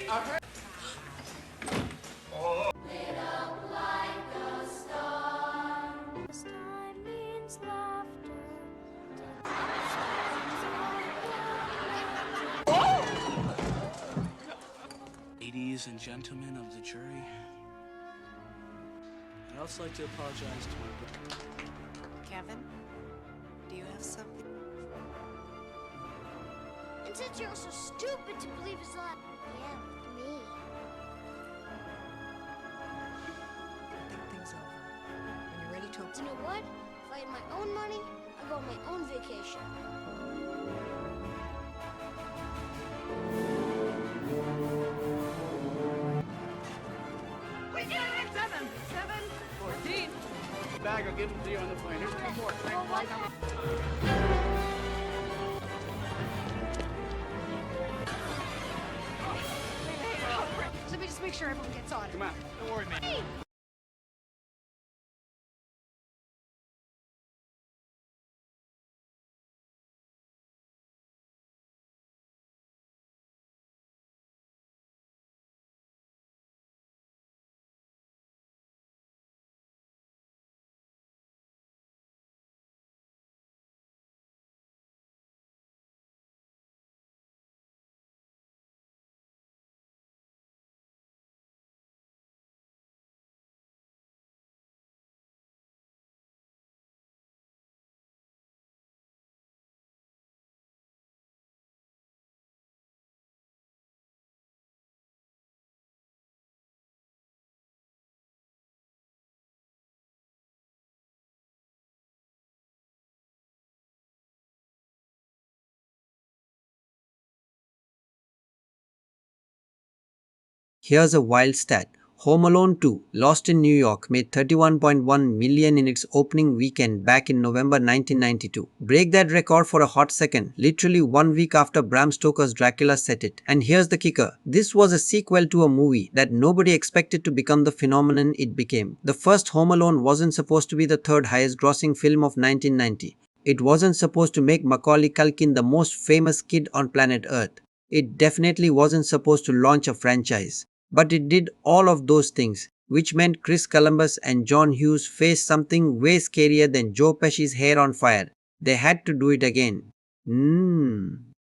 Lit up like a star. This time means laughter. Ladies and gentlemen of the jury, I'd also like to apologize to my brother. Kevin, do you have something? And since you're so stupid to believe his lie. Yeah, me. Think things over. When you're ready to You know what? If I had my own money, I'd go on my own vacation. We did it! 7, 14. Bag, I'll give them to you on the plane. Here's 2 more. Well, what? Let me just make sure everyone gets on it. Come on. Don't worry, man. Here's a wild stat. Home Alone 2, Lost in New York, made 31.1 million in its opening weekend back in November 1992. Break that record for a hot second, literally 1 week after Bram Stoker's Dracula set it. And here's the kicker. This was a sequel to a movie that nobody expected to become the phenomenon it became. The first Home Alone wasn't supposed to be the third highest grossing film of 1990. It wasn't supposed to make Macaulay Culkin the most famous kid on planet Earth. It definitely wasn't supposed to launch a franchise. But it did all of those things, which meant Chris Columbus and John Hughes faced something way scarier than Joe Pesci's hair on fire. They had to do it again.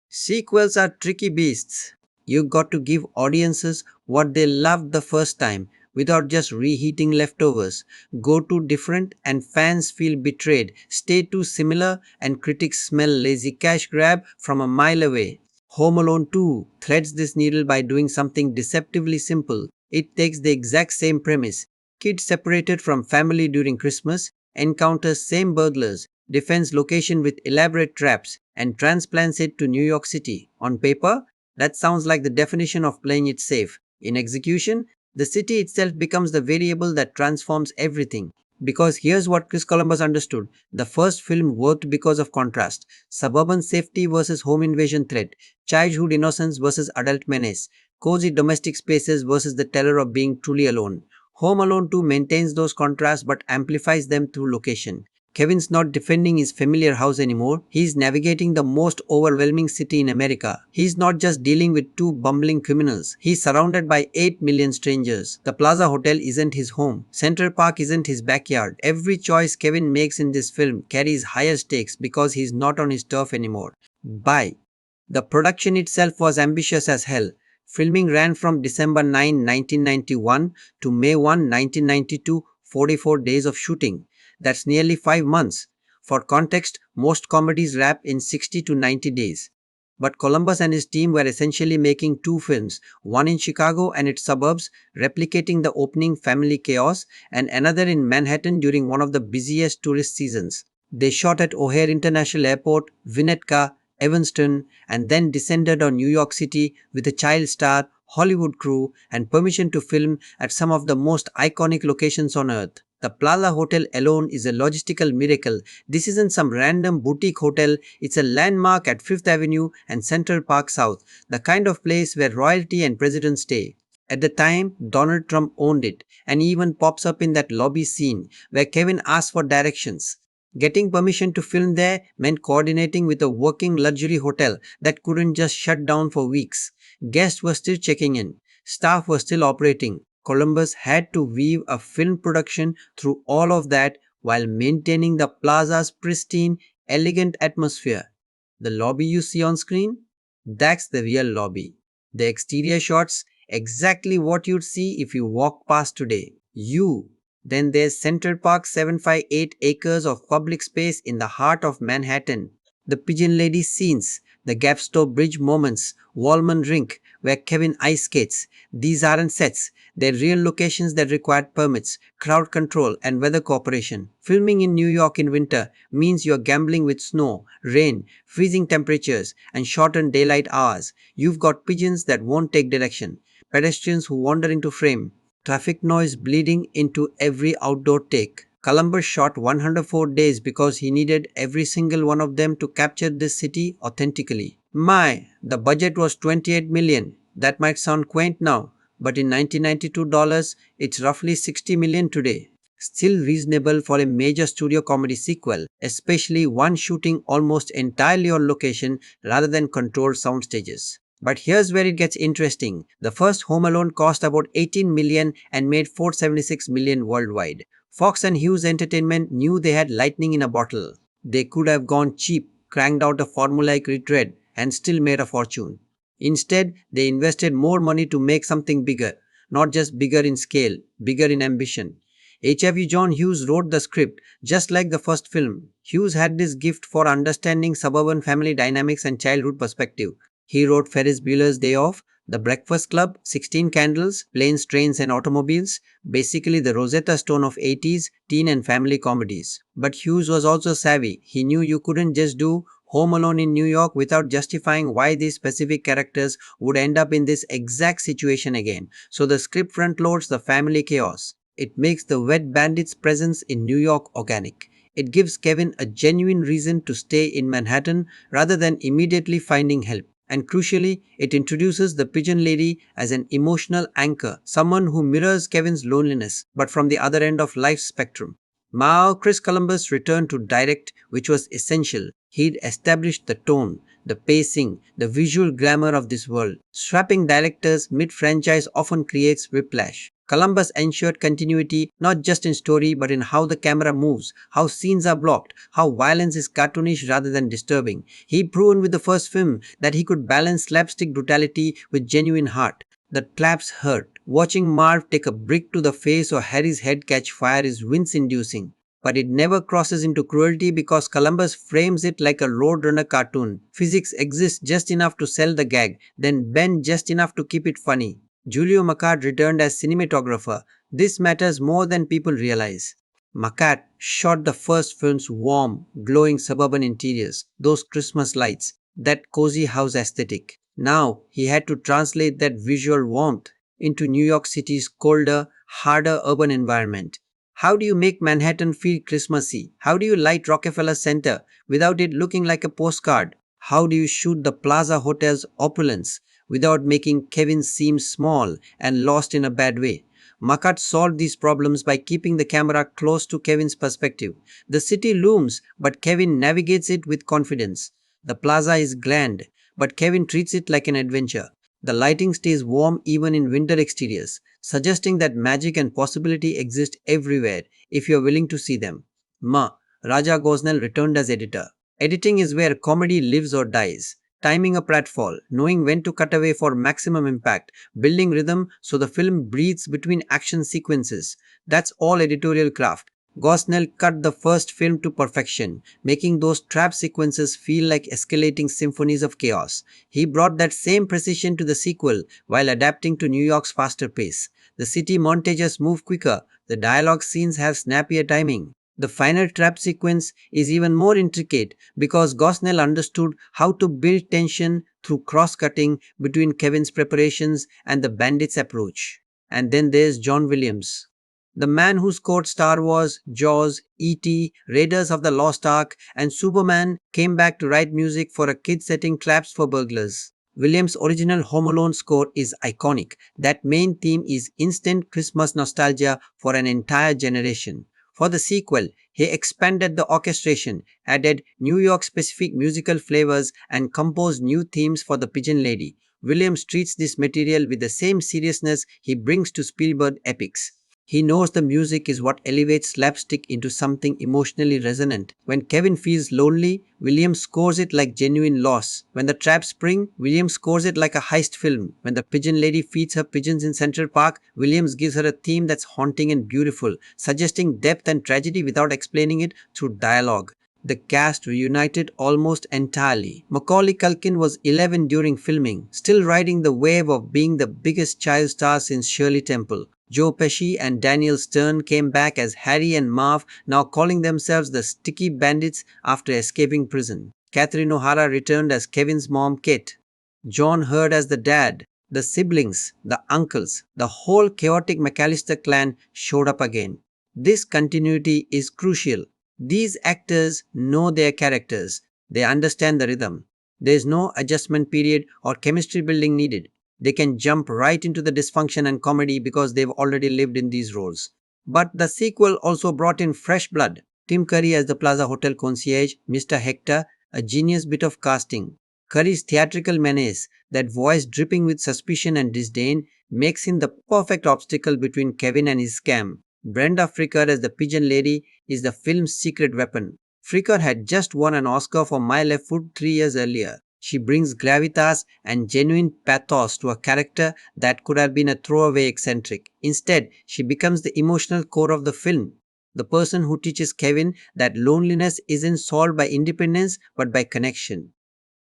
Sequels are tricky beasts. You got to give audiences what they loved the first time without just reheating leftovers. Go too different and fans feel betrayed. Stay too similar and critics smell lazy cash grab from a mile away. Home Alone 2 threads this needle by doing something deceptively simple. It takes the exact same premise. Kids separated from family during Christmas, encounters same burglars, defends location with elaborate traps, and transplants it to New York City. On paper, that sounds like the definition of playing it safe. In execution, the city itself becomes the variable that transforms everything. Because here's what Chris Columbus understood. The first film worked because of contrast. Suburban safety versus home invasion threat. Childhood innocence versus adult menace. Cozy domestic spaces versus the terror of being truly alone. Home Alone 2 maintains those contrasts but amplifies them through location. Kevin's not defending his familiar house anymore. He's navigating the most overwhelming city in America. He's not just dealing with 2 bumbling criminals. He's surrounded by 8 million strangers. The Plaza Hotel isn't his home. Central Park isn't his backyard. Every choice Kevin makes in this film carries higher stakes because he's not on his turf anymore. Bye. The production itself was ambitious as hell. Filming ran from December 9, 1991 to May 1, 1992, 44 days of shooting. That's nearly 5 months. For context, most comedies wrap in 60 to 90 days. But Columbus and his team were essentially making 2 films, one in Chicago and its suburbs, replicating the opening family chaos, and another in Manhattan during one of the busiest tourist seasons. They shot at O'Hare International Airport, Winnetka, Evanston, and then descended on New York City with a child star, Hollywood crew, and permission to film at some of the most iconic locations on earth. The Plaza Hotel alone is a logistical miracle. This isn't some random boutique hotel, it's a landmark at 5th Avenue and Central Park South, the kind of place where royalty and presidents stay. At the time, Donald Trump owned it, and even pops up in that lobby scene where Kevin asks for directions. Getting permission to film there meant coordinating with a working luxury hotel that couldn't just shut down for weeks. Guests were still checking in. Staff were still operating. Columbus had to weave a film production through all of that while maintaining the plaza's pristine, elegant atmosphere. The lobby you see on screen? That's the real lobby. The exterior shots, exactly what you'd see if you walk past today. Then there's Central Park, 758 acres of public space in the heart of Manhattan. The Pigeon Lady scenes, the Gapstone Bridge moments, Wallman Rink, where Kevin ice skates. These aren't sets. They're real locations that required permits, crowd control, and weather cooperation. Filming in New York in winter means you're gambling with snow, rain, freezing temperatures, and shortened daylight hours. You've got pigeons that won't take direction, pedestrians who wander into frame, traffic noise bleeding into every outdoor take. Columbus shot 104 days because he needed every single one of them to capture this city authentically. The budget was 28 million. That might sound quaint now, but in 1992 dollars, it's roughly 60 million today. Still reasonable for a major studio comedy sequel, especially one shooting almost entirely on location rather than controlled sound stages. But here's where it gets interesting. The first Home Alone cost about 18 million and made 476 million worldwide. Fox and Hughes Entertainment knew they had lightning in a bottle. They could have gone cheap, cranked out a formulaic retread, and still made a fortune. Instead, they invested more money to make something bigger, not just bigger in scale, bigger in ambition. H.F. John Hughes wrote the script just like the first film. Hughes had this gift for understanding suburban family dynamics and childhood perspective. He wrote Ferris Bueller's Day Off, The Breakfast Club, 16 Candles, Planes, Trains and Automobiles, basically the Rosetta Stone of 80s teen and family comedies. But Hughes was also savvy. He knew you couldn't just do Home Alone in New York without justifying why these specific characters would end up in this exact situation again. So the script front loads the family chaos. It makes the Wet Bandits' presence in New York organic. It gives Kevin a genuine reason to stay in Manhattan rather than immediately finding help. And crucially, it introduces the Pigeon Lady as an emotional anchor, someone who mirrors Kevin's loneliness, but from the other end of life's spectrum. Chris Columbus returned to direct, which was essential. He'd established the tone, the pacing, the visual glamour of this world. Swapping directors mid-franchise often creates whiplash. Columbus ensured continuity not just in story but in how the camera moves, how scenes are blocked, how violence is cartoonish rather than disturbing. He'd proven with the first film that he could balance slapstick brutality with genuine heart. The claps hurt. Watching Marv take a brick to the face or Harry's head catch fire is wince-inducing. But it never crosses into cruelty because Columbus frames it like a Roadrunner cartoon. Physics exists just enough to sell the gag, then bend just enough to keep it funny. Julio Macat returned as cinematographer. This matters more than people realize. Macat shot the first film's warm, glowing suburban interiors, those Christmas lights, that cozy house aesthetic. Now he had to translate that visual warmth into New York City's colder, harder urban environment. How do you make Manhattan feel Christmassy? How do you light Rockefeller Center without it looking like a postcard? How do you shoot the Plaza Hotel's opulence without making Kevin seem small and lost in a bad way? Macat solved these problems by keeping the camera close to Kevin's perspective. The city looms, but Kevin navigates it with confidence. The plaza is grand, but Kevin treats it like an adventure. The lighting stays warm even in winter exteriors, suggesting that magic and possibility exist everywhere if you're willing to see them. Raja Gosnell returned as editor. Editing is where comedy lives or dies. Timing a pratfall, knowing when to cut away for maximum impact, building rhythm so the film breathes between action sequences. That's all editorial craft. Gosnell cut the first film to perfection, making those trap sequences feel like escalating symphonies of chaos. He brought that same precision to the sequel while adapting to New York's faster pace. The city montages move quicker, the dialogue scenes have snappier timing. The final trap sequence is even more intricate because Gosnell understood how to build tension through cross-cutting between Kevin's preparations and the bandits' approach. And then there's John Williams, the man who scored Star Wars, Jaws, E.T., Raiders of the Lost Ark, and Superman came back to write music for a kid setting traps for burglars. Williams' original Home Alone score is iconic. That main theme is instant Christmas nostalgia for an entire generation. For the sequel, he expanded the orchestration, added New York-specific musical flavors, and composed new themes for the Pigeon Lady. Williams treats this material with the same seriousness he brings to Spielberg epics. He knows the music is what elevates slapstick into something emotionally resonant. When Kevin feels lonely, Williams scores it like genuine loss. When the traps spring, Williams scores it like a heist film. When the pigeon lady feeds her pigeons in Central Park, Williams gives her a theme that's haunting and beautiful, suggesting depth and tragedy without explaining it through dialogue. The cast reunited almost entirely. Macaulay Culkin was 11 during filming, still riding the wave of being the biggest child star since Shirley Temple. Joe Pesci and Daniel Stern came back as Harry and Marv, now calling themselves the Sticky Bandits after escaping prison. Catherine O'Hara returned as Kevin's mom, Kate. John Hurd as the dad. The siblings, the uncles, the whole chaotic McCallister clan showed up again. This continuity is crucial. These actors know their characters. They understand the rhythm. There is no adjustment period or chemistry building needed. They can jump right into the dysfunction and comedy because they've already lived in these roles. But the sequel also brought in fresh blood. Tim Curry as the Plaza Hotel concierge, Mr. Hector, a genius bit of casting. Curry's theatrical menace, that voice dripping with suspicion and disdain, makes him the perfect obstacle between Kevin and his scam. Brenda Fricker as the pigeon lady is the film's secret weapon. Fricker had just won an Oscar for My Left Foot 3 years earlier. She brings gravitas and genuine pathos to a character that could have been a throwaway eccentric. Instead, she becomes the emotional core of the film. The person who teaches Kevin that loneliness isn't solved by independence but by connection.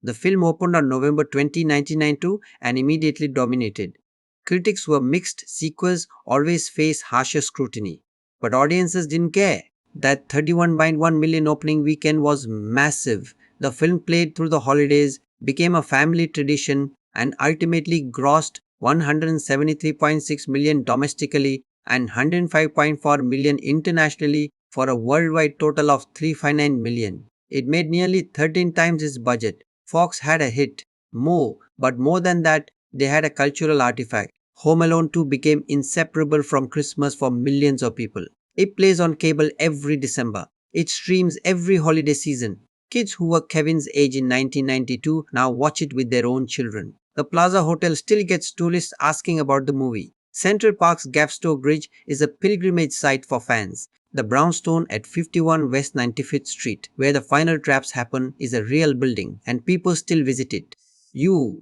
The film opened on November 20, 1992 and immediately dominated. Critics were mixed, sequels always face harsher scrutiny. But audiences didn't care. That 31.1 million opening weekend was massive. The film played through the holidays, became a family tradition, and ultimately grossed 173.6 million domestically and 105.4 million internationally for a worldwide total of 359 million. It made nearly 13 times its budget. Fox had a hit. But more than that, they had a cultural artifact. Home Alone 2 became inseparable from Christmas for millions of people. It plays on cable every December. It streams every holiday season. Kids who were Kevin's age in 1992 now watch it with their own children. The Plaza Hotel still gets tourists asking about the movie. Central Park's Gavstow Bridge is a pilgrimage site for fans. The brownstone at 51 West 95th Street, where the final traps happen, is a real building, and people still visit it.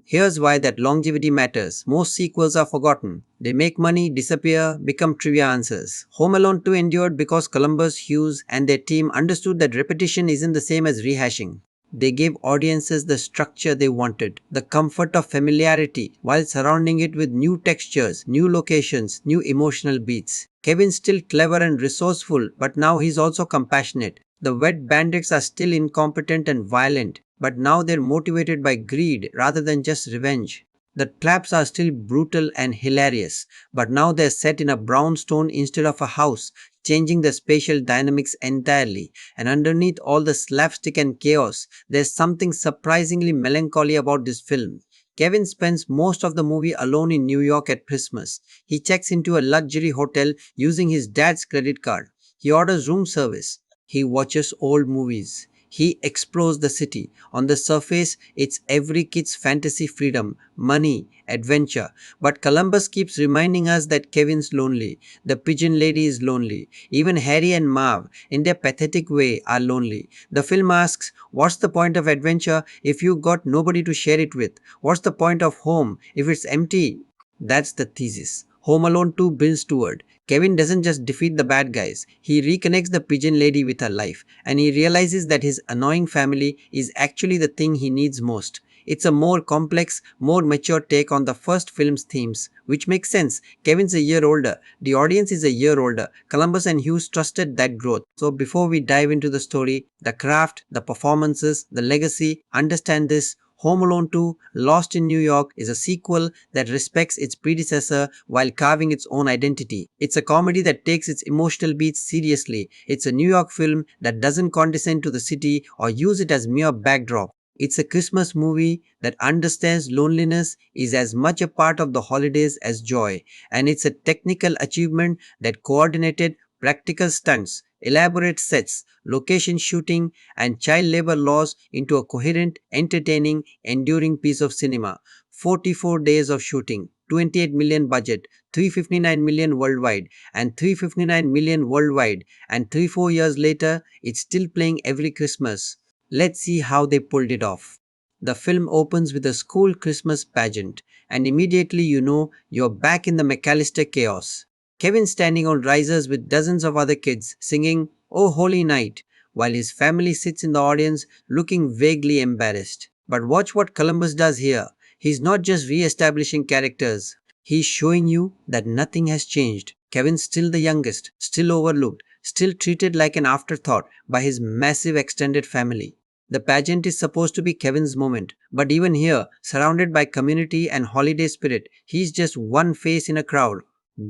Here's why that longevity matters. Most sequels are forgotten. They make money, disappear, become trivia answers. Home Alone 2 endured because Columbus, Hughes, and their team understood that repetition isn't the same as rehashing. They gave audiences the structure they wanted, the comfort of familiarity, while surrounding it with new textures, new locations, new emotional beats. Kevin's still clever and resourceful, but now he's also compassionate. The Wet Bandits are still incompetent and violent, but now they're motivated by greed rather than just revenge. The traps are still brutal and hilarious, but now they're set in a brownstone instead of a house, changing the spatial dynamics entirely. And underneath all the slapstick and chaos, there's something surprisingly melancholy about this film. Kevin spends most of the movie alone in New York at Christmas. He checks into a luxury hotel using his dad's credit card. He orders room service. He watches old movies. He explores the city. On the surface, it's every kid's fantasy freedom, money, adventure. But Columbus keeps reminding us that Kevin's lonely. The pigeon lady is lonely. Even Harry and Marv, in their pathetic way, are lonely. The film asks, what's the point of adventure if you got nobody to share it with? What's the point of home if it's empty? That's the thesis. Home Alone 2 builds toward. Kevin doesn't just defeat the bad guys, he reconnects the pigeon lady with her life, and he realizes that his annoying family is actually the thing he needs most. It's a more complex, more mature take on the first film's themes, which makes sense. Kevin's a year older, the audience is a year older. Columbus and Hughes trusted that growth. So before we dive into the story, the craft, the performances, the legacy, understand this. Home Alone 2, Lost in New York, is a sequel that respects its predecessor while carving its own identity. It's a comedy that takes its emotional beats seriously. It's a New York film that doesn't condescend to the city or use it as mere backdrop. It's a Christmas movie that understands loneliness is as much a part of the holidays as joy, and it's a technical achievement that coordinated practical stunts, elaborate sets, location shooting, and child labor laws into a coherent, entertaining, enduring piece of cinema. 44 days of shooting, 28 million budget, 359 million worldwide, and 359 million worldwide, and 3-4 years later, it's still playing every Christmas. Let's see how they pulled it off. The film opens with a school Christmas pageant, and immediately you know you're back in the McCallister chaos. Kevin standing on risers with dozens of other kids singing "Oh Holy Night" while his family sits in the audience looking vaguely embarrassed. But watch what Columbus does here. He's not just re-establishing characters. He's showing you that nothing has changed. Kevin's still the youngest, still overlooked, still treated like an afterthought by his massive extended family. The pageant is supposed to be Kevin's moment, but even here, surrounded by community and holiday spirit, he's just one face in a crowd.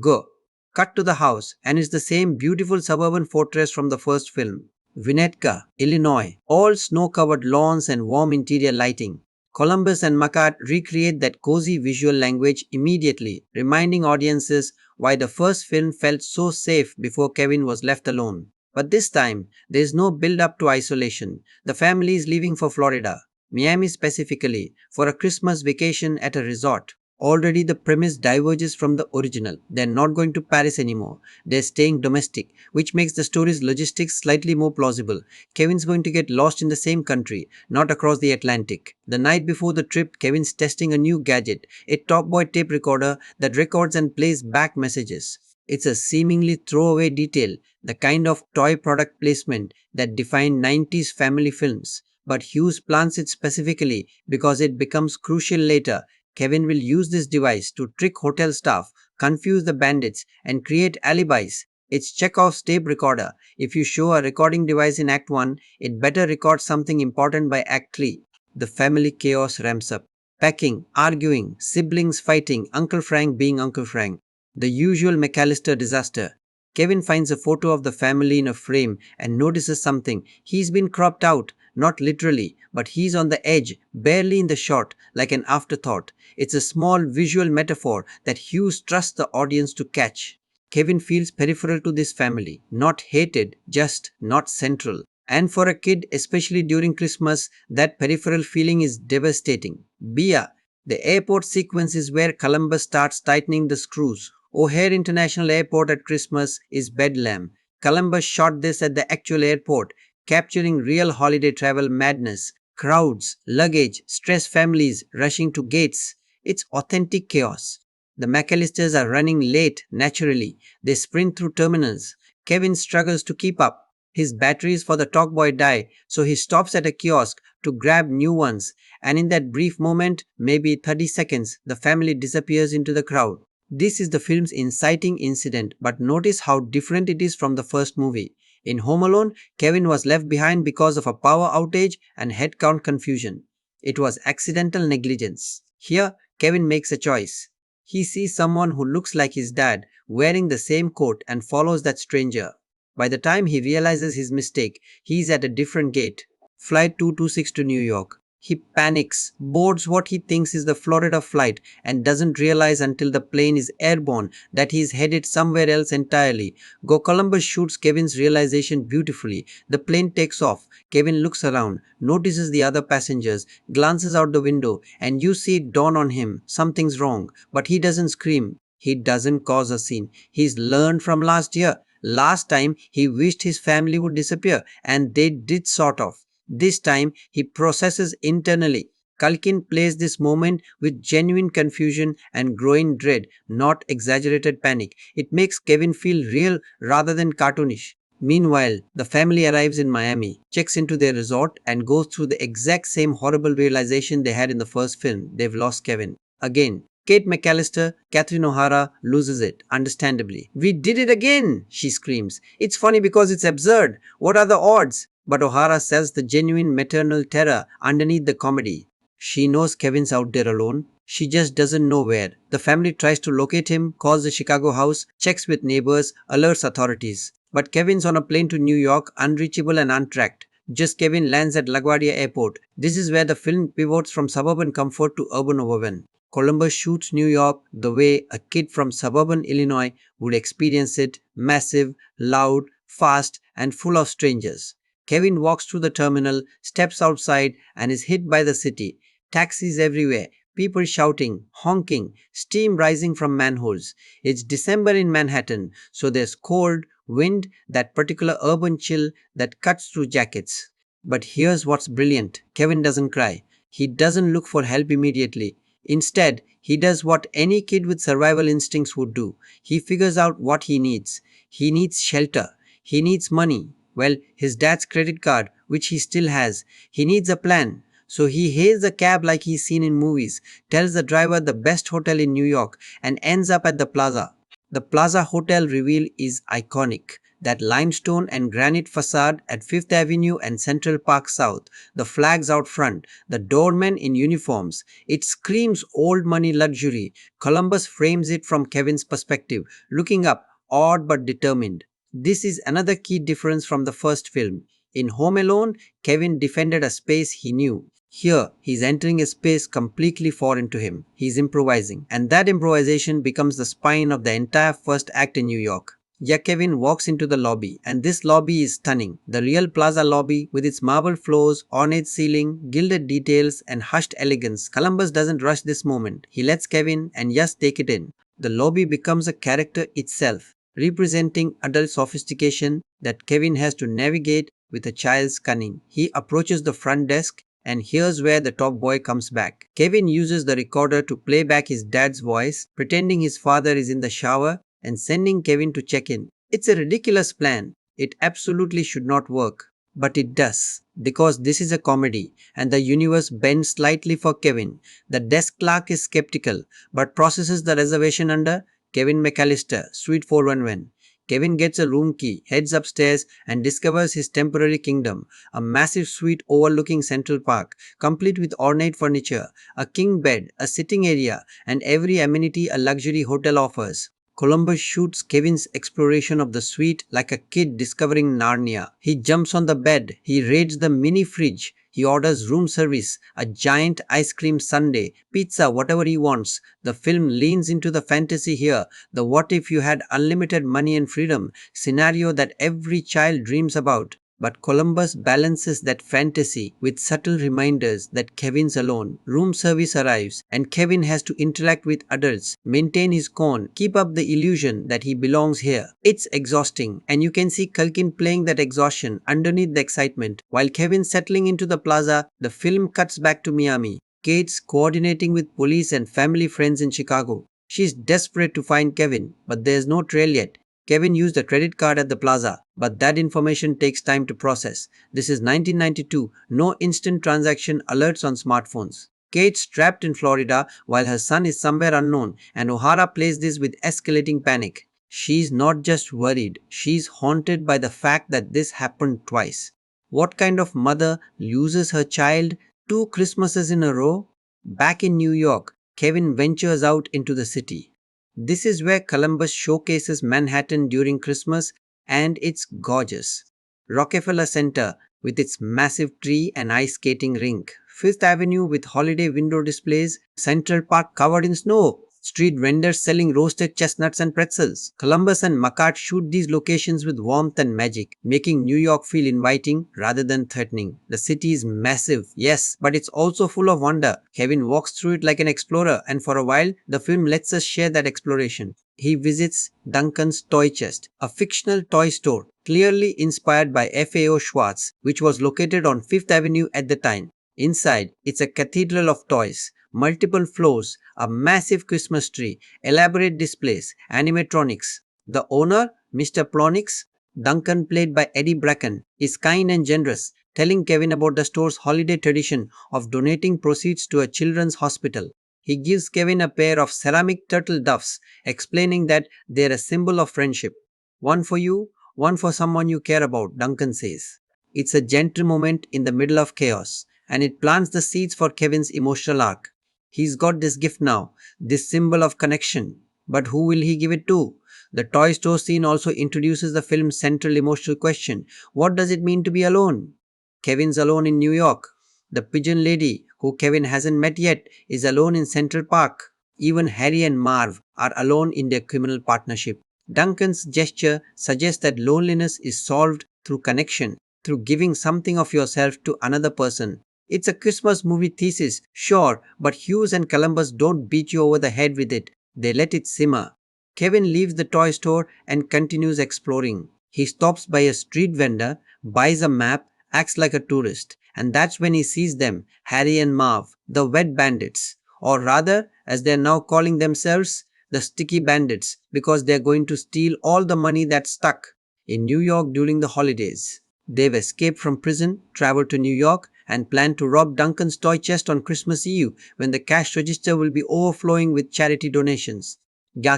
Go. Cut to the house, and it's the same beautiful suburban fortress from the first film. Winnetka, Illinois, all snow-covered lawns and warm interior lighting. Columbus and Macaulay recreate that cozy visual language immediately, reminding audiences why the first film felt so safe before Kevin was left alone. But this time, there is no build-up to isolation. The family is leaving for Florida, Miami specifically, for a Christmas vacation at a resort. Already the premise diverges from the original. They're not going to Paris anymore. They're staying domestic, which makes the story's logistics slightly more plausible. Kevin's going to get lost in the same country, not across the Atlantic. The night before the trip, Kevin's testing a new gadget, a Top Boy tape recorder that records and plays back messages. It's a seemingly throwaway detail, the kind of toy product placement that defined 90s family films. But Hughes plants it specifically because it becomes crucial later. Kevin will use this device to trick hotel staff, confuse the bandits, and create alibis. It's Chekhov's tape recorder. If you show a recording device in Act 1, it better record something important by Act 3. The family chaos ramps up. Packing, arguing, siblings fighting, Uncle Frank being Uncle Frank. The usual McCallister disaster. Kevin finds a photo of the family in a frame and notices something. He's been cropped out, not literally, but he's on the edge, barely in the shot, like an afterthought. It's a small visual metaphor that Hughes trusts the audience to catch. Kevin feels peripheral to this family, not hated, just not central. And for a kid, especially during Christmas, that peripheral feeling is devastating. Bia, the airport sequence is where Columbus starts tightening the screws. O'Hare International Airport at Christmas is bedlam. Columbus shot this at the actual airport, capturing real holiday travel madness. Crowds, luggage, stressed families rushing to gates. It's authentic chaos. The McCallisters are running late naturally. They sprint through terminals. Kevin struggles to keep up. His batteries for the Talkboy die, so he stops at a kiosk to grab new ones. And in that brief moment, maybe 30 seconds, the family disappears into the crowd. This is the film's inciting incident, but notice how different it is from the first movie. In Home Alone, Kevin was left behind because of a power outage and headcount confusion. It was accidental negligence. Here, Kevin makes a choice. He sees someone who looks like his dad wearing the same coat and follows that stranger. By the time he realizes his mistake, he is at a different gate. Flight 226 to New York. He panics, boards what he thinks is the Florida flight, and doesn't realize until the plane is airborne that he is headed somewhere else entirely. Columbus shoots Kevin's realization beautifully. The plane takes off. Kevin looks around, notices the other passengers, glances out the window, and you see it dawn on him. Something's wrong. But he doesn't scream. He doesn't cause a scene. He's learned from last year. Last time, he wished his family would disappear, and they did sort of. This time, he processes internally. Culkin plays this moment with genuine confusion and growing dread, not exaggerated panic. It makes Kevin feel real rather than cartoonish. Meanwhile, the family arrives in Miami, checks into their resort, and goes through the exact same horrible realization they had in the first film. They've lost Kevin. Again, Kate McCallister, Catherine O'Hara, loses it, understandably. "We did it again!" she screams. "It's funny because it's absurd. What are the odds?" But O'Hara sells the genuine maternal terror underneath the comedy. She knows Kevin's out there alone. She just doesn't know where. The family tries to locate him, calls the Chicago house, checks with neighbors, alerts authorities. But Kevin's on a plane to New York, unreachable and untracked. Just Kevin lands at LaGuardia Airport. This is where the film pivots from suburban comfort to urban overwhelm. Columbus shoots New York the way a kid from suburban Illinois would experience it: massive, loud, fast, and full of strangers. Kevin walks through the terminal, steps outside, and is hit by the city. Taxis everywhere, People shouting, honking, steam rising from manholes. It's December in Manhattan, so there's cold, wind, that particular urban chill that cuts through jackets. But here's what's brilliant: Kevin doesn't cry. He doesn't look for help immediately. Instead, he does what any kid with survival instincts would do. He figures out what he needs. He needs shelter. He needs money. Well, his dad's credit card, which he still has. He needs a plan. So he hails a cab like he's seen in movies, tells the driver the best hotel in New York, and ends up at the plaza. The Plaza Hotel reveal is iconic. That limestone and granite facade at Fifth Avenue and Central Park South, the flags out front, the doormen in uniforms. It screams old money luxury. Columbus frames it from Kevin's perspective, looking up, odd but determined. This is another key difference from the first film. In Home Alone, Kevin defended a space he knew. Here, he's entering a space completely foreign to him. He's improvising, and that improvisation becomes the spine of the entire first act in New York. Yeah, Kevin walks into the lobby, and this lobby is stunning. The real plaza lobby with its marble floors, ornate ceiling, gilded details, and hushed elegance. Columbus doesn't rush this moment. He lets Kevin and Yas take it in. The lobby becomes a character itself, representing adult sophistication that Kevin has to navigate with a child's cunning. He approaches the front desk, and here's where the top boy comes back. Kevin uses the recorder to play back his dad's voice, pretending his father is in the shower and sending Kevin to check in. It's a ridiculous plan. It absolutely should not work. But it does, because this is a comedy, and the universe bends slightly for Kevin. The desk clerk is skeptical, but processes the reservation under Kevin McCallister, Suite 411. Kevin gets a room key, heads upstairs, and discovers his temporary kingdom, a massive suite overlooking Central Park, complete with ornate furniture, a king bed, a sitting area, and every amenity a luxury hotel offers. Columbus shoots Kevin's exploration of the suite like a kid discovering Narnia. He jumps on the bed, he raids the mini fridge, he orders room service, a giant ice cream sundae, pizza, whatever he wants. The film leans into the fantasy here, the what if you had unlimited money and freedom scenario that every child dreams about. But Columbus balances that fantasy with subtle reminders that Kevin's alone. Room service arrives, and Kevin has to interact with adults, maintain his con, keep up the illusion that he belongs here. It's exhausting, and you can see Culkin playing that exhaustion underneath the excitement. While Kevin's settling into the plaza, the film cuts back to Miami. Kate's coordinating with police and family friends in Chicago. She's desperate to find Kevin, but there's no trail yet. Kevin used a credit card at the plaza, but that information takes time to process. This is 1992, no instant transaction alerts on smartphones. Kate's trapped in Florida while her son is somewhere unknown, and O'Hara plays this with escalating panic. She's not just worried, she's haunted by the fact that this happened twice. What kind of mother loses her child 2 Christmases in a row? Back in New York, Kevin ventures out into the city. This is where Columbus showcases Manhattan during Christmas, and it's gorgeous. Rockefeller Center with its massive tree and ice skating rink. Fifth Avenue with holiday window displays. Central Park covered in snow. Street vendors selling roasted chestnuts and pretzels. Columbus and McCart shoot these locations with warmth and magic, making New York feel inviting rather than threatening. The city is massive, yes, but it's also full of wonder. Kevin walks through it like an explorer, and for a while, the film lets us share that exploration. He visits Duncan's Toy Chest, a fictional toy store, clearly inspired by FAO Schwarz, which was located on Fifth Avenue at the time. Inside, it's a cathedral of toys. Multiple floors, a massive Christmas tree, elaborate displays, animatronics. The owner, Mr. Plonix, Duncan played by Eddie Bracken, is kind and generous, telling Kevin about the store's holiday tradition of donating proceeds to a children's hospital. He gives Kevin a pair of ceramic turtle doves, explaining that they're a symbol of friendship. One for you, one for someone you care about, Duncan says. It's a gentle moment in the middle of chaos, and it plants the seeds for Kevin's emotional arc. He's got this gift now, this symbol of connection. But who will he give it to? The toy store scene also introduces the film's central emotional question. What does it mean to be alone? Kevin's alone in New York. The pigeon lady, who Kevin hasn't met yet, is alone in Central Park. Even Harry and Marv are alone in their criminal partnership. Duncan's gesture suggests that loneliness is solved through connection, through giving something of yourself to another person. It's a Christmas movie thesis, sure, but Hughes and Columbus don't beat you over the head with it. They let it simmer. Kevin leaves the toy store and continues exploring. He stops by a street vendor, buys a map, acts like a tourist, and that's when he sees them, Harry and Marv, the Wet Bandits, or rather, as they're now calling themselves, the Sticky Bandits, because they're going to steal all the money that's stuck in New York during the holidays. They've escaped from prison, traveled to New York, and plan to rob Duncan's toy chest on Christmas Eve when the cash register will be overflowing with charity donations.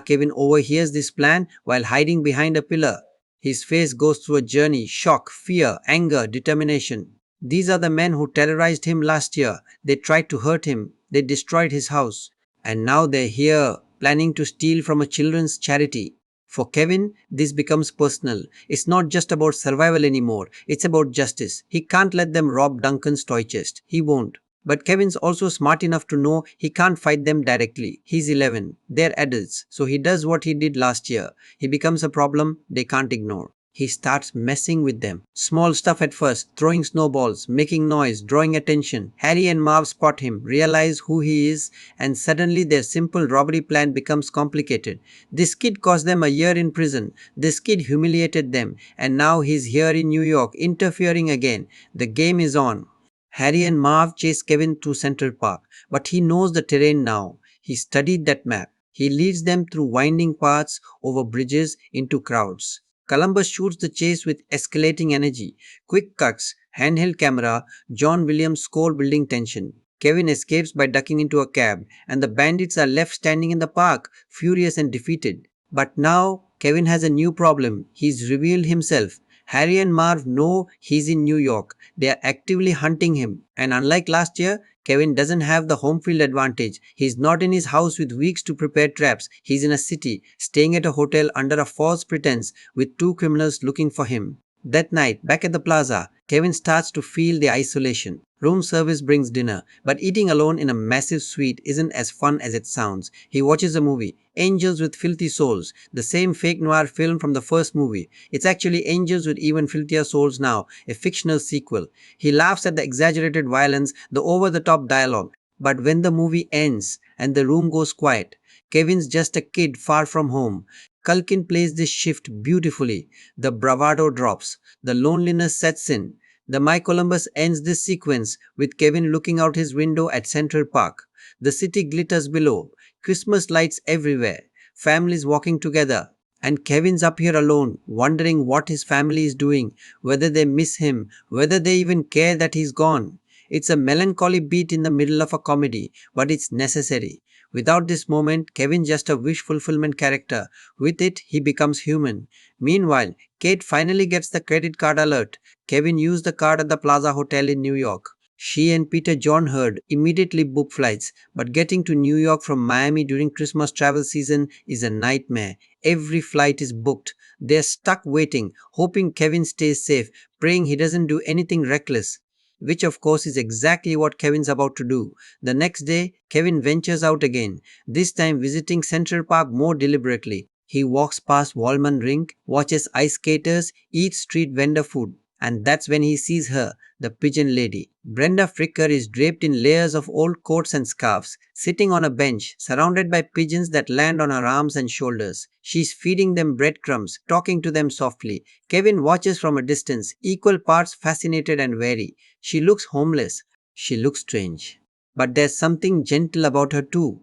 Kevin overhears this plan while hiding behind a pillar. His face goes through a journey: shock, fear, anger, determination. These are the men who terrorized him last year. They tried to hurt him. They destroyed his house. And now they're here, planning to steal from a children's charity. For Kevin, this becomes personal. It's not just about survival anymore. It's about justice. He can't let them rob Duncan's toy chest. He won't. But Kevin's also smart enough to know he can't fight them directly. He's 11. They're adults. So he does what he did last year. He becomes a problem they can't ignore. He starts messing with them. Small stuff at first, throwing snowballs, making noise, drawing attention. Harry and Marv spot him, realize who he is, and suddenly their simple robbery plan becomes complicated. This kid cost them a year in prison. This kid humiliated them, and now he's here in New York, interfering again. The game is on. Harry and Marv chase Kevin through Central Park, but he knows the terrain now. He studied that map. He leads them through winding paths, over bridges, into crowds. Columbus shoots the chase with escalating energy. Quick cuts, handheld camera, John Williams score building tension. Kevin escapes by ducking into a cab, and the bandits are left standing in the park, furious and defeated. But now, Kevin has a new problem. He's revealed himself. Harry and Marv know he's in New York. They are actively hunting him. And unlike last year, Kevin doesn't have the home field advantage. He's not in his house with weeks to prepare traps. He's in a city, staying at a hotel under a false pretense with two criminals looking for him. That night, back at the plaza, Kevin starts to feel the isolation. Room service brings dinner, but eating alone in a massive suite isn't as fun as it sounds. He watches a movie, Angels with Filthy Souls, the same fake noir film from the first movie. It's actually Angels with Even Filthier Souls now, a fictional sequel. He laughs at the exaggerated violence, the over-the-top dialogue. But when the movie ends and the room goes quiet, Kevin's just a kid far from home. Culkin plays this shift beautifully. The bravado drops. The loneliness sets in. The Mike Columbus ends this sequence with Kevin looking out his window at Central Park. The city glitters below. Christmas lights everywhere. Families walking together. And Kevin's up here alone, wondering what his family is doing, whether they miss him, whether they even care that he's gone. It's a melancholy beat in the middle of a comedy, but it's necessary. Without this moment, Kevin's just a wish fulfillment character. With it, he becomes human. Meanwhile, Kate finally gets the credit card alert. Kevin used the card at the Plaza Hotel in New York. She and Peter John Hurd immediately book flights, but getting to New York from Miami during Christmas travel season is a nightmare. Every flight is booked. They're stuck waiting, hoping Kevin stays safe, praying he doesn't do anything reckless. Which of course is exactly what Kevin's about to do. The next day, Kevin ventures out again, this time visiting Central Park more deliberately. He walks past Wallman Rink, watches ice skaters, eats street vendor food. And that's when he sees her, the pigeon lady. Brenda Fricker is draped in layers of old coats and scarves, sitting on a bench, surrounded by pigeons that land on her arms and shoulders. She's feeding them breadcrumbs, talking to them softly. Kevin watches from a distance, equal parts fascinated and wary. She looks homeless. She looks strange. But there's something gentle about her too.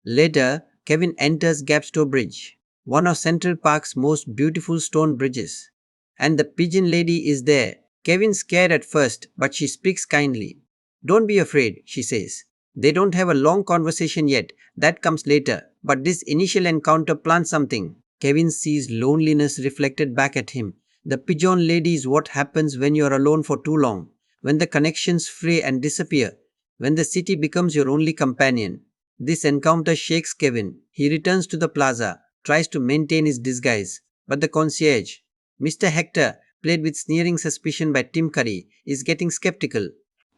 Later, Kevin enters Gapstow Bridge, one of Central Park's most beautiful stone bridges. And the pigeon lady is there. Kevin's scared at first, but she speaks kindly. "Don't be afraid," she says. They don't have a long conversation yet. That comes later. But this initial encounter plants something. Kevin sees loneliness reflected back at him. The pigeon lady is what happens when you're alone for too long. When the connections fray and disappear. When the city becomes your only companion. This encounter shakes Kevin. He returns to the plaza, tries to maintain his disguise. But the concierge, Mr. Hector, played with sneering suspicion by Tim Curry, is getting skeptical.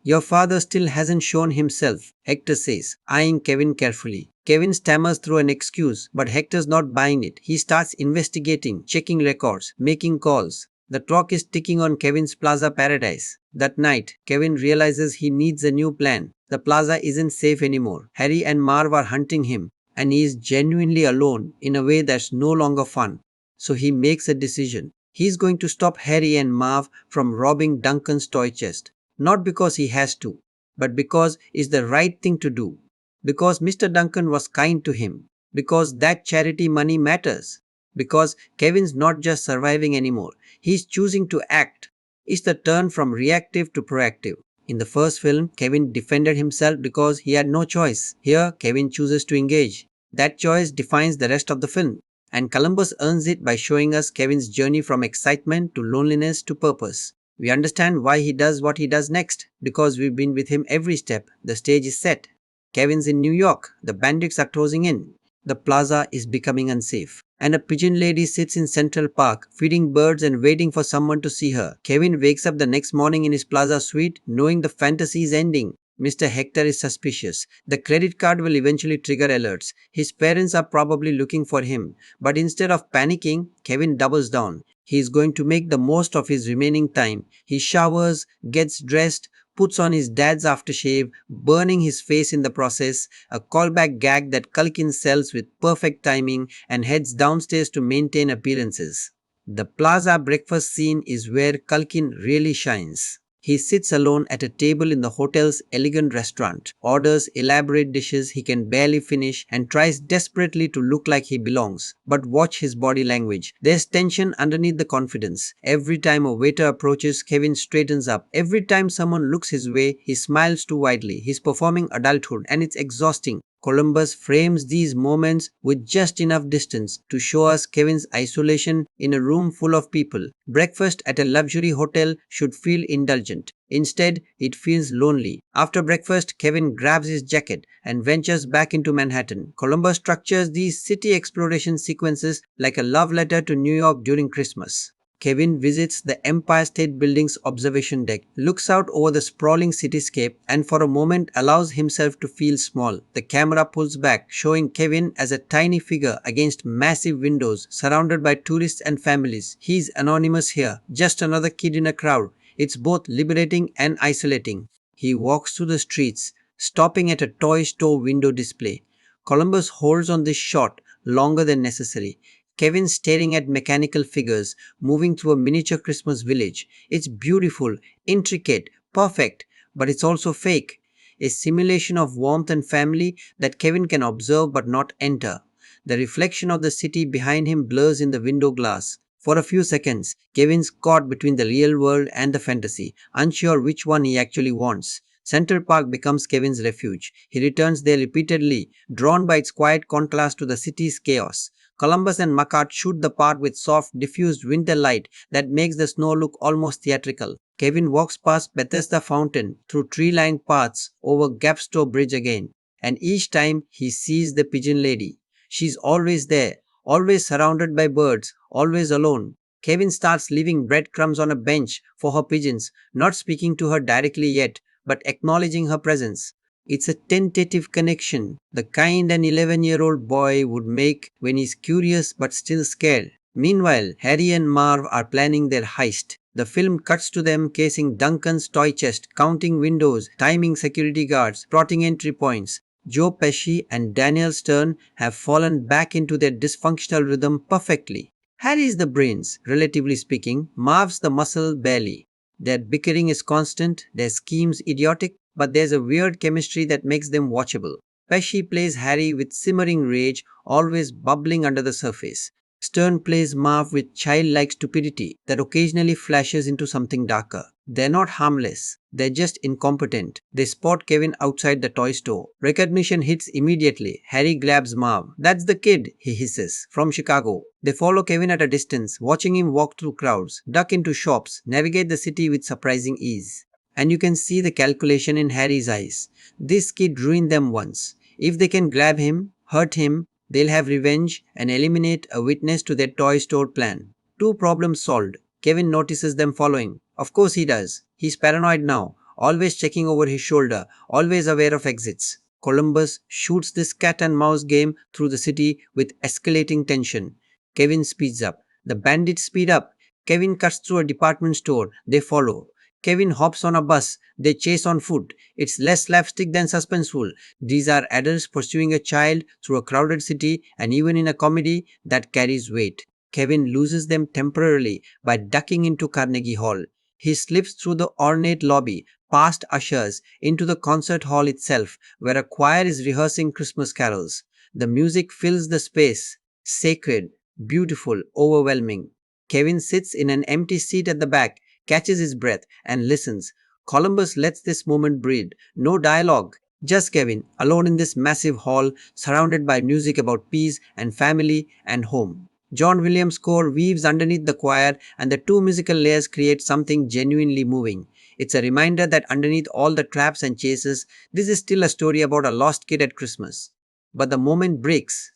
"Your father still hasn't shown himself," Hector says, eyeing Kevin carefully. Kevin stammers through an excuse, but Hector's not buying it. He starts investigating, checking records, making calls. The clock is ticking on Kevin's plaza paradise. That night, Kevin realizes he needs a new plan. The plaza isn't safe anymore. Harry and Marv are hunting him, and he is genuinely alone in a way that's no longer fun. So he makes a decision. He's going to stop Harry and Marv from robbing Duncan's toy chest. Not because he has to, but because it's the right thing to do. Because Mr. Duncan was kind to him. Because that charity money matters. Because Kevin's not just surviving anymore, he's choosing to act. It's the turn from reactive to proactive. In the first film, Kevin defended himself because he had no choice. Here, Kevin chooses to engage. That choice defines the rest of the film. And Columbus earns it by showing us Kevin's journey from excitement to loneliness to purpose. We understand why he does what he does next, because we've been with him every step. The stage is set. Kevin's in New York. The bandits are closing in. The plaza is becoming unsafe. And a pigeon lady sits in Central Park, feeding birds and waiting for someone to see her. Kevin wakes up the next morning in his plaza suite, knowing the fantasy is ending. Mr. Hector is suspicious. The credit card will eventually trigger alerts. His parents are probably looking for him. But instead of panicking, Kevin doubles down. He is going to make the most of his remaining time. He showers, gets dressed, puts on his dad's aftershave, burning his face in the process, a callback gag that Culkin sells with perfect timing, and heads downstairs to maintain appearances. The plaza breakfast scene is where Culkin really shines. He sits alone at a table in the hotel's elegant restaurant, orders elaborate dishes he can barely finish, and tries desperately to look like he belongs. But watch his body language. There's tension underneath the confidence. Every time a waiter approaches, Kevin straightens up. Every time someone looks his way, he smiles too widely. He's performing adulthood, and it's exhausting. Columbus frames these moments with just enough distance to show us Kevin's isolation in a room full of people. Breakfast at a luxury hotel should feel indulgent. Instead, it feels lonely. After breakfast, Kevin grabs his jacket and ventures back into Manhattan. Columbus structures these city exploration sequences like a love letter to New York during Christmas. Kevin visits the Empire State Building's observation deck, looks out over the sprawling cityscape, and for a moment allows himself to feel small. The camera pulls back, showing Kevin as a tiny figure against massive windows, surrounded by tourists and families. He's anonymous here, just another kid in a crowd. It's both liberating and isolating. He walks through the streets, stopping at a toy store window display. Columbus holds on this shot longer than necessary. Kevin staring at mechanical figures moving through a miniature Christmas village. It's beautiful, intricate, perfect, but it's also fake. A simulation of warmth and family that Kevin can observe but not enter. The reflection of the city behind him blurs in the window glass. For a few seconds, Kevin's caught between the real world and the fantasy, unsure which one he actually wants. Central Park becomes Kevin's refuge. He returns there repeatedly, drawn by its quiet contrast to the city's chaos. Columbus and Macart shoot the park with soft, diffused winter light that makes the snow look almost theatrical. Kevin walks past Bethesda Fountain, through tree-lined paths, over Gapstow Bridge again, and each time he sees the pigeon lady. She's always there, always surrounded by birds, always alone. Kevin starts leaving breadcrumbs on a bench for her pigeons, not speaking to her directly yet, but acknowledging her presence. It's a tentative connection, the kind an 11-year-old boy would make when he's curious but still scared. Meanwhile, Harry and Marv are planning their heist. The film cuts to them casing Duncan's toy chest, counting windows, timing security guards, plotting entry points. Joe Pesci and Daniel Stern have fallen back into their dysfunctional rhythm perfectly. Harry's the brains, relatively speaking, Marv's the muscle barely. Their bickering is constant, their schemes idiotic, but there's a weird chemistry that makes them watchable. Pesci plays Harry with simmering rage, always bubbling under the surface. Stern plays Marv with childlike stupidity that occasionally flashes into something darker. They're not harmless, they're just incompetent. They spot Kevin outside the toy store. Recognition hits immediately. Harry grabs Marv. "That's the kid," he hisses, "from Chicago." They follow Kevin at a distance, watching him walk through crowds, duck into shops, navigate the city with surprising ease. And you can see the calculation in Harry's eyes. This kid ruined them once. If they can grab him, hurt him, they'll have revenge and eliminate a witness to their toy store plan. 2 problems solved. Kevin notices them following. Of course he does. He's paranoid now, always checking over his shoulder, always aware of exits. Columbus shoots this cat and mouse game through the city with escalating tension. Kevin speeds up. The bandits speed up. Kevin cuts through a department store. They follow. Kevin hops on a bus. They chase on foot. It's less slapstick than suspenseful. These are adults pursuing a child through a crowded city, and even in a comedy that carries weight, Kevin loses them temporarily by ducking into Carnegie Hall. He slips through the ornate lobby, past ushers, into the concert hall itself, where a choir is rehearsing Christmas carols. The music fills the space, sacred, beautiful, overwhelming. Kevin sits in an empty seat at the back, catches his breath, and listens. Columbus lets this moment breathe. No dialogue. Just Kevin, alone in this massive hall, surrounded by music about peace and family and home. John Williams' score weaves underneath the choir, and the two musical layers create something genuinely moving. It's a reminder that underneath all the traps and chases, this is still a story about a lost kid at Christmas. But the moment breaks.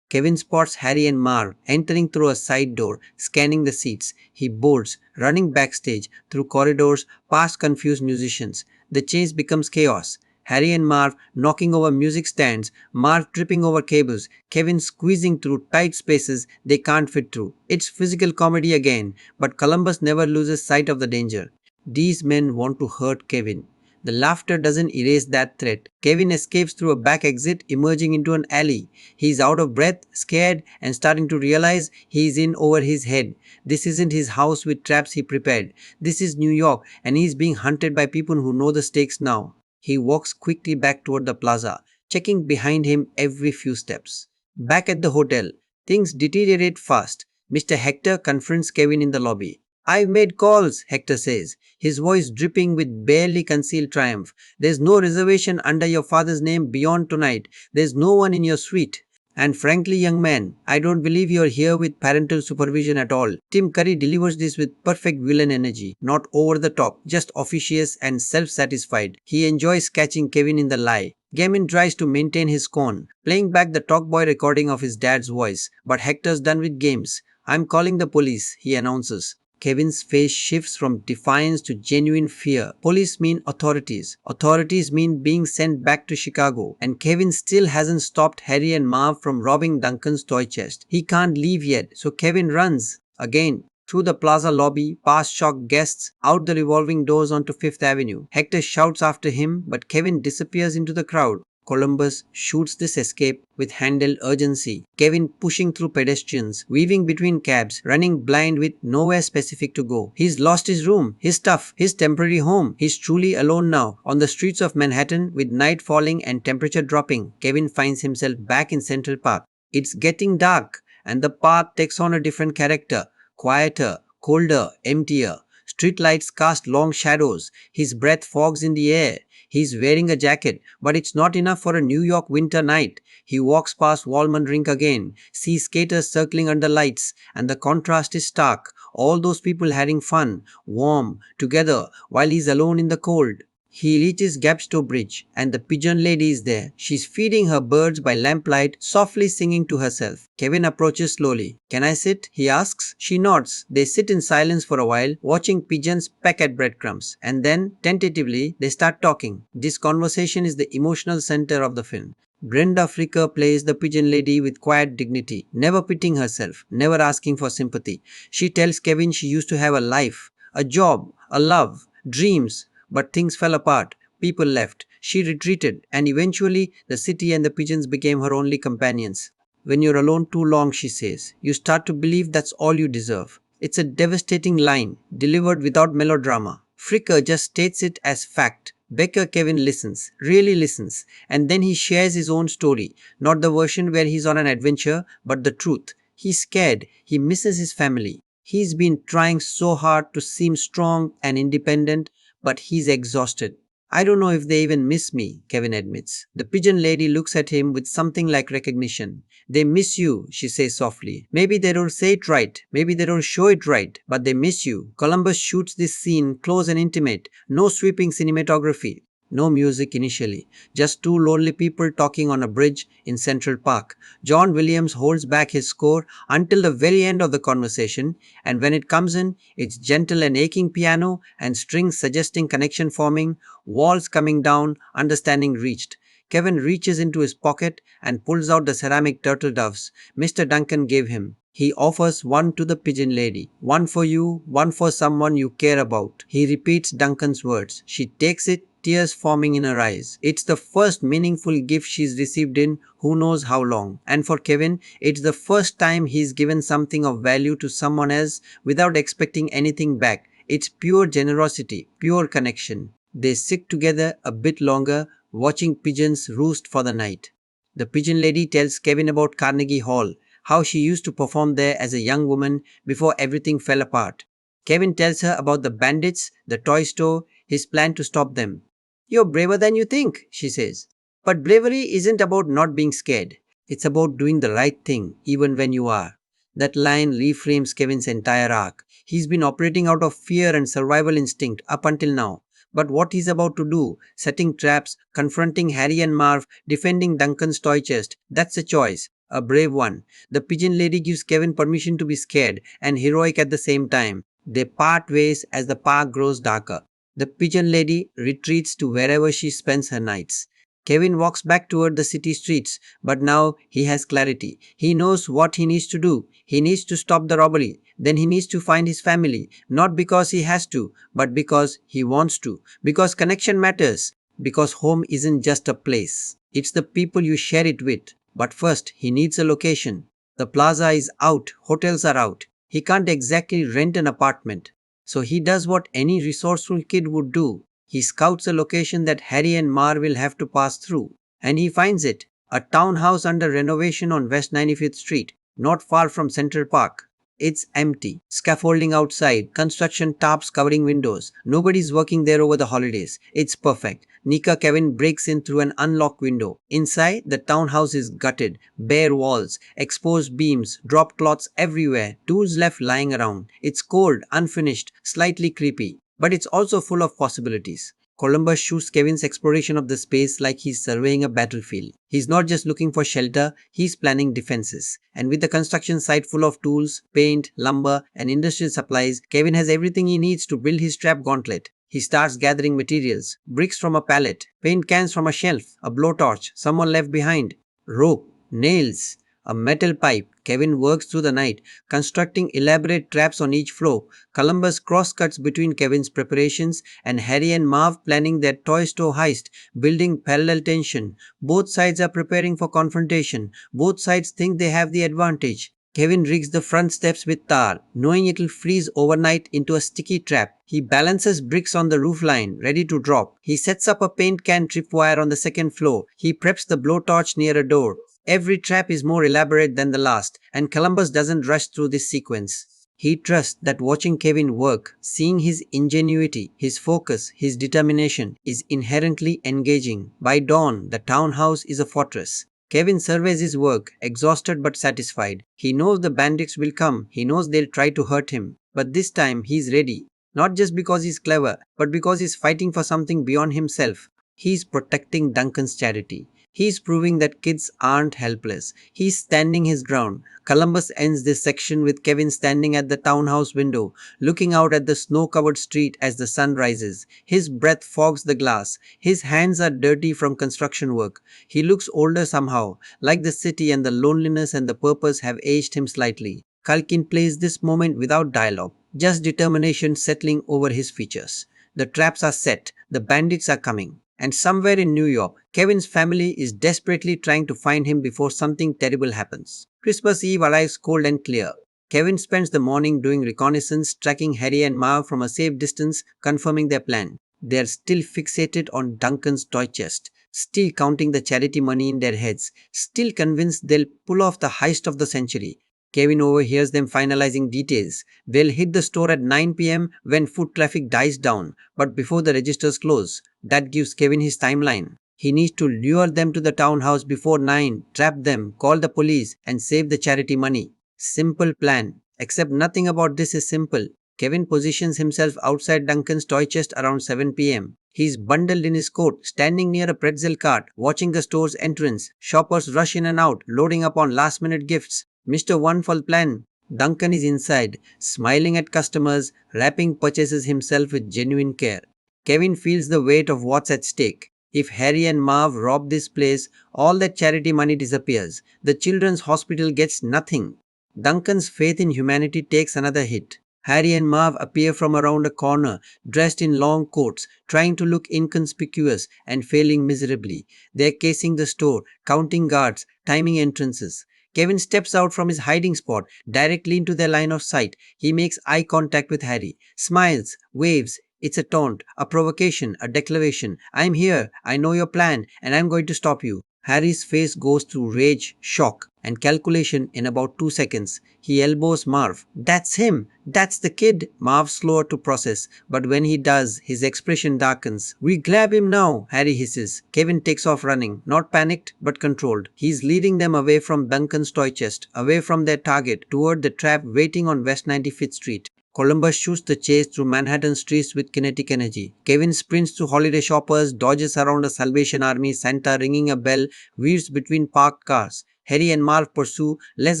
Kevin spots Harry and Marv entering through a side door, scanning the seats. He boards, running backstage, through corridors, past confused musicians. The chase becomes chaos. Harry and Marv knocking over music stands, Marv tripping over cables, Kevin squeezing through tight spaces they can't fit through. It's physical comedy again, but Columbus never loses sight of the danger. These men want to hurt Kevin. The laughter doesn't erase that threat. Kevin escapes through a back exit, emerging into an alley. He's out of breath, scared, and starting to realize he's in over his head. This isn't his house with traps he prepared. This is New York, and he's being hunted by people who know the stakes now. He walks quickly back toward the plaza, checking behind him every few steps. Back at the hotel, things deteriorate fast. Mr. Hector confronts Kevin in the lobby. "I've made calls," Hector says, his voice dripping with barely concealed triumph. "There's no reservation under your father's name beyond tonight. There's no one in your suite. And frankly, young man, I don't believe you're here with parental supervision at all." Tim Curry delivers this with perfect villain energy, not over the top, just officious and self-satisfied. He enjoys catching Kevin in the lie. Gavin tries to maintain his scorn, playing back the talkboy recording of his dad's voice, but Hector's done with games. "I'm calling the police," he announces. Kevin's face shifts from defiance to genuine fear. Police mean authorities. Authorities mean being sent back to Chicago. And Kevin still hasn't stopped Harry and Marv from robbing Duncan's toy chest. He can't leave yet, so Kevin runs. Again. Through the plaza lobby, past shocked guests, out the revolving doors onto Fifth Avenue. Hector shouts after him, but Kevin disappears into the crowd. Columbus shoots this escape with handled urgency. Kevin pushing through pedestrians, weaving between cabs, running blind with nowhere specific to go. He's lost his room, his stuff, his temporary home. He's truly alone now. On the streets of Manhattan, with night falling and temperature dropping, Kevin finds himself back in Central Park. It's getting dark, and the park takes on a different character. Quieter, colder, emptier. Streetlights cast long shadows. His breath fogs in the air. He's wearing a jacket, but it's not enough for a New York winter night. He walks past Wallman Rink again, sees skaters circling under lights, and the contrast is stark. All those people having fun, warm, together, while he's alone in the cold. He reaches Gapstow Bridge, and the pigeon lady is there. She's feeding her birds by lamplight, softly singing to herself. Kevin approaches slowly. "Can I sit?" he asks. She nods. They sit in silence for a while, watching pigeons peck at breadcrumbs. And then, tentatively, they start talking. This conversation is the emotional center of the film. Brenda Fricker plays the pigeon lady with quiet dignity, never pitying herself, never asking for sympathy. She tells Kevin she used to have a life, a job, a love, dreams, but things fell apart. People left. She retreated, and eventually the city and the pigeons became her only companions. "When you're alone too long," she says, "you start to believe that's all you deserve." It's a devastating line, delivered without melodrama. Fricker just states it as fact. Becker Kevin listens, really listens, and then he shares his own story, not the version where he's on an adventure, but the truth. He's scared, he misses his family. He's been trying so hard to seem strong and independent, but he's exhausted. "I don't know if they even miss me," Kevin admits. The pigeon lady looks at him with something like recognition. "They miss you," she says softly. "Maybe they don't say it right, maybe they don't show it right, but they miss you." Columbus shoots this scene close and intimate. No sweeping cinematography. No music initially, just two lonely people talking on a bridge in Central Park. John Williams holds back his score until the very end of the conversation, and when it comes in, it's gentle and aching piano and strings suggesting connection forming, walls coming down, understanding reached. Kevin reaches into his pocket and pulls out the ceramic turtle doves Mr. Duncan gave him. He offers one to the pigeon lady. One for you, one for someone you care about. He repeats Duncan's words. She takes it, tears forming in her eyes. It's the first meaningful gift she's received in who knows how long. And for Kevin, it's the first time he's given something of value to someone else without expecting anything back. It's pure generosity, pure connection. They sit together a bit longer, watching pigeons roost for the night. The pigeon lady tells Kevin about Carnegie Hall, how she used to perform there as a young woman before everything fell apart. Kevin tells her about the bandits, the toy store, his plan to stop them. You're braver than you think, she says. But bravery isn't about not being scared. It's about doing the right thing, even when you are. That line reframes Kevin's entire arc. He's been operating out of fear and survival instinct up until now. But what he's about to do, setting traps, confronting Harry and Marv, defending Duncan's toy chest, that's a choice. A brave one. The pigeon lady gives Kevin permission to be scared and heroic at the same time. They part ways as the park grows darker. The pigeon lady retreats to wherever she spends her nights. Kevin walks back toward the city streets, but now he has clarity. He knows what he needs to do. He needs to stop the robbery. Then he needs to find his family, not because he has to, but because he wants to. Because connection matters. Because home isn't just a place. It's the people you share it with. But first, he needs a location. The plaza is out, hotels are out. He can't exactly rent an apartment. So he does what any resourceful kid would do. He scouts a location that Harry and Mar will have to pass through. And he finds it. A townhouse under renovation on West 95th Street, not far from Central Park. It's empty. Scaffolding outside, construction tarps covering windows. Nobody's working there over the holidays. It's perfect. Nika Kevin breaks in through an unlocked window. Inside, the townhouse is gutted. Bare walls, exposed beams, dropped cloths everywhere, tools left lying around. It's cold, unfinished, slightly creepy. But it's also full of possibilities. Columbus shoots Kevin's exploration of the space like he's surveying a battlefield. He's not just looking for shelter, he's planning defenses. And with the construction site full of tools, paint, lumber, and industrial supplies, Kevin has everything he needs to build his trap gauntlet. He starts gathering materials, bricks from a pallet, paint cans from a shelf, a blowtorch, someone left behind, rope, nails, a metal pipe. Kevin works through the night, constructing elaborate traps on each floor. Columbus cross-cuts between Kevin's preparations and Harry and Marv planning their toy store heist, building parallel tension. Both sides are preparing for confrontation. Both sides think they have the advantage. Kevin rigs the front steps with tar, knowing it'll freeze overnight into a sticky trap. He balances bricks on the roofline, ready to drop. He sets up a paint can tripwire on the second floor. He preps the blowtorch near a door. Every trap is more elaborate than the last, and Columbus doesn't rush through this sequence. He trusts that watching Kevin work, seeing his ingenuity, his focus, his determination, is inherently engaging. By dawn, the townhouse is a fortress. Kevin surveys his work, exhausted but satisfied. He knows the bandits will come. He knows they'll try to hurt him. But this time, he's ready. Not just because he's clever, but because he's fighting for something beyond himself. He's protecting Duncan's charity. He's proving that kids aren't helpless. He's standing his ground. Columbus ends this section with Kevin standing at the townhouse window, looking out at the snow-covered street as the sun rises. His breath fogs the glass. His hands are dirty from construction work. He looks older somehow, like the city and the loneliness and the purpose have aged him slightly. Culkin plays this moment without dialogue, just determination settling over his features. The traps are set. The bandits are coming. And somewhere in New York, Kevin's family is desperately trying to find him before something terrible happens. Christmas Eve arrives cold and clear. Kevin spends the morning doing reconnaissance, tracking Harry and Marv from a safe distance, confirming their plan. They are still fixated on Duncan's toy chest, still counting the charity money in their heads, still convinced they'll pull off the heist of the century. Kevin overhears them finalizing details. They'll hit the store at 9 p.m. when foot traffic dies down, but before the registers close. That gives Kevin his timeline. He needs to lure them to the townhouse before 9, trap them, call the police, and save the charity money. Simple plan. Except nothing about this is simple. Kevin positions himself outside Duncan's toy chest around 7 p.m. He's bundled in his coat, standing near a pretzel cart, watching the store's entrance. Shoppers rush in and out, loading up on last-minute gifts. Mr. Wonderful plan. Duncan is inside, smiling at customers, wrapping purchases himself with genuine care. Kevin feels the weight of what's at stake. If Harry and Marv rob this place, all that charity money disappears. The children's hospital gets nothing. Duncan's faith in humanity takes another hit. Harry and Marv appear from around a corner, dressed in long coats, trying to look inconspicuous and failing miserably. They are casing the store, counting guards, timing entrances. Kevin steps out from his hiding spot directly into their line of sight. He makes eye contact with Harry, smiles, waves. It's a taunt, a provocation, a declaration. I'm here, I know your plan, and I'm going to stop you. Harry's face goes through rage, shock, and calculation in about 2 seconds. He elbows Marv. That's him! That's the kid! Marv's slower to process, but when he does, his expression darkens. We grab him now, Harry hisses. Kevin takes off running, not panicked, but controlled. He's leading them away from Duncan's toy chest, away from their target, toward the trap waiting on West 95th Street. Columbus shoots the chase through Manhattan streets with kinetic energy. Kevin sprints through holiday shoppers, dodges around a Salvation Army Santa ringing a bell, weaves between parked cars. Harry and Marv pursue, less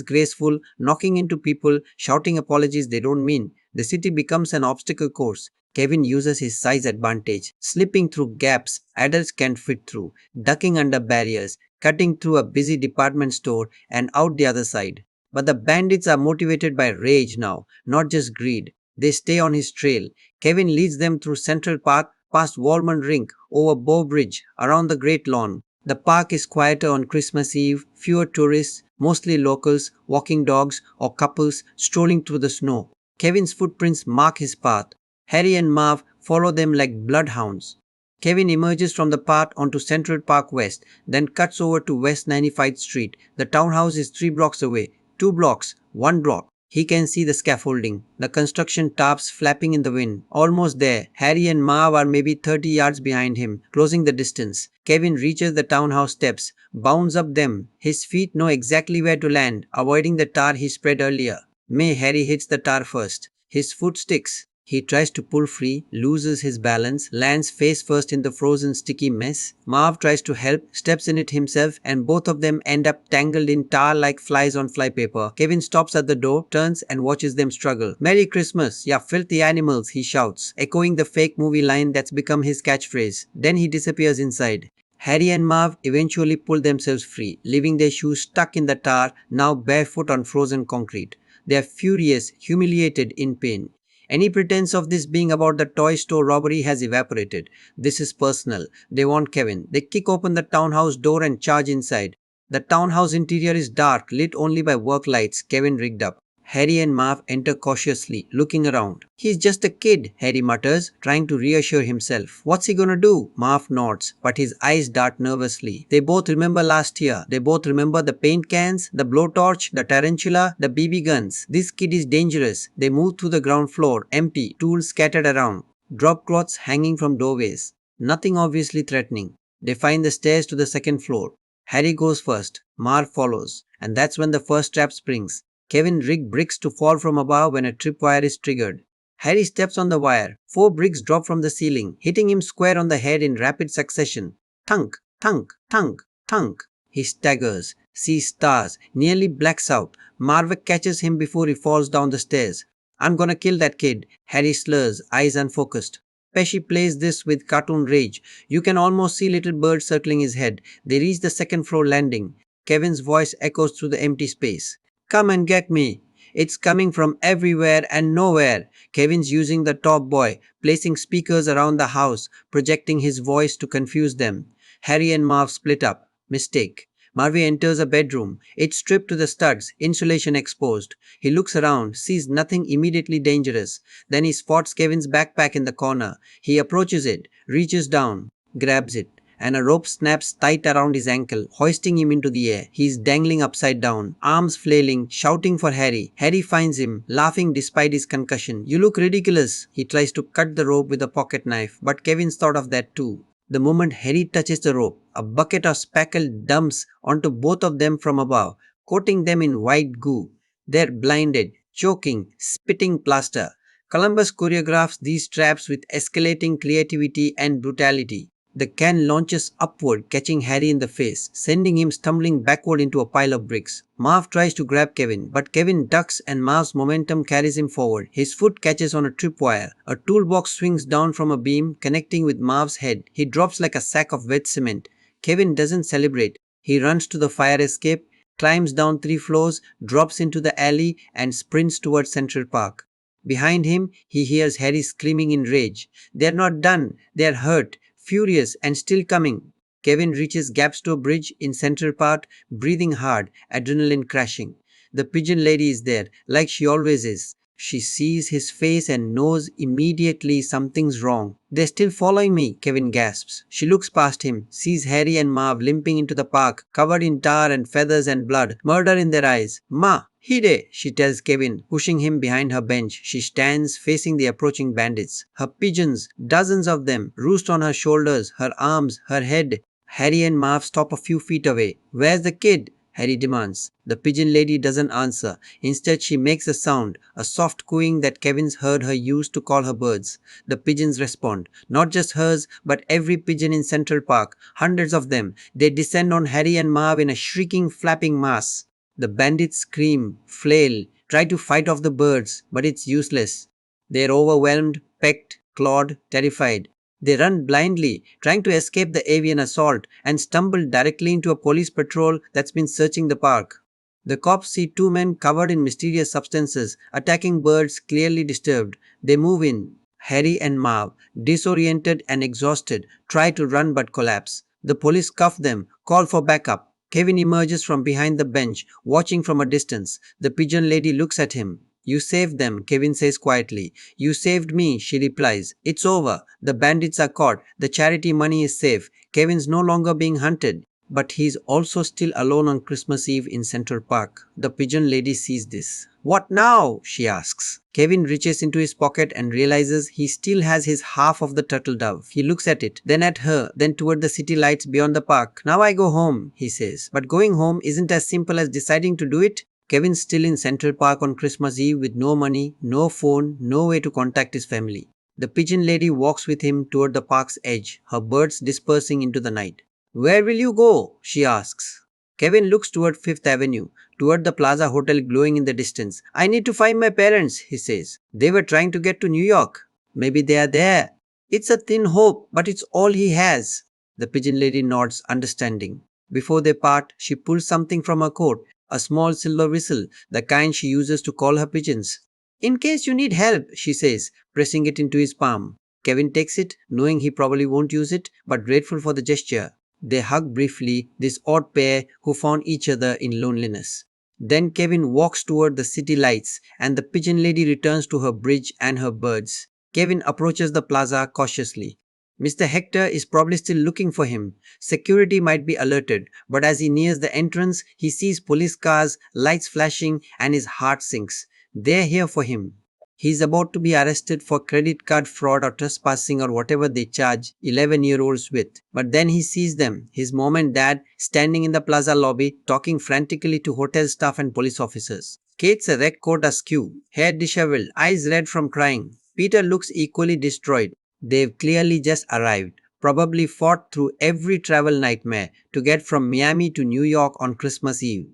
graceful, knocking into people, shouting apologies they don't mean. The city becomes an obstacle course. Kevin uses his size advantage, slipping through gaps adults can't fit through, ducking under barriers, cutting through a busy department store and out the other side. But the bandits are motivated by rage now, not just greed. They stay on his trail. Kevin leads them through Central Park, past Wallman Rink, over Bow Bridge, around the Great Lawn. The park is quieter on Christmas Eve, fewer tourists, mostly locals, walking dogs, or couples strolling through the snow. Kevin's footprints mark his path. Harry and Marv follow them like bloodhounds. Kevin emerges from the path onto Central Park West, then cuts over to West 95th Street. The townhouse is 3 blocks away. 2 blocks, 1 block. He can see the scaffolding, the construction tarps flapping in the wind. Almost there, Harry and Marv are maybe 30 yards behind him, closing the distance. Kevin reaches the townhouse steps, bounds up them. His feet know exactly where to land, avoiding the tar he spread earlier. Harry hits the tar first. His foot sticks. He tries to pull free, loses his balance, lands face first in the frozen sticky mess. Marv tries to help, steps in it himself, and both of them end up tangled in tar like flies on flypaper. Kevin stops at the door, turns and watches them struggle. "Merry Christmas, ya filthy animals," he shouts, echoing the fake movie line that's become his catchphrase. Then he disappears inside. Harry and Marv eventually pull themselves free, leaving their shoes stuck in the tar, now barefoot on frozen concrete. They are furious, humiliated, in pain. Any pretense of this being about the toy store robbery has evaporated. This is personal. They want Kevin. They kick open the townhouse door and charge inside. The townhouse interior is dark, lit only by work lights Kevin rigged up. Harry and Marv enter cautiously, looking around. "He's just a kid," Harry mutters, trying to reassure himself. "What's he gonna do?" Marv nods, but his eyes dart nervously. They both remember last year. They both remember the paint cans, the blowtorch, the tarantula, the BB guns. This kid is dangerous. They move through the ground floor, empty, tools scattered around, drop cloths hanging from doorways. Nothing obviously threatening. They find the stairs to the second floor. Harry goes first. Marv follows. And that's when the first trap springs. Kevin rigged bricks to fall from above when a tripwire is triggered. Harry steps on the wire. 4 bricks drop from the ceiling, hitting him square on the head in rapid succession. Thunk, thunk, thunk, thunk. He staggers, sees stars, nearly blacks out. Marv catches him before he falls down the stairs. "I'm gonna kill that kid," Harry slurs, eyes unfocused. Pesci plays this with cartoon rage. You can almost see little birds circling his head. They reach the second floor landing. Kevin's voice echoes through the empty space. "Come and get me." It's coming from everywhere and nowhere. Kevin's using the top boy, placing speakers around the house, projecting his voice to confuse them. Harry and Marv split up. Mistake. Marv enters a bedroom. It's stripped to the studs, insulation exposed. He looks around, sees nothing immediately dangerous. Then he spots Kevin's backpack in the corner. He approaches it, reaches down, grabs it, and a rope snaps tight around his ankle, hoisting him into the air. He is dangling upside down, arms flailing, shouting for Harry. Harry finds him, laughing despite his concussion. "You look ridiculous." He tries to cut the rope with a pocket knife, but Kevin's thought of that too. The moment Harry touches the rope, a bucket of spackle dumps onto both of them from above, coating them in white goo. They're blinded, choking, spitting plaster. Columbus choreographs these traps with escalating creativity and brutality. The can launches upward, catching Harry in the face, sending him stumbling backward into a pile of bricks. Marv tries to grab Kevin, but Kevin ducks and Marv's momentum carries him forward. His foot catches on a tripwire. A toolbox swings down from a beam, connecting with Marv's head. He drops like a sack of wet cement. Kevin doesn't celebrate. He runs to the fire escape, climbs down 3 floors, drops into the alley, and sprints towards Central Park. Behind him, he hears Harry screaming in rage. They're not done. They're hurt, furious, and still coming. Kevin reaches Gapstone Bridge in Central Park, breathing hard, adrenaline crashing. The pigeon lady is there, like she always is. She sees his face and knows immediately something's wrong. They're still following me, Kevin gasps. She looks past him, sees Harry and Marv limping into the park, covered in tar and feathers and blood, murder in their eyes. Ma, Hide, she tells Kevin, pushing him behind her bench. She stands facing the approaching bandits. Her pigeons, dozens of them, roost on her shoulders, her arms, her head. Harry and Marv stop a few feet away. Where's the kid? Harry demands. The pigeon lady doesn't answer. Instead, she makes a sound, a soft cooing that Kevin's heard her use to call her birds. The pigeons respond. Not just hers, but every pigeon in Central Park. Hundreds of them. They descend on Harry and Marv in a shrieking, flapping mass. The bandits scream, flail, try to fight off the birds, but it's useless. They're overwhelmed, pecked, clawed, terrified. They run blindly, trying to escape the avian assault, and stumble directly into a police patrol that's been searching the park. The cops see two men covered in mysterious substances, attacking birds clearly disturbed. They move in. Harry and Marv, disoriented and exhausted, try to run but collapse. The police cuff them, call for backup. Kevin emerges from behind the bench, watching from a distance. The pigeon lady looks at him. You saved them, Kevin says quietly. You saved me, she replies. It's over. The bandits are caught. The charity money is safe. Kevin's no longer being hunted. But he's also still alone on Christmas Eve in Central Park. The pigeon lady sees this. What now? She asks. Kevin reaches into his pocket and realizes he still has his half of the turtle dove. He looks at it, then at her, then toward the city lights beyond the park. Now I go home, he says. But going home isn't as simple as deciding to do it. Kevin's still in Central Park on Christmas Eve with no money, no phone, no way to contact his family. The pigeon lady walks with him toward the park's edge, her birds dispersing into the night. Where will you go? She asks. Kevin looks toward Fifth Avenue, toward the Plaza Hotel glowing in the distance. I need to find my parents, he says. They were trying to get to New York. Maybe they are there. It's a thin hope, but it's all he has. The pigeon lady nods, understanding. Before they part, she pulls something from her coat, a small silver whistle, the kind she uses to call her pigeons. In case you need help, she says, pressing it into his palm. Kevin takes it, knowing he probably won't use it, but grateful for the gesture. They hug briefly, this odd pair who found each other in loneliness. Then Kevin walks toward the city lights, and the pigeon lady returns to her bridge and her birds. Kevin approaches the plaza cautiously. Mr. Hector is probably still looking for him. Security might be alerted, but as he nears the entrance, he sees police cars, lights flashing, and his heart sinks. They're here for him. He's about to be arrested for credit card fraud or trespassing or whatever they charge 11-year-olds with. But then he sees them, his mom and dad, standing in the plaza lobby, talking frantically to hotel staff and police officers. Kate's a red coat askew, hair disheveled, eyes red from crying. Peter looks equally destroyed. They've clearly just arrived, probably fought through every travel nightmare to get from Miami to New York on Christmas Eve.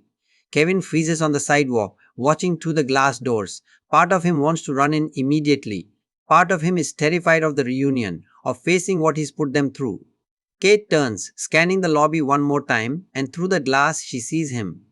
Kevin freezes on the sidewalk, watching through the glass doors. Part of him wants to run in immediately. Part of him is terrified of the reunion, of facing what he's put them through. Kate turns, scanning the lobby one more time, and through the glass she sees him.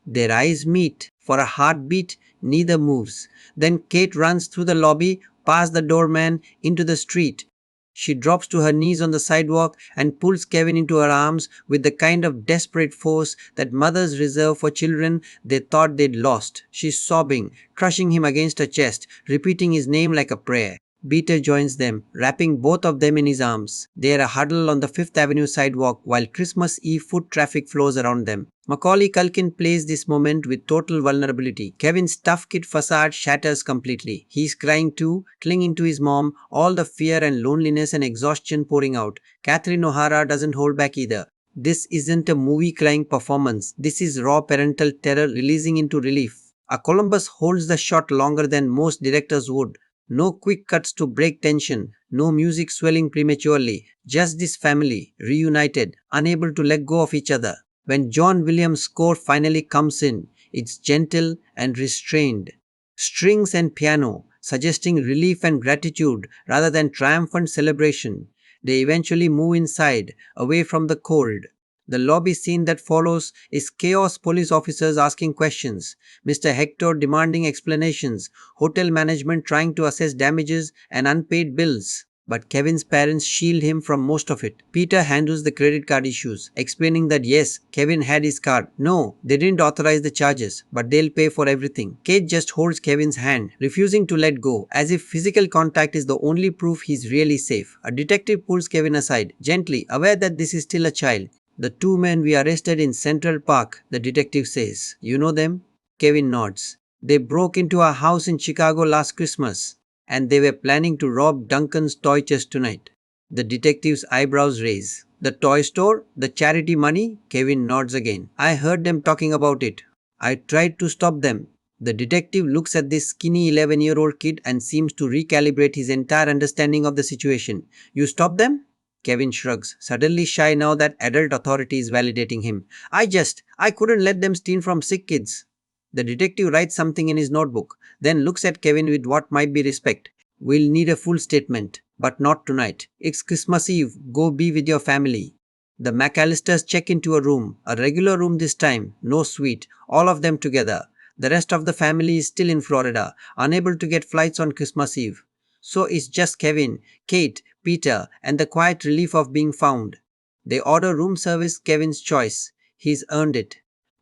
Their eyes meet. For a heartbeat, neither moves. Then Kate runs through the lobby, past the doorman, into the street. She drops to her knees on the sidewalk and pulls Kevin into her arms with the kind of desperate force that mothers reserve for children they thought they'd lost. She's sobbing, crushing him against her chest, repeating his name like a prayer. Peter joins them, wrapping both of them in his arms. They are a huddle on the Fifth Avenue sidewalk while Christmas Eve foot traffic flows around them. Macaulay Culkin plays this moment with total vulnerability. Kevin's tough kid facade shatters completely. He's crying too, clinging to his mom, all the fear and loneliness and exhaustion pouring out. Catherine O'Hara doesn't hold back either. This isn't a movie crying performance. This is raw parental terror releasing into relief. A Columbus holds the shot longer than most directors would. No quick cuts to break tension, no music swelling prematurely, just this family, reunited, unable to let go of each other. When John Williams' score finally comes in, it's gentle and restrained. Strings and piano, suggesting relief and gratitude rather than triumphant celebration. They eventually move inside, away from the cold. The lobby scene that follows is chaos, police officers asking questions, Mr. Hector demanding explanations, hotel management trying to assess damages and unpaid bills. But Kevin's parents shield him from most of it. Peter handles the credit card issues, explaining that yes, Kevin had his card. No, they didn't authorize the charges, but they'll pay for everything. Kate just holds Kevin's hand, refusing to let go, as if physical contact is the only proof he's really safe. A detective pulls Kevin aside, gently, aware that this is still a child. The two men we arrested in Central Park, the detective says. You know them? Kevin nods. They broke into our house in Chicago last Christmas, and they were planning to rob Duncan's toy chest tonight. The detective's eyebrows raise. The toy store? The charity money? Kevin nods again. I heard them talking about it. I tried to stop them. The detective looks at this skinny 11-year-old kid and seems to recalibrate his entire understanding of the situation. You stopped them? Kevin shrugs, suddenly shy now that adult authority is validating him. I couldn't let them steal from sick kids. The detective writes something in his notebook, then looks at Kevin with what might be respect. We'll need a full statement, but not tonight. It's Christmas Eve. Go be with your family. The McCallisters check into a room, a regular room this time, no suite, all of them together. The rest of the family is still in Florida, unable to get flights on Christmas Eve. So it's just Kevin, Kate, Peter, and the quiet relief of being found. They order room service, Kevin's choice. He's earned it.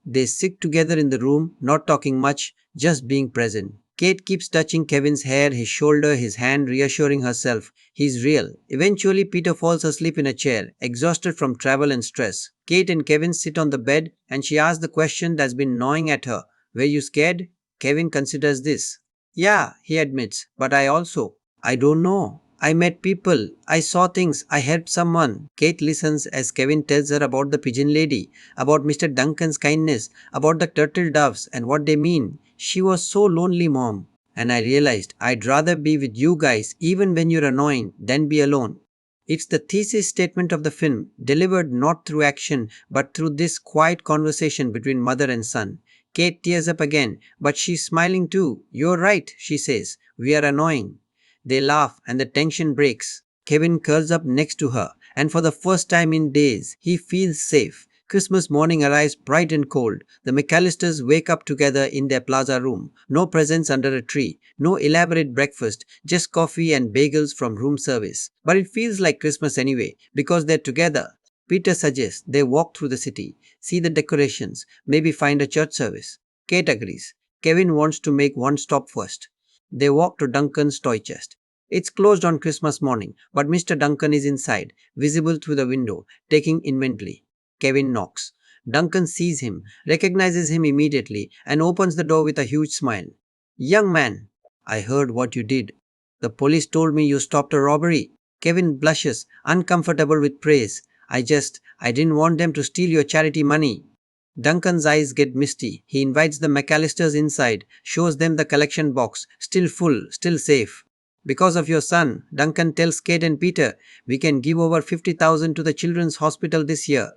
They sit together in the room, not talking much, just being present. Kate keeps touching Kevin's hair, his shoulder, his hand, reassuring herself. He's real. Eventually, Peter falls asleep in a chair, exhausted from travel and stress. Kate and Kevin sit on the bed, and she asks the question that's been gnawing at her. Were you scared? Kevin considers this. Yeah, he admits, but I don't know. I met people. I saw things. I helped someone. Kate listens as Kevin tells her about the pigeon lady, about Mr. Duncan's kindness, about the turtle doves and what they mean. She was so lonely, Mom. And I realized I'd rather be with you guys even when you're annoying than be alone. It's the thesis statement of the film, delivered not through action but through this quiet conversation between mother and son. Kate tears up again, but she's smiling too. You're right, she says. We are annoying. They laugh and the tension breaks. Kevin curls up next to her, and for the first time in days, he feels safe. Christmas morning arrives bright and cold. The McCallisters wake up together in their plaza room. No presents under a tree, no elaborate breakfast, just coffee and bagels from room service. But it feels like Christmas anyway, because they're together. Peter suggests they walk through the city, see the decorations, maybe find a church service. Kate agrees. Kevin wants to make one stop first. They walk to Duncan's toy chest. It's closed on Christmas morning, but Mr. Duncan is inside, visible through the window, taking inventory. Kevin knocks. Duncan sees him, recognizes him immediately, and opens the door with a huge smile. Young man, I heard what you did. The police told me you stopped a robbery. Kevin blushes, uncomfortable with praise. I didn't want them to steal your charity money. Duncan's eyes get misty. He invites the McCallisters inside, shows them the collection box, still full, still safe. Because of your son, Duncan tells Kate and Peter, we can give over 50,000 to the children's hospital this year.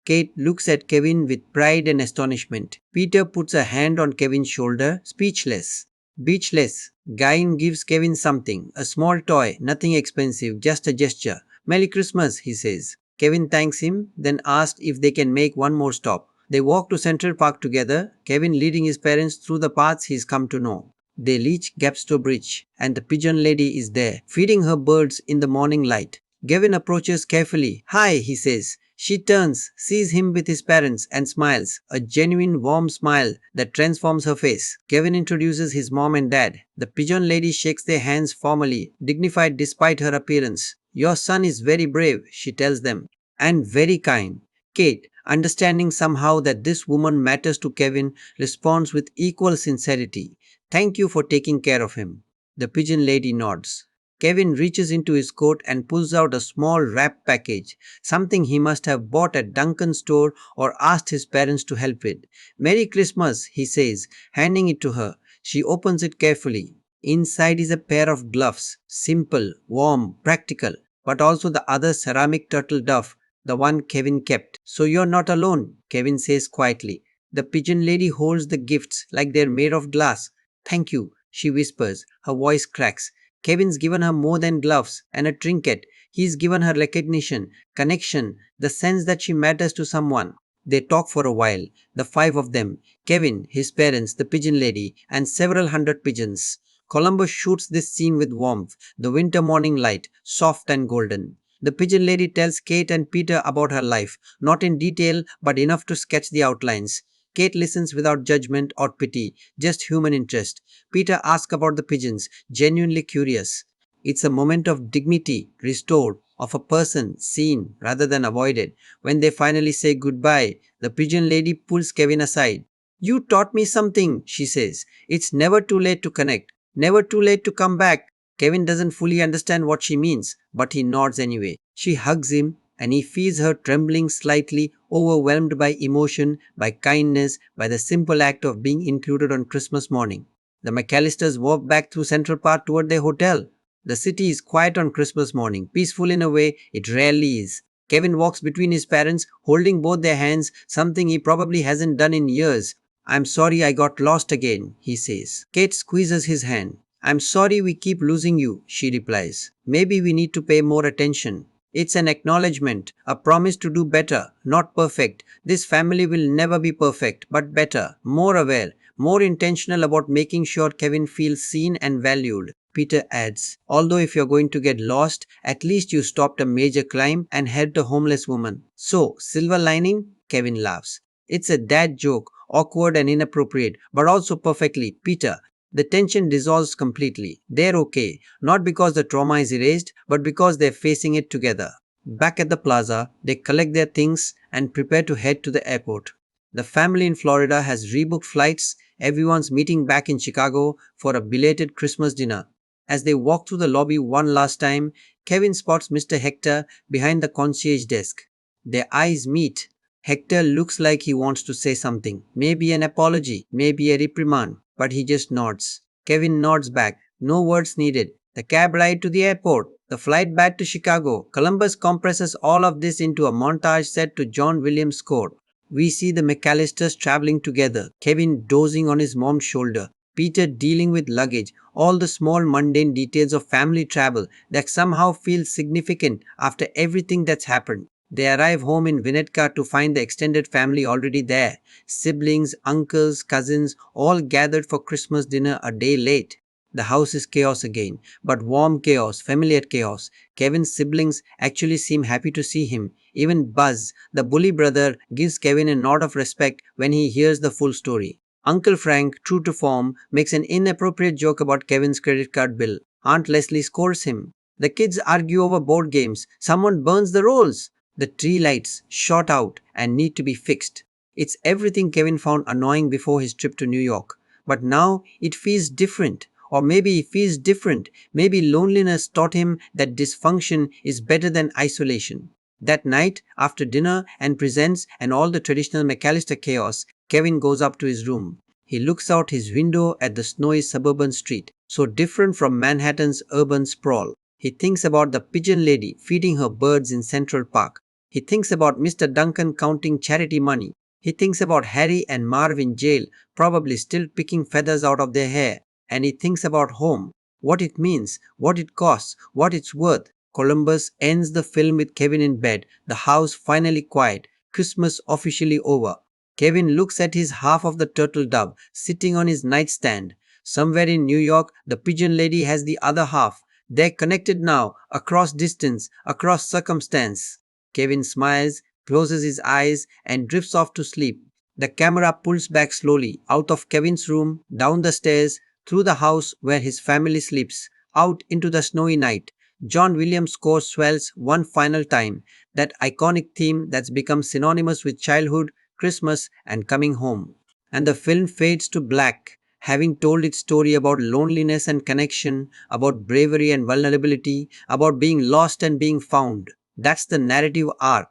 Kate looks at Kevin with pride and astonishment. Peter puts a hand on Kevin's shoulder, speechless. Speechless. Gain gives Kevin something, a small toy, nothing expensive, just a gesture. Merry Christmas, he says. Kevin thanks him, then asks if they can make one more stop. They walk to Central Park together, Kevin leading his parents through the paths he's come to know. They reach Gapsto Bridge, and the pigeon lady is there, feeding her birds in the morning light. Kevin approaches carefully. Hi, he says. She turns, sees him with his parents, and smiles, a genuine warm smile that transforms her face. Kevin introduces his mom and dad. The pigeon lady shakes their hands formally, dignified despite her appearance. Your son is very brave, she tells them, and very kind. Kate, understanding somehow that this woman matters to Kevin, responds with equal sincerity. Thank you for taking care of him. The pigeon lady nods. Kevin reaches into his coat and pulls out a small wrapped package, something he must have bought at Duncan's store or asked his parents to help with. Merry Christmas, he says, handing it to her. She opens it carefully. Inside is a pair of gloves, simple, warm, practical, but also the other ceramic turtle dove, the one Kevin kept. So you're not alone, Kevin says quietly. The pigeon lady holds the gifts like they're made of glass. Thank you, she whispers. Her voice cracks. Kevin's given her more than gloves and a trinket. He's given her recognition, connection, the sense that she matters to someone. They talk for a while, the five of them, Kevin, his parents, the pigeon lady, and several hundred pigeons. Columbus shoots this scene with warmth, the winter morning light, soft and golden. The pigeon lady tells Kate and Peter about her life, not in detail but enough to sketch the outlines. Kate listens without judgment or pity, just human interest. Peter asks about the pigeons, genuinely curious. It's a moment of dignity restored, of a person seen rather than avoided. When they finally say goodbye, the pigeon lady pulls Kevin aside. You taught me something, she says. It's never too late to connect, never too late to come back. Kevin doesn't fully understand what she means, but he nods anyway. She hugs him, and he feels her trembling slightly, overwhelmed by emotion, by kindness, by the simple act of being included on Christmas morning. The McCallisters walk back through Central Park toward their hotel. The city is quiet on Christmas morning, peaceful in a way it rarely is. Kevin walks between his parents, holding both their hands, something he probably hasn't done in years. I'm sorry I got lost again, he says. Kate squeezes his hand. I'm sorry we keep losing you, she replies. Maybe we need to pay more attention. It's an acknowledgement, a promise to do better, not perfect. This family will never be perfect, but better, more aware, more intentional about making sure Kevin feels seen and valued. Peter adds, although if you're going to get lost, at least you stopped a major crime and helped a homeless woman. So, silver lining? Kevin laughs. It's a dad joke, awkward and inappropriate, but also perfectly. Peter, the tension dissolves completely. They're okay, not because the trauma is erased, but because they're facing it together. Back at the plaza, they collect their things and prepare to head to the airport. The family in Florida has rebooked flights. Everyone's meeting back in Chicago for a belated Christmas dinner. As they walk through the lobby one last time, Kevin spots Mr. Hector behind the concierge desk. Their eyes meet. Hector looks like he wants to say something, maybe an apology, maybe a reprimand, but he just nods. Kevin nods back. No words needed. The cab ride to the airport, the flight back to Chicago. Columbus compresses all of this into a montage set to John Williams' score. We see the McCallisters traveling together, Kevin dozing on his mom's shoulder, Peter dealing with luggage, all the small mundane details of family travel that somehow feel significant after everything that's happened. They arrive home in Winnetka to find the extended family already there. Siblings, uncles, cousins, all gathered for Christmas dinner a day late. The house is chaos again, but warm chaos, familiar chaos. Kevin's siblings actually seem happy to see him. Even Buzz, the bully brother, gives Kevin a nod of respect when he hears the full story. Uncle Frank, true to form, makes an inappropriate joke about Kevin's credit card bill. Aunt Leslie scores him. The kids argue over board games. Someone burns the rolls. The tree lights shot out and need to be fixed. It's everything Kevin found annoying before his trip to New York. But now it feels different. Or maybe he feels different. Maybe loneliness taught him that dysfunction is better than isolation. That night, after dinner and presents and all the traditional McCallister chaos, Kevin goes up to his room. He looks out his window at the snowy suburban street, so different from Manhattan's urban sprawl. He thinks about the pigeon lady feeding her birds in Central Park. He thinks about Mr. Duncan counting charity money. He thinks about Harry and Marv in jail, probably still picking feathers out of their hair. And he thinks about home, what it means, what it costs, what it's worth. Columbus ends the film with Kevin in bed, the house finally quiet, Christmas officially over. Kevin looks at his half of the turtle dove sitting on his nightstand. Somewhere in New York, the pigeon lady has the other half. They're connected now, across distance, across circumstance. Kevin smiles, closes his eyes, and drifts off to sleep. The camera pulls back slowly, out of Kevin's room, down the stairs, through the house where his family sleeps, out into the snowy night. John Williams' score swells one final time, that iconic theme that's become synonymous with childhood, Christmas, and coming home. And the film fades to black, having told its story about loneliness and connection, about bravery and vulnerability, about being lost and being found. That's the narrative arc.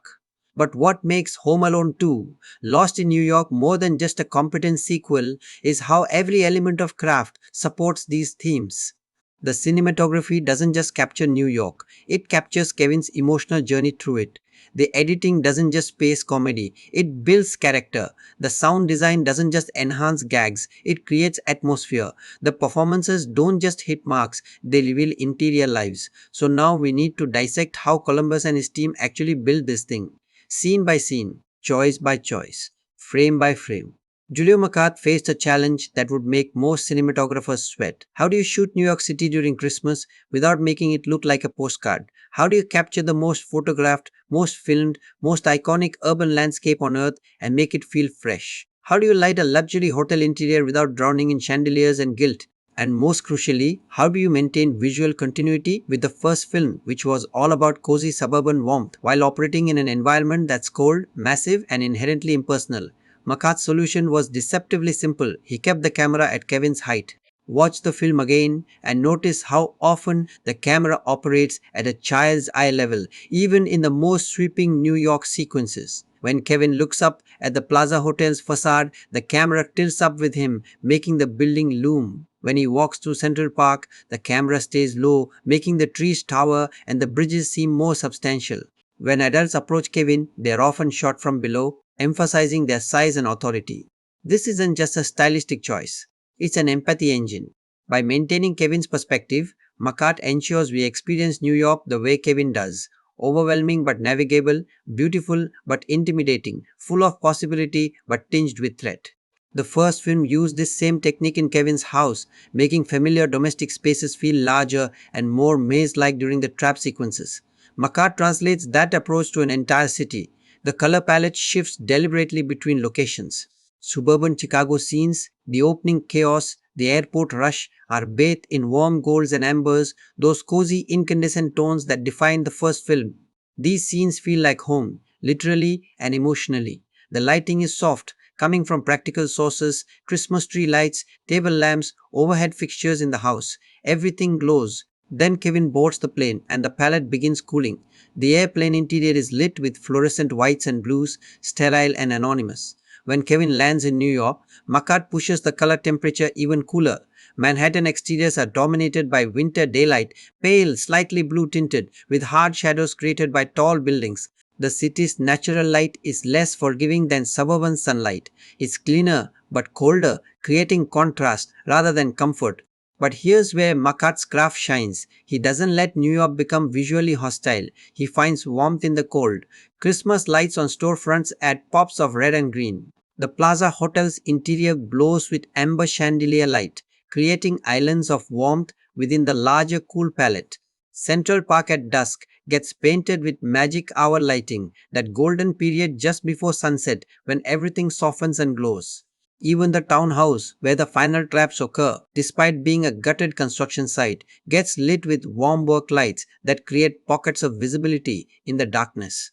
But what makes Home Alone 2, Lost in New York, more than just a competent sequel is how every element of craft supports these themes. The cinematography doesn't just capture New York, it captures Kevin's emotional journey through it. The editing doesn't just pace comedy, it builds character. The sound design doesn't just enhance gags, it creates atmosphere. The performances don't just hit marks, they reveal interior lives. So now we need to dissect how Columbus and his team actually built this thing. Scene by scene, choice by choice, frame by frame. Julio Macat faced a challenge that would make most cinematographers sweat. How do you shoot New York City during Christmas without making it look like a postcard? How do you capture the most photographed, most filmed, most iconic urban landscape on earth and make it feel fresh? How do you light a luxury hotel interior without drowning in chandeliers and gilt? And most crucially, how do you maintain visual continuity with the first film, which was all about cozy suburban warmth, while operating in an environment that's cold, massive, and inherently impersonal? Makat's solution was deceptively simple. He kept the camera at Kevin's height. Watch the film again and notice how often the camera operates at a child's eye level, even in the most sweeping New York sequences. When Kevin looks up at the Plaza Hotel's facade, the camera tilts up with him, making the building loom. When he walks through Central Park, the camera stays low, making the trees tower and the bridges seem more substantial. When adults approach Kevin, they are often shot from below, emphasizing their size and authority. This isn't just a stylistic choice, it's an empathy engine. By maintaining Kevin's perspective, Macat ensures we experience New York the way Kevin does: overwhelming but navigable, beautiful but intimidating, full of possibility but tinged with threat. The first film used this same technique in Kevin's house, making familiar domestic spaces feel larger and more maze like during the trap sequences. Macat translates that approach to an entire city. The color palette shifts deliberately between locations. Suburban Chicago scenes, the opening chaos, the airport rush are bathed in warm golds and ambers, those cozy incandescent tones that defined the first film. These scenes feel like home, literally and emotionally. The lighting is soft, coming from practical sources: Christmas tree lights, table lamps, overhead fixtures in the house. Everything glows. Then Kevin boards the plane and the palette begins cooling. The airplane interior is lit with fluorescent whites and blues, sterile and anonymous. When Kevin lands in New York, Macat pushes the color temperature even cooler. Manhattan exteriors are dominated by winter daylight, pale, slightly blue tinted, with hard shadows created by tall buildings. The city's natural light is less forgiving than suburban sunlight. It's cleaner but colder, creating contrast rather than comfort. But here's where Makat's craft shines. He doesn't let New York become visually hostile. He finds warmth in the cold. Christmas lights on storefronts add pops of red and green. The Plaza Hotel's interior glows with amber chandelier light, creating islands of warmth within the larger cool palette. Central Park at dusk gets painted with magic hour lighting, that golden period just before sunset when everything softens and glows. Even the townhouse, where the final traps occur, despite being a gutted construction site, gets lit with warm work lights that create pockets of visibility in the darkness.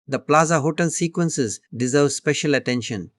The Plaza Hotel sequences deserve special attention.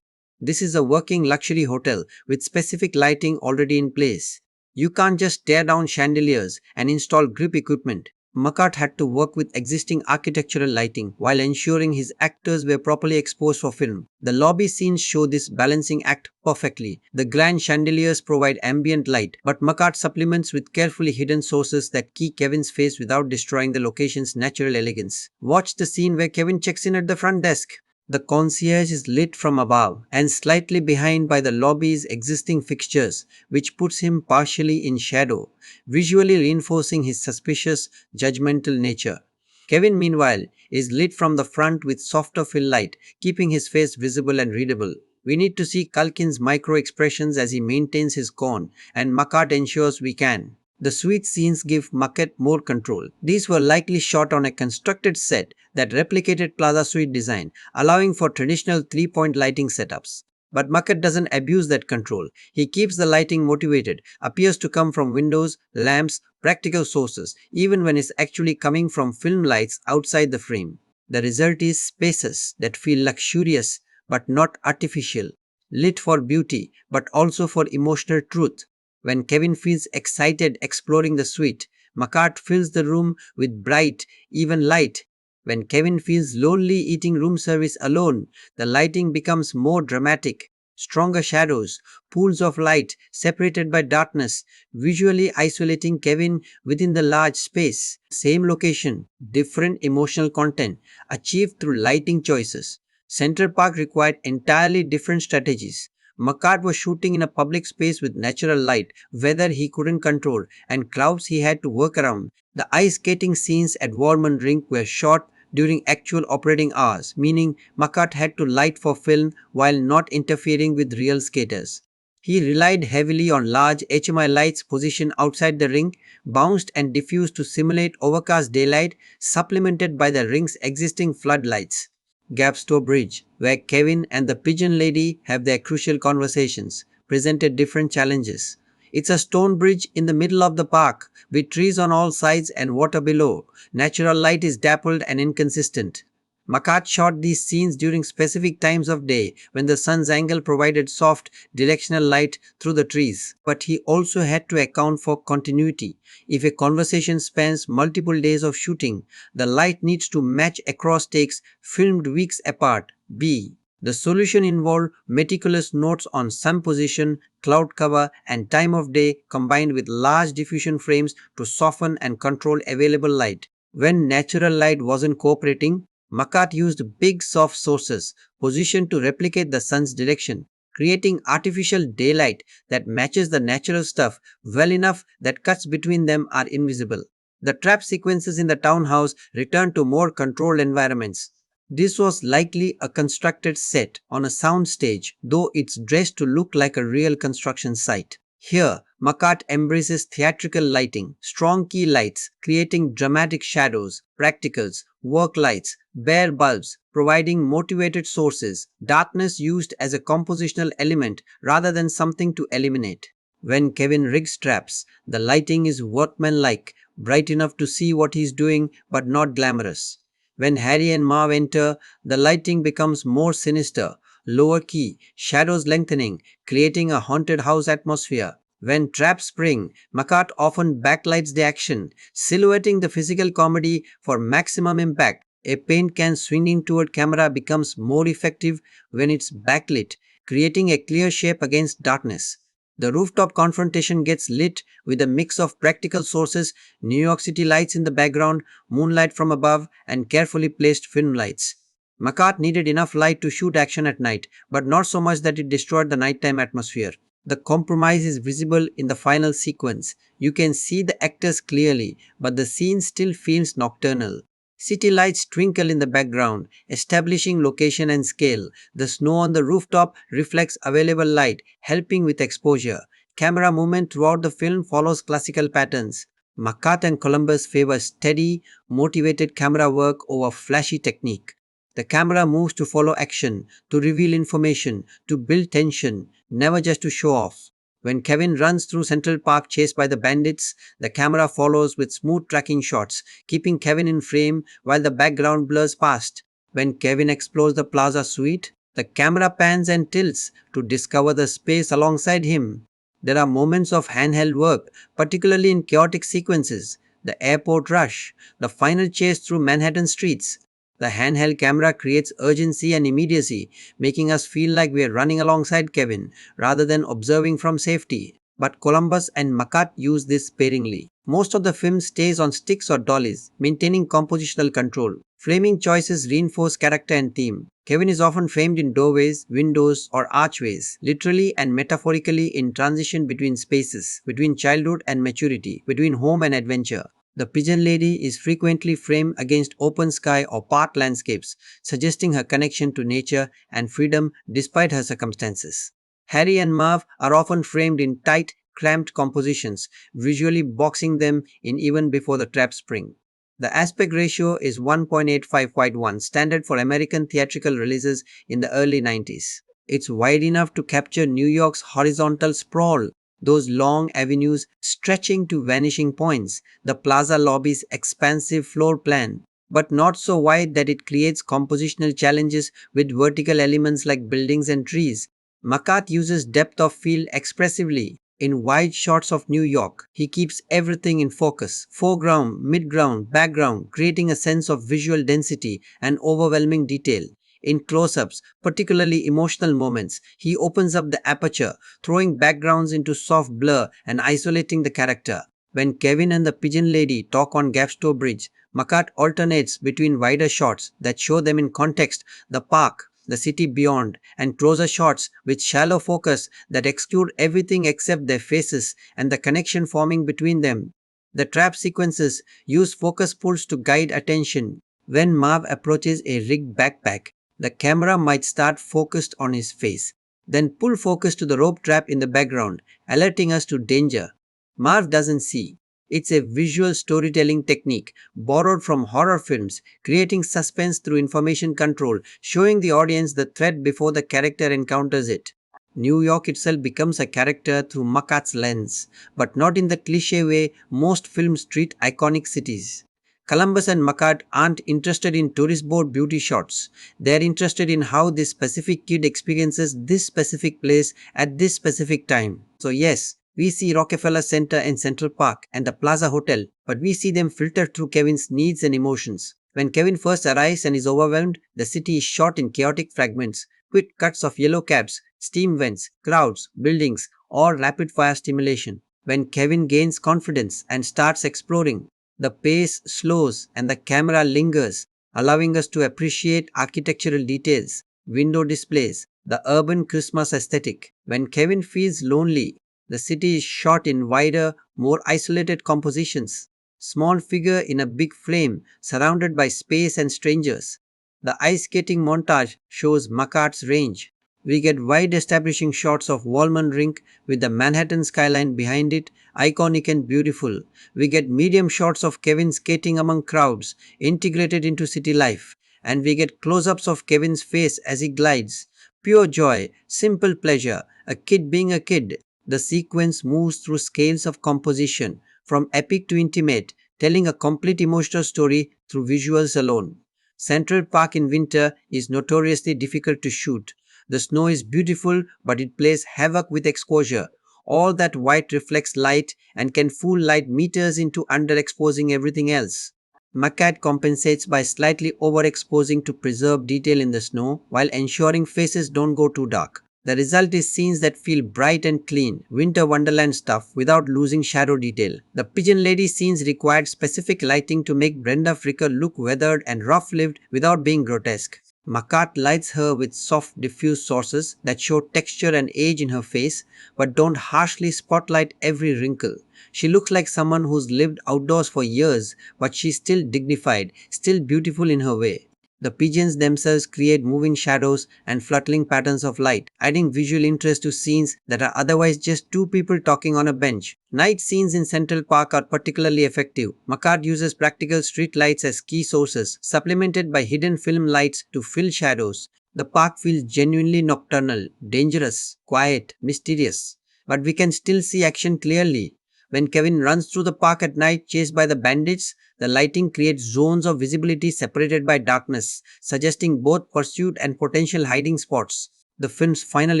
This is a working luxury hotel with specific lighting already in place. You can't just tear down chandeliers and install grip equipment. Macat had to work with existing architectural lighting while ensuring his actors were properly exposed for film. The lobby scenes show this balancing act perfectly. The grand chandeliers provide ambient light, but Macat supplements with carefully hidden sources that keep Kevin's face without destroying the location's natural elegance. Watch the scene where Kevin checks in at the front desk. The concierge is lit from above and slightly behind by the lobby's existing fixtures, which puts him partially in shadow, visually reinforcing his suspicious, judgmental nature. Kevin, meanwhile, is lit from the front with softer fill light, keeping his face visible and readable. We need to see Culkin's micro expressions as he maintains his con, and Macat ensures we can. The suite scenes give Macat more control. These were likely shot on a constructed set that replicated Plaza Suite design, allowing for traditional three-point lighting setups. But Macat doesn't abuse that control. He keeps the lighting motivated, appears to come from windows, lamps, practical sources, even when it's actually coming from film lights outside the frame. The result is spaces that feel luxurious but not artificial, lit for beauty but also for emotional truth. When Kevin feels excited exploring the suite, Macat fills the room with bright, even light. When Kevin feels lonely eating room service alone, the lighting becomes more dramatic. stronger shadows, pools of light separated by darkness, visually isolating Kevin within the large space. Same location, different emotional content, achieved through lighting choices. Central Park required entirely different strategies. McCart was shooting in a public space with natural light, weather he couldn't control, and clouds he had to work around. The ice skating scenes at Warman Rink were shot during actual operating hours, meaning McCart had to light for film while not interfering with real skaters. He relied heavily on large HMI lights positioned outside the ring, bounced and diffused to simulate overcast daylight, supplemented by the ring's existing floodlights. Gapstow Bridge, where Kevin and the pigeon lady have their crucial conversations, presented different challenges. It's a stone bridge in the middle of the park, with trees on all sides and water below. Natural light is dappled and inconsistent. McCart shot these scenes during specific times of day when the sun's angle provided soft, directional light through the trees. But he also had to account for continuity. If a conversation spans multiple days of shooting, the light needs to match across takes filmed weeks apart. B. The solution involved meticulous notes on sun position, cloud cover, and time of day combined with large diffusion frames to soften and control available light. When natural light wasn't cooperating, McCart used big soft sources positioned to replicate the sun's direction, creating artificial daylight that matches the natural stuff well enough that cuts between them are invisible. The trap sequences in the townhouse returned to more controlled environments. This was likely a constructed set on a sound stage, though it's dressed to look like a real construction site. Here, McCart embraces theatrical lighting, strong key lights, creating dramatic shadows, practicals, work lights, bare bulbs, providing motivated sources, darkness used as a compositional element rather than something to eliminate. When Kevin rigs traps, the lighting is workmanlike, bright enough to see what he's doing but not glamorous. When Harry and Marv enter, the lighting becomes more sinister, lower key, shadows lengthening, creating a haunted house atmosphere. When traps spring, McCart often backlights the action, silhouetting the physical comedy for maximum impact. A paint can swinging toward camera becomes more effective when it's backlit, creating a clear shape against darkness. The rooftop confrontation gets lit with a mix of practical sources, New York City lights in the background, moonlight from above, and carefully placed film lights. McCart needed enough light to shoot action at night, but not so much that it destroyed the nighttime atmosphere. The compromise is visible in the final sequence. You can see the actors clearly, but the scene still feels nocturnal. City lights twinkle in the background, establishing location and scale. The snow on the rooftop reflects available light, helping with exposure. Camera movement throughout the film follows classical patterns. McCart and Columbus favor steady, motivated camera work over flashy technique. The camera moves to follow action, to reveal information, to build tension, never just to show off. When Kevin runs through Central Park chased by the bandits, the camera follows with smooth tracking shots, keeping Kevin in frame while the background blurs past. When Kevin explores the Plaza suite, the camera pans and tilts to discover the space alongside him. There are moments of handheld work, particularly in chaotic sequences. The airport rush, the final chase through Manhattan streets. The handheld camera creates urgency and immediacy, making us feel like we are running alongside Kevin rather than observing from safety. But Columbus and McCart use this sparingly. Most of the film stays on sticks or dollies, maintaining compositional control. Framing choices reinforce character and theme. Kevin is often framed in doorways, windows, or archways, literally and metaphorically in transition between spaces, between childhood and maturity, between home and adventure. The pigeon lady is frequently framed against open sky or park landscapes, suggesting her connection to nature and freedom despite her circumstances. Harry and Marv are often framed in tight, cramped compositions, visually boxing them in even before the trap spring. The aspect ratio is 1.85:1, standard for American theatrical releases in the early 90s. It's wide enough to capture New York's horizontal sprawl, those long avenues stretching to vanishing points, the plaza lobby's expansive floor plan, but not so wide that it creates compositional challenges with vertical elements like buildings and trees. McCart uses depth of field expressively. In wide shots of New York, he keeps everything in focus, foreground, midground, background, creating a sense of visual density and overwhelming detail. In close-ups, particularly emotional moments, he opens up the aperture, throwing backgrounds into soft blur and isolating the character. When Kevin and the pigeon lady talk on Gapstow Bridge, Macat alternates between wider shots that show them in context, the park, the city beyond, and closer shots with shallow focus that exclude everything except their faces and the connection forming between them. The trap sequences use focus pulls to guide attention. When Marv approaches a rigged backpack, the camera might start focused on his face, then pull focus to the rope trap in the background, alerting us to danger. Marv doesn't see. It's a visual storytelling technique borrowed from horror films, creating suspense through information control, showing the audience the threat before the character encounters it. New York itself becomes a character through Macat's lens, but not in the cliche way most films treat iconic cities. Columbus and Macat aren't interested in tourist board beauty shots. They're interested in how this specific kid experiences this specific place at this specific time. So yes, we see Rockefeller Center and Central Park and the Plaza Hotel, but we see them filtered through Kevin's needs and emotions. When Kevin first arrives and is overwhelmed, the city is shot in chaotic fragments, quick cuts of yellow cabs, steam vents, crowds, buildings, or rapid fire stimulation. When Kevin gains confidence and starts exploring, the pace slows and the camera lingers, allowing us to appreciate architectural details, window displays, the urban Christmas aesthetic. When Kevin feels lonely, the city is shot in wider, more isolated compositions. Small figure in a big flame, surrounded by space and strangers. The ice skating montage shows Macat's range. We get wide establishing shots of Wallman Rink with the Manhattan skyline behind it, iconic and beautiful. We get medium shots of Kevin skating among crowds, integrated into city life. And we get close-ups of Kevin's face as he glides. Pure joy, simple pleasure, a kid being a kid. The sequence moves through scales of composition, from epic to intimate, telling a complete emotional story through visuals alone. Central Park in winter is notoriously difficult to shoot. The snow is beautiful, but it plays havoc with exposure. All that white reflects light and can fool light meters into underexposing everything else. Macat compensates by slightly overexposing to preserve detail in the snow while ensuring faces don't go too dark. The result is scenes that feel bright and clean, winter wonderland stuff without losing shadow detail. The pigeon lady scenes required specific lighting to make Brenda Fricker look weathered and rough-lived without being grotesque. Macat lights her with soft diffuse sources that show texture and age in her face but don't harshly spotlight every wrinkle. She looks like someone who's lived outdoors for years, but she's still dignified, still beautiful in her way. The pigeons themselves create moving shadows and fluttering patterns of light, adding visual interest to scenes that are otherwise just two people talking on a bench. Night scenes in Central Park are particularly effective. Macat uses practical street lights as key sources, supplemented by hidden film lights to fill shadows. The park feels genuinely nocturnal, dangerous, quiet, mysterious. But we can still see action clearly. When Kevin runs through the park at night chased by the bandits, the lighting creates zones of visibility separated by darkness, suggesting both pursuit and potential hiding spots. The film's final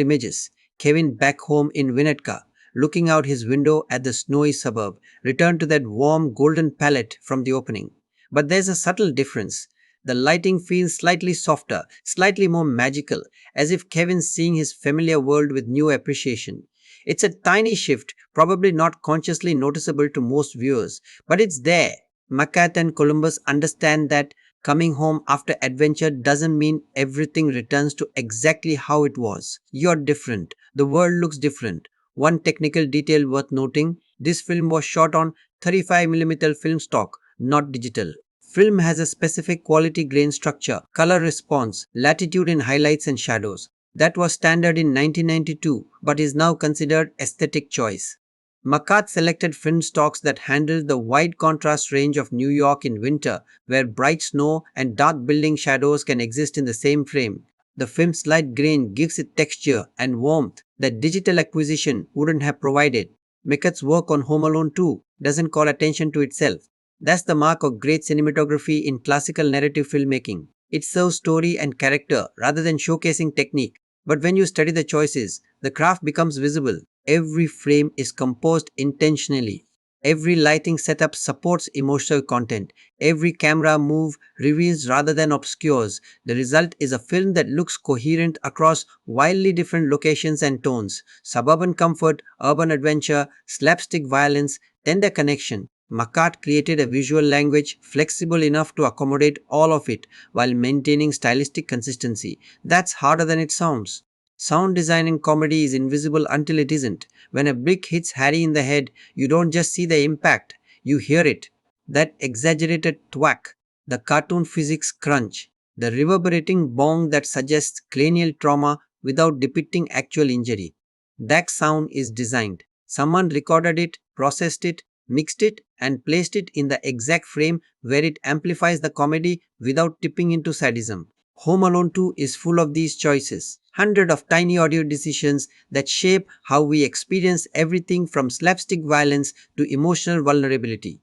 images, Kevin back home in Winnetka, looking out his window at the snowy suburb, return to that warm golden palette from the opening. But there's a subtle difference. The lighting feels slightly softer, slightly more magical, as if Kevin's seeing his familiar world with new appreciation. It's a tiny shift, probably not consciously noticeable to most viewers, but it's there. Macat and Columbus understand that coming home after adventure doesn't mean everything returns to exactly how it was. You're different. The world looks different. One technical detail worth noting, this film was shot on 35mm film stock, not digital. Film has a specific quality grain structure, color response, latitude in highlights and shadows. That was standard in 1992 but is now considered aesthetic choice. Macat selected film stocks that handled the wide contrast range of New York in winter, where bright snow and dark building shadows can exist in the same frame. The film's light grain gives it texture and warmth that digital acquisition wouldn't have provided. Macat's work on Home Alone 2 doesn't call attention to itself. That's the mark of great cinematography in classical narrative filmmaking. It serves story and character rather than showcasing technique. But when you study the choices, the craft becomes visible. Every frame is composed intentionally. Every lighting setup supports emotional content. Every camera move reveals rather than obscures. The result is a film that looks coherent across wildly different locations and tones. Suburban comfort, urban adventure, slapstick violence, tender connection. Makat created a visual language flexible enough to accommodate all of it while maintaining stylistic consistency. That's harder than it sounds. Sound design in comedy is invisible until it isn't. When a brick hits Harry in the head, you don't just see the impact, you hear it. That exaggerated thwack, the cartoon physics crunch, the reverberating bong that suggests cranial trauma without depicting actual injury. That sound is designed. Someone recorded it, processed it, mixed it, and placed it in the exact frame where it amplifies the comedy without tipping into sadism. Home Alone 2 is full of these choices. Hundreds of tiny audio decisions that shape how we experience everything from slapstick violence to emotional vulnerability.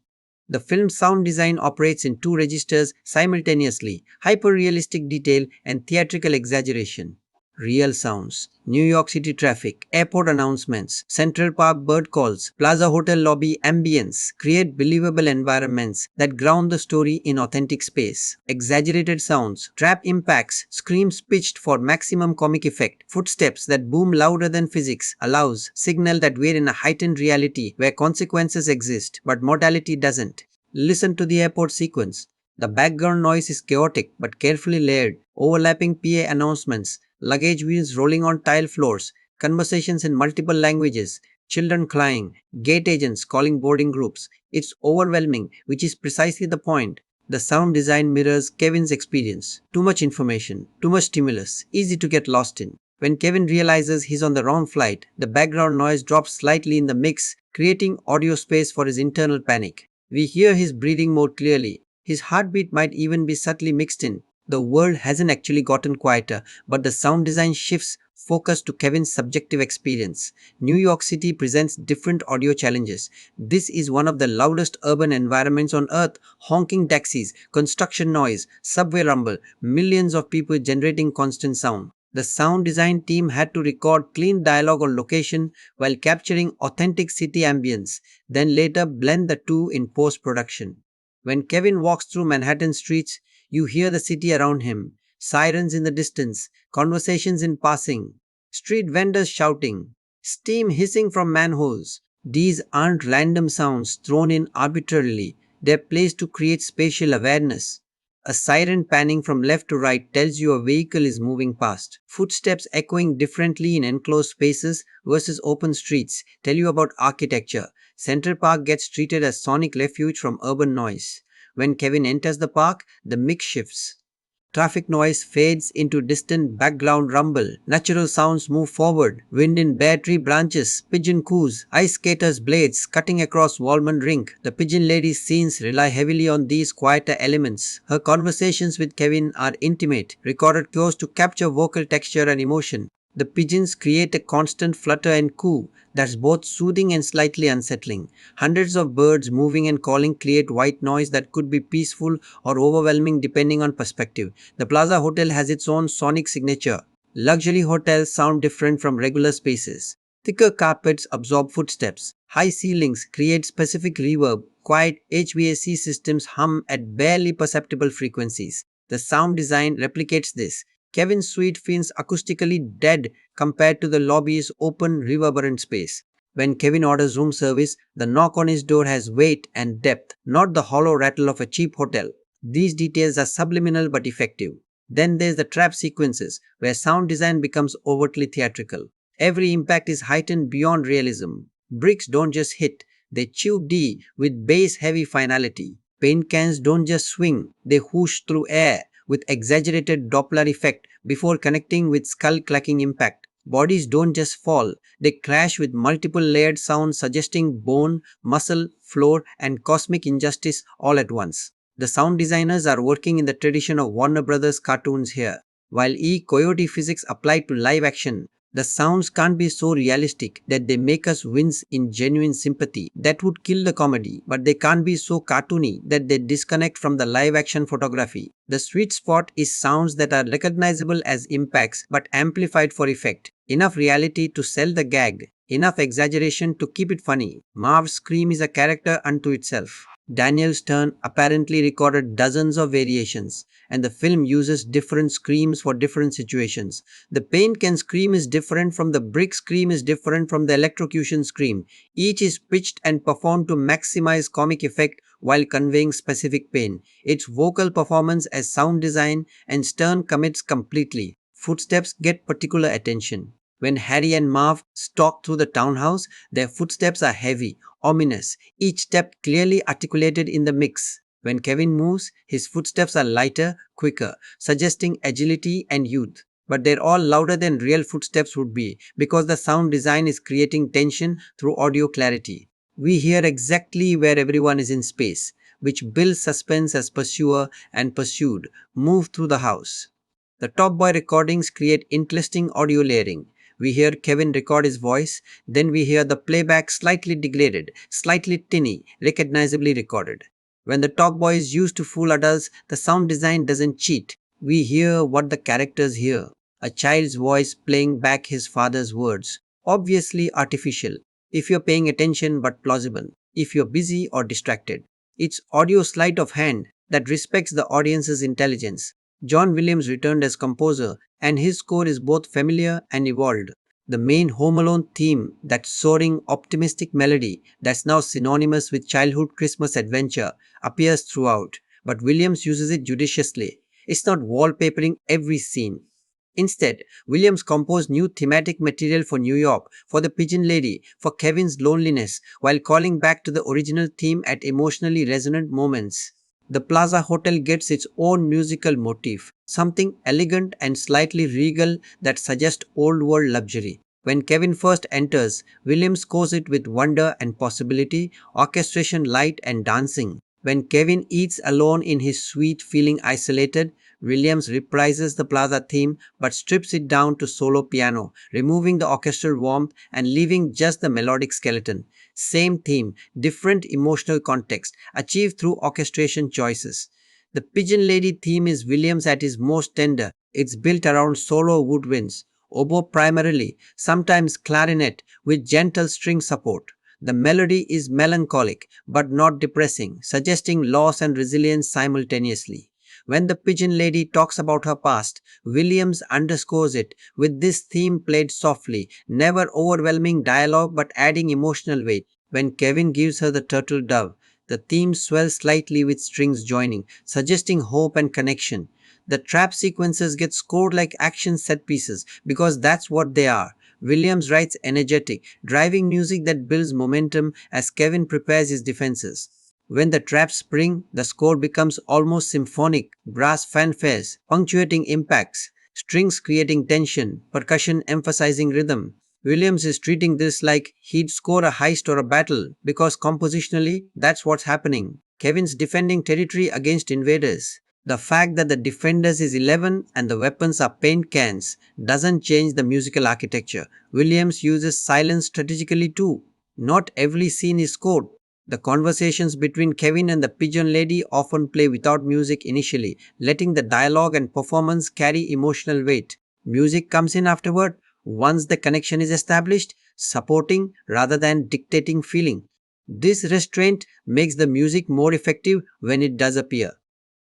The film's sound design operates in two registers simultaneously: hyper-realistic detail and theatrical exaggeration. Real sounds, New York City traffic, airport announcements, Central Park bird calls, Plaza Hotel lobby ambience create believable environments that ground the story in authentic space. Exaggerated sounds, trap impacts, screams pitched for maximum comic effect, footsteps that boom louder than physics allows signal that we're in a heightened reality where consequences exist but mortality doesn't. Listen to the airport sequence. The background noise is chaotic but carefully layered, overlapping PA announcements, luggage wheels rolling on tile floors, conversations in multiple languages, children crying, gate agents calling boarding groups. It's overwhelming, which is precisely the point. The sound design mirrors Kevin's experience. Too much information, too much stimulus, easy to get lost in. When Kevin realizes he's on the wrong flight, the background noise drops slightly in the mix, creating audio space for his internal panic. We hear his breathing more clearly. His heartbeat might even be subtly mixed in. The world hasn't actually gotten quieter, but the sound design shifts focus to Kevin's subjective experience. New York City presents different audio challenges. This is one of the loudest urban environments on earth. Honking taxis, construction noise, subway rumble, millions of people generating constant sound. The sound design team had to record clean dialogue on location while capturing authentic city ambience, then later blend the two in post-production. When Kevin walks through Manhattan streets, you hear the city around him, sirens in the distance, conversations in passing, street vendors shouting, steam hissing from manholes. These aren't random sounds thrown in arbitrarily, they're placed to create spatial awareness. A siren panning from left to right tells you a vehicle is moving past. Footsteps echoing differently in enclosed spaces versus open streets tell you about architecture. Central Park gets treated as sonic refuge from urban noise. When Kevin enters the park, the mix shifts. Traffic noise fades into distant background rumble. Natural sounds move forward. Wind in bare tree branches, pigeon coos, ice skaters' blades cutting across Walman Rink. The pigeon lady's scenes rely heavily on these quieter elements. Her conversations with Kevin are intimate, recorded close to capture vocal texture and emotion. The pigeons create a constant flutter and coo that's both soothing and slightly unsettling. Hundreds of birds moving and calling create white noise that could be peaceful or overwhelming depending on perspective. The Plaza Hotel has its own sonic signature. Luxury hotels sound different from regular spaces. Thicker carpets absorb footsteps. High ceilings create specific reverb. Quiet HVAC systems hum at barely perceptible frequencies. The sound design replicates this. Kevin's suite feels acoustically dead compared to the lobby's open, reverberant space. When Kevin orders room service, the knock on his door has weight and depth, not the hollow rattle of a cheap hotel. These details are subliminal but effective. Then there's the trap sequences, where sound design becomes overtly theatrical. Every impact is heightened beyond realism. Bricks don't just hit, they chew D with bass-heavy finality. Paint cans don't just swing, they whoosh through air with exaggerated Doppler effect before connecting with skull-clacking impact. Bodies don't just fall, they crash with multiple layered sounds suggesting bone, muscle, floor, and cosmic injustice all at once. The sound designers are working in the tradition of Warner Brothers cartoons here. While Coyote physics applied to live action, The sounds can't be so realistic that they make us wince in genuine sympathy. That would kill the comedy, but they can't be so cartoony that they disconnect from the live action photography. The sweet spot is sounds that are recognizable as impacts but amplified for effect. Enough reality to sell the gag, enough exaggeration to keep it funny. Marv's scream is a character unto itself. Daniel Stern apparently recorded dozens of variations, and the film uses different screams for different situations. The paint can scream is different from the brick scream is different from the electrocution scream. Each is pitched and performed to maximize comic effect while conveying specific pain. It's vocal performance as sound design, and Stern commits completely. Footsteps get particular attention. When Harry and Marv stalk through the townhouse, their footsteps are heavy, ominous, each step clearly articulated in the mix. When Kevin moves, his footsteps are lighter, quicker, suggesting agility and youth. But they're all louder than real footsteps would be because the sound design is creating tension through audio clarity. We hear exactly where everyone is in space, which builds suspense as pursuer and pursued move through the house. The Top Boy recordings create interesting audio layering. We hear Kevin record his voice, then we hear the playback slightly degraded, slightly tinny, recognizably recorded. When the Talk Boy is used to fool adults, the sound design doesn't cheat. We hear what the characters hear. A child's voice playing back his father's words. Obviously artificial, if you're paying attention, but plausible, if you're busy or distracted. It's audio sleight of hand that respects the audience's intelligence. John Williams returned as composer, and his score is both familiar and evolved. The main Home Alone theme, that soaring, optimistic melody that's now synonymous with childhood Christmas adventure, appears throughout, but Williams uses it judiciously. It's not wallpapering every scene. Instead, Williams composed new thematic material for New York, for the Pigeon Lady, for Kevin's loneliness, while calling back to the original theme at emotionally resonant moments. The Plaza Hotel gets its own musical motif, something elegant and slightly regal that suggests old world luxury. When Kevin first enters, Williams scores it with wonder and possibility, orchestration light and dancing. When Kevin eats alone in his suite feeling isolated, Williams reprises the Plaza theme but strips it down to solo piano, removing the orchestral warmth and leaving just the melodic skeleton. Same theme, different emotional context, achieved through orchestration choices. The Pigeon Lady theme is Williams at his most tender. It's built around solo woodwinds, oboe primarily, sometimes clarinet with gentle string support. The melody is melancholic but not depressing, suggesting loss and resilience simultaneously. When the Pigeon Lady talks about her past, Williams underscores it with this theme played softly, never overwhelming dialogue but adding emotional weight. When Kevin gives her the turtle dove, the theme swells slightly with strings joining, suggesting hope and connection. The trap sequences get scored like action set pieces because that's what they are. Williams writes energetic, driving music that builds momentum as Kevin prepares his defenses. When the traps spring, the score becomes almost symphonic, brass fanfares, punctuating impacts, strings creating tension, percussion emphasizing rhythm. Williams is treating this like he'd score a heist or a battle because compositionally that's what's happening. Kevin's defending territory against invaders. The fact that the defenders is 11 and the weapons are paint cans doesn't change the musical architecture. Williams uses silence strategically too. Not every scene is scored. The conversations between Kevin and the Pigeon Lady often play without music initially, letting the dialogue and performance carry emotional weight. Music comes in afterward, once the connection is established, supporting rather than dictating feeling. This restraint makes the music more effective when it does appear.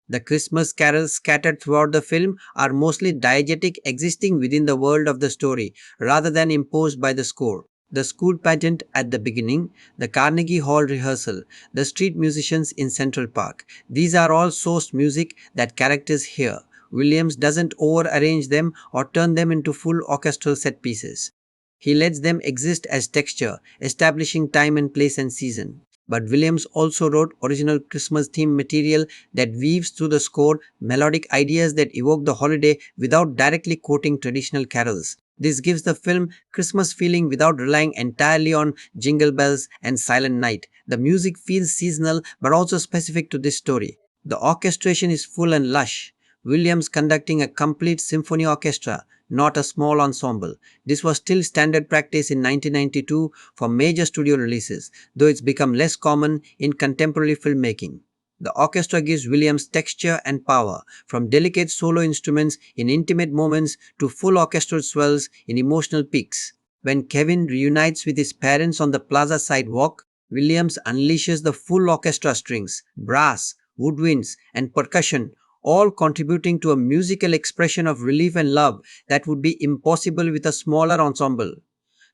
The Christmas carols scattered throughout the film are mostly diegetic, existing within the world of the story rather than imposed by the score. The school pageant at the beginning, the Carnegie Hall rehearsal, the street musicians in Central Park. These are all sourced music that characters hear. Williams doesn't over-arrange them or turn them into full orchestral set pieces. He lets them exist as texture, establishing time and place and season. But Williams also wrote original Christmas theme material that weaves through the score melodic ideas that evoke the holiday without directly quoting traditional carols. This gives the film Christmas feeling without relying entirely on jingle bells and silent night. The music feels seasonal but also specific to this story. The orchestration is full and lush. Williams conducting a complete symphony orchestra, not a small ensemble. This was still standard practice in 1992 for major studio releases, though it's become less common in contemporary filmmaking. The orchestra gives Williams texture and power, from delicate solo instruments in intimate moments to full orchestral swells in emotional peaks. When Kevin reunites with his parents on the plaza sidewalk, Williams unleashes the full orchestra strings, brass, woodwinds, and percussion, all contributing to a musical expression of relief and love that would be impossible with a smaller ensemble.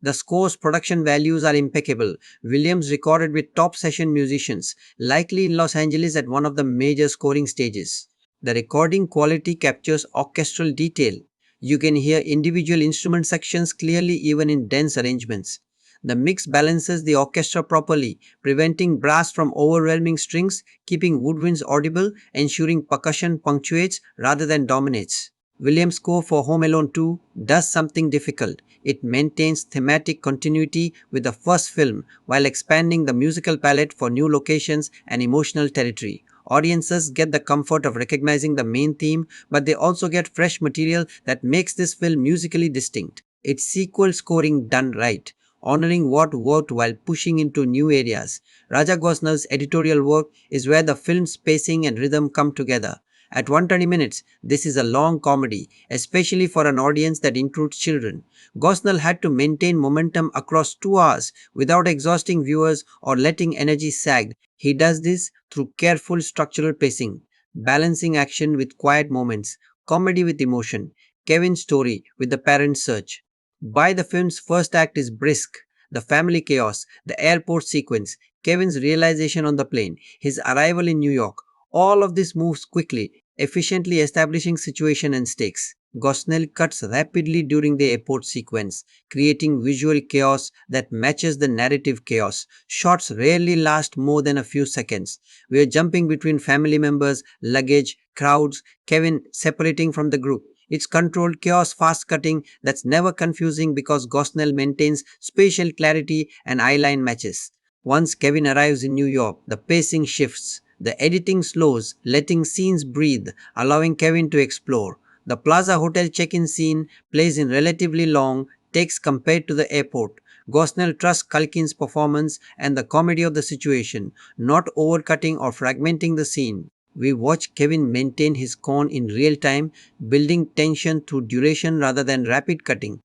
The score's production values are impeccable. Williams recorded with top session musicians, likely in Los Angeles at one of the major scoring stages. The recording quality captures orchestral detail. You can hear individual instrument sections clearly even in dense arrangements. The mix balances the orchestra properly, preventing brass from overwhelming strings, keeping woodwinds audible, ensuring percussion punctuates rather than dominates. Williams' score for Home Alone 2 does something difficult. It maintains thematic continuity with the first film while expanding the musical palette for new locations and emotional territory. Audiences get the comfort of recognizing the main theme, but they also get fresh material that makes this film musically distinct. It's sequel scoring done right, honoring what worked while pushing into new areas. Raja Gosnell's editorial work is where the film's pacing and rhythm come together. At 120 minutes, this is a long comedy, especially for an audience that includes children. Gosnell had to maintain momentum across 2 hours without exhausting viewers or letting energy sag. He does this through careful structural pacing, balancing action with quiet moments, comedy with emotion, Kevin's story with the parent search. By the film's first act is brisk. The family chaos, the airport sequence, Kevin's realization on the plane, his arrival in New York, all of this moves quickly, efficiently establishing situation and stakes. Gosnell cuts rapidly during the airport sequence, creating visual chaos that matches the narrative chaos. Shots rarely last more than a few seconds. We are jumping between family members, luggage, crowds, Kevin separating from the group. It's controlled chaos, fast cutting that's never confusing because Gosnell maintains spatial clarity and eyeline matches. Once Kevin arrives in New York, the pacing shifts. The editing slows, letting scenes breathe, allowing Kevin to explore. The Plaza Hotel check-in scene plays in relatively long takes compared to the airport. Gosnell trusts Culkin's performance and the comedy of the situation, not overcutting or fragmenting the scene. We watch Kevin maintain his con in real time, building tension through duration rather than rapid cutting.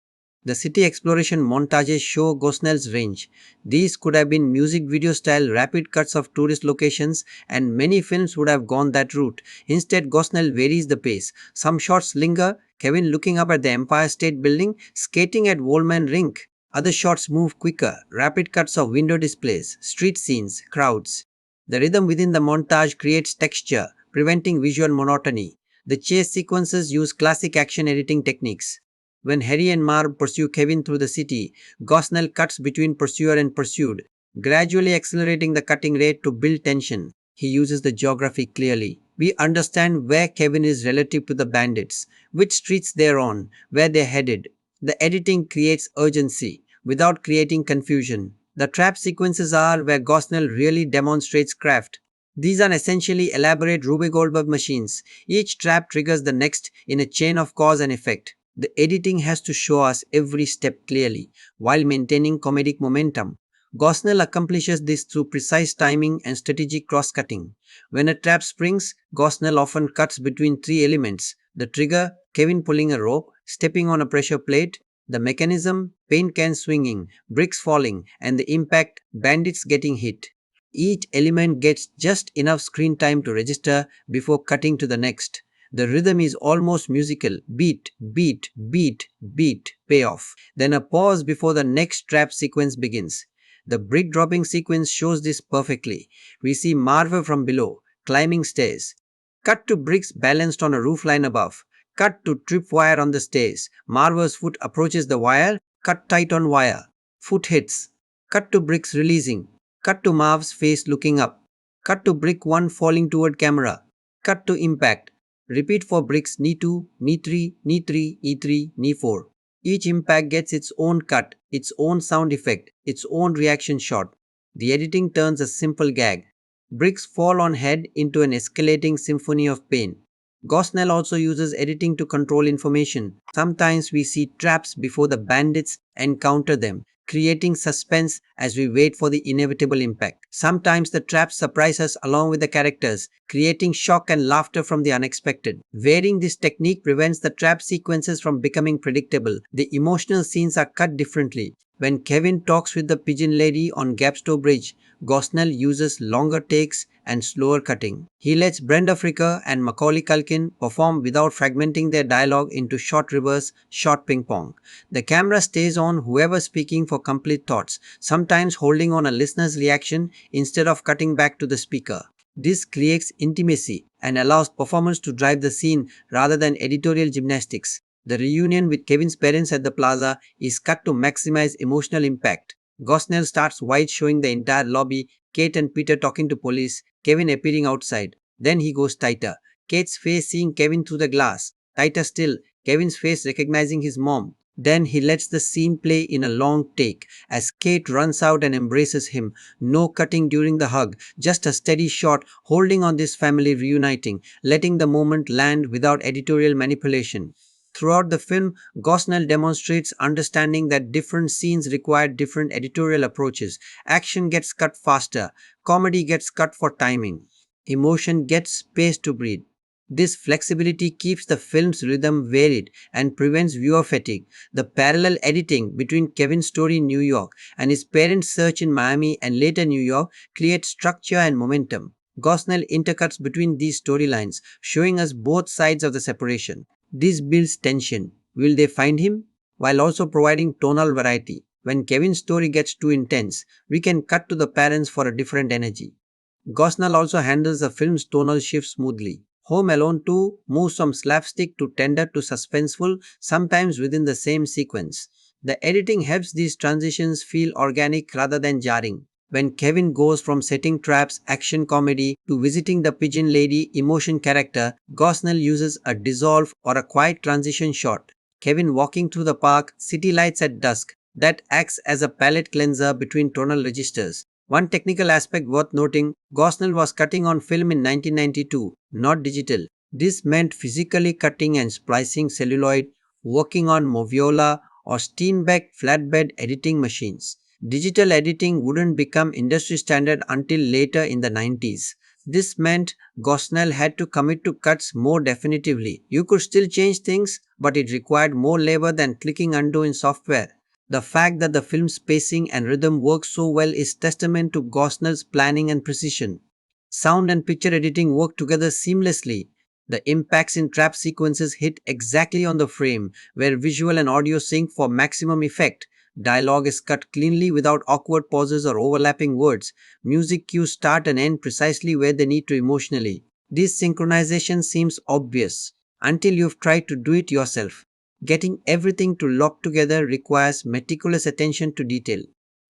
The city exploration montages show Gosnell's range. These could have been music video style rapid cuts of tourist locations, and many films would have gone that route. Instead, Gosnell varies the pace. Some shots linger, Kevin looking up at the Empire State Building, skating at Woolman Rink. Other shots move quicker, rapid cuts of window displays, street scenes, crowds. The rhythm within the montage creates texture, preventing visual monotony. The chase sequences use classic action editing techniques. When Harry and Marv pursue Kevin through the city, Gosnell cuts between pursuer and pursued, gradually accelerating the cutting rate to build tension. He uses the geography clearly. We understand where Kevin is relative to the bandits, which streets they're on, where they're headed. The editing creates urgency without creating confusion. The trap sequences are where Gosnell really demonstrates craft. These are essentially elaborate Ruby Goldberg machines. Each trap triggers the next in a chain of cause and effect. The editing has to show us every step clearly, while maintaining comedic momentum. Gosnell accomplishes this through precise timing and strategic cross-cutting. When a trap springs, Gosnell often cuts between 3 elements: the trigger, Kevin pulling a rope, stepping on a pressure plate; the mechanism, paint can swinging, bricks falling, and the impact, bandits getting hit. Each element gets just enough screen time to register before cutting to the next. The rhythm is almost musical: beat, beat, beat, beat, payoff. Then a pause before the next trap sequence begins. The brick dropping sequence shows this perfectly. We see Marv from below, climbing stairs. Cut to bricks balanced on a roofline above. Cut to tripwire on the stairs. Marv's foot approaches the wire. Cut tight on wire. Foot hits. Cut to bricks releasing. Cut to Marv's face looking up. Cut to brick 1 falling toward camera. Cut to impact. Repeat for bricks knee 2, knee 3, knee 3, E3, knee 4. Each impact gets its own cut, its own sound effect, its own reaction shot. The editing turns a simple gag. Bricks fall on head into an escalating symphony of pain. Gosnell also uses editing to control information. Sometimes we see traps before the bandits encounter them, creating suspense as we wait for the inevitable impact. Sometimes the traps surprise us along with the characters, creating shock and laughter from the unexpected. Varying this technique prevents the trap sequences from becoming predictable. The emotional scenes are cut differently. When Kevin talks with the pigeon lady on Gapstow Bridge, Gosnell uses longer takes and slower cutting. He lets Brenda Fricker and Macaulay Culkin perform without fragmenting their dialogue into short reverse, short ping pong. The camera stays on whoever speaking for complete thoughts, sometimes holding on a listener's reaction instead of cutting back to the speaker. This creates intimacy and allows performance to drive the scene rather than editorial gymnastics. The reunion with Kevin's parents at the plaza is cut to maximize emotional impact. Gosnell starts wide, showing the entire lobby, Kate and Peter talking to police, Kevin appearing outside. Then he goes tighter. Kate's face seeing Kevin through the glass. Tighter still, Kevin's face recognizing his mom. Then he lets the scene play in a long take as Kate runs out and embraces him. No cutting during the hug, just a steady shot holding on this family reuniting, letting the moment land without editorial manipulation. Throughout the film, Gosnell demonstrates understanding that different scenes require different editorial approaches. Action gets cut faster, comedy gets cut for timing, emotion gets space to breathe. This flexibility keeps the film's rhythm varied and prevents viewer fatigue. The parallel editing between Kevin's story in New York and his parents' search in Miami and later New York creates structure and momentum. Gosnell intercuts between these storylines, showing us both sides of the separation. This builds tension. Will they find him? While also providing tonal variety. When Kevin's story gets too intense, we can cut to the parents for a different energy. Gosnell also handles the film's tonal shift smoothly. Home Alone 2 moves from slapstick to tender to suspenseful, sometimes within the same sequence. The editing helps these transitions feel organic rather than jarring. When Kevin goes from setting traps, action comedy, to visiting the pigeon lady, emotion character, Gosnell uses a dissolve or a quiet transition shot. Kevin walking through the park, city lights at dusk, that acts as a palette cleanser between tonal registers. One technical aspect worth noting, Gosnell was cutting on film in 1992, not digital. This meant physically cutting and splicing celluloid, working on Moviola or Steenbeck flatbed editing machines. Digital editing wouldn't become industry standard until later in the 90s. This meant Gosnell had to commit to cuts more definitively. You could still change things, but it required more labor than clicking undo in software. The fact that the film's pacing and rhythm work so well is testament to Gosnell's planning and precision. Sound and picture editing work together seamlessly. The impacts in trap sequences hit exactly on the frame, where visual and audio sync for maximum effect. Dialogue is cut cleanly without awkward pauses or overlapping words. Music cues start and end precisely where they need to emotionally. This synchronization seems obvious until you've tried to do it yourself. Getting everything to lock together requires meticulous attention to detail.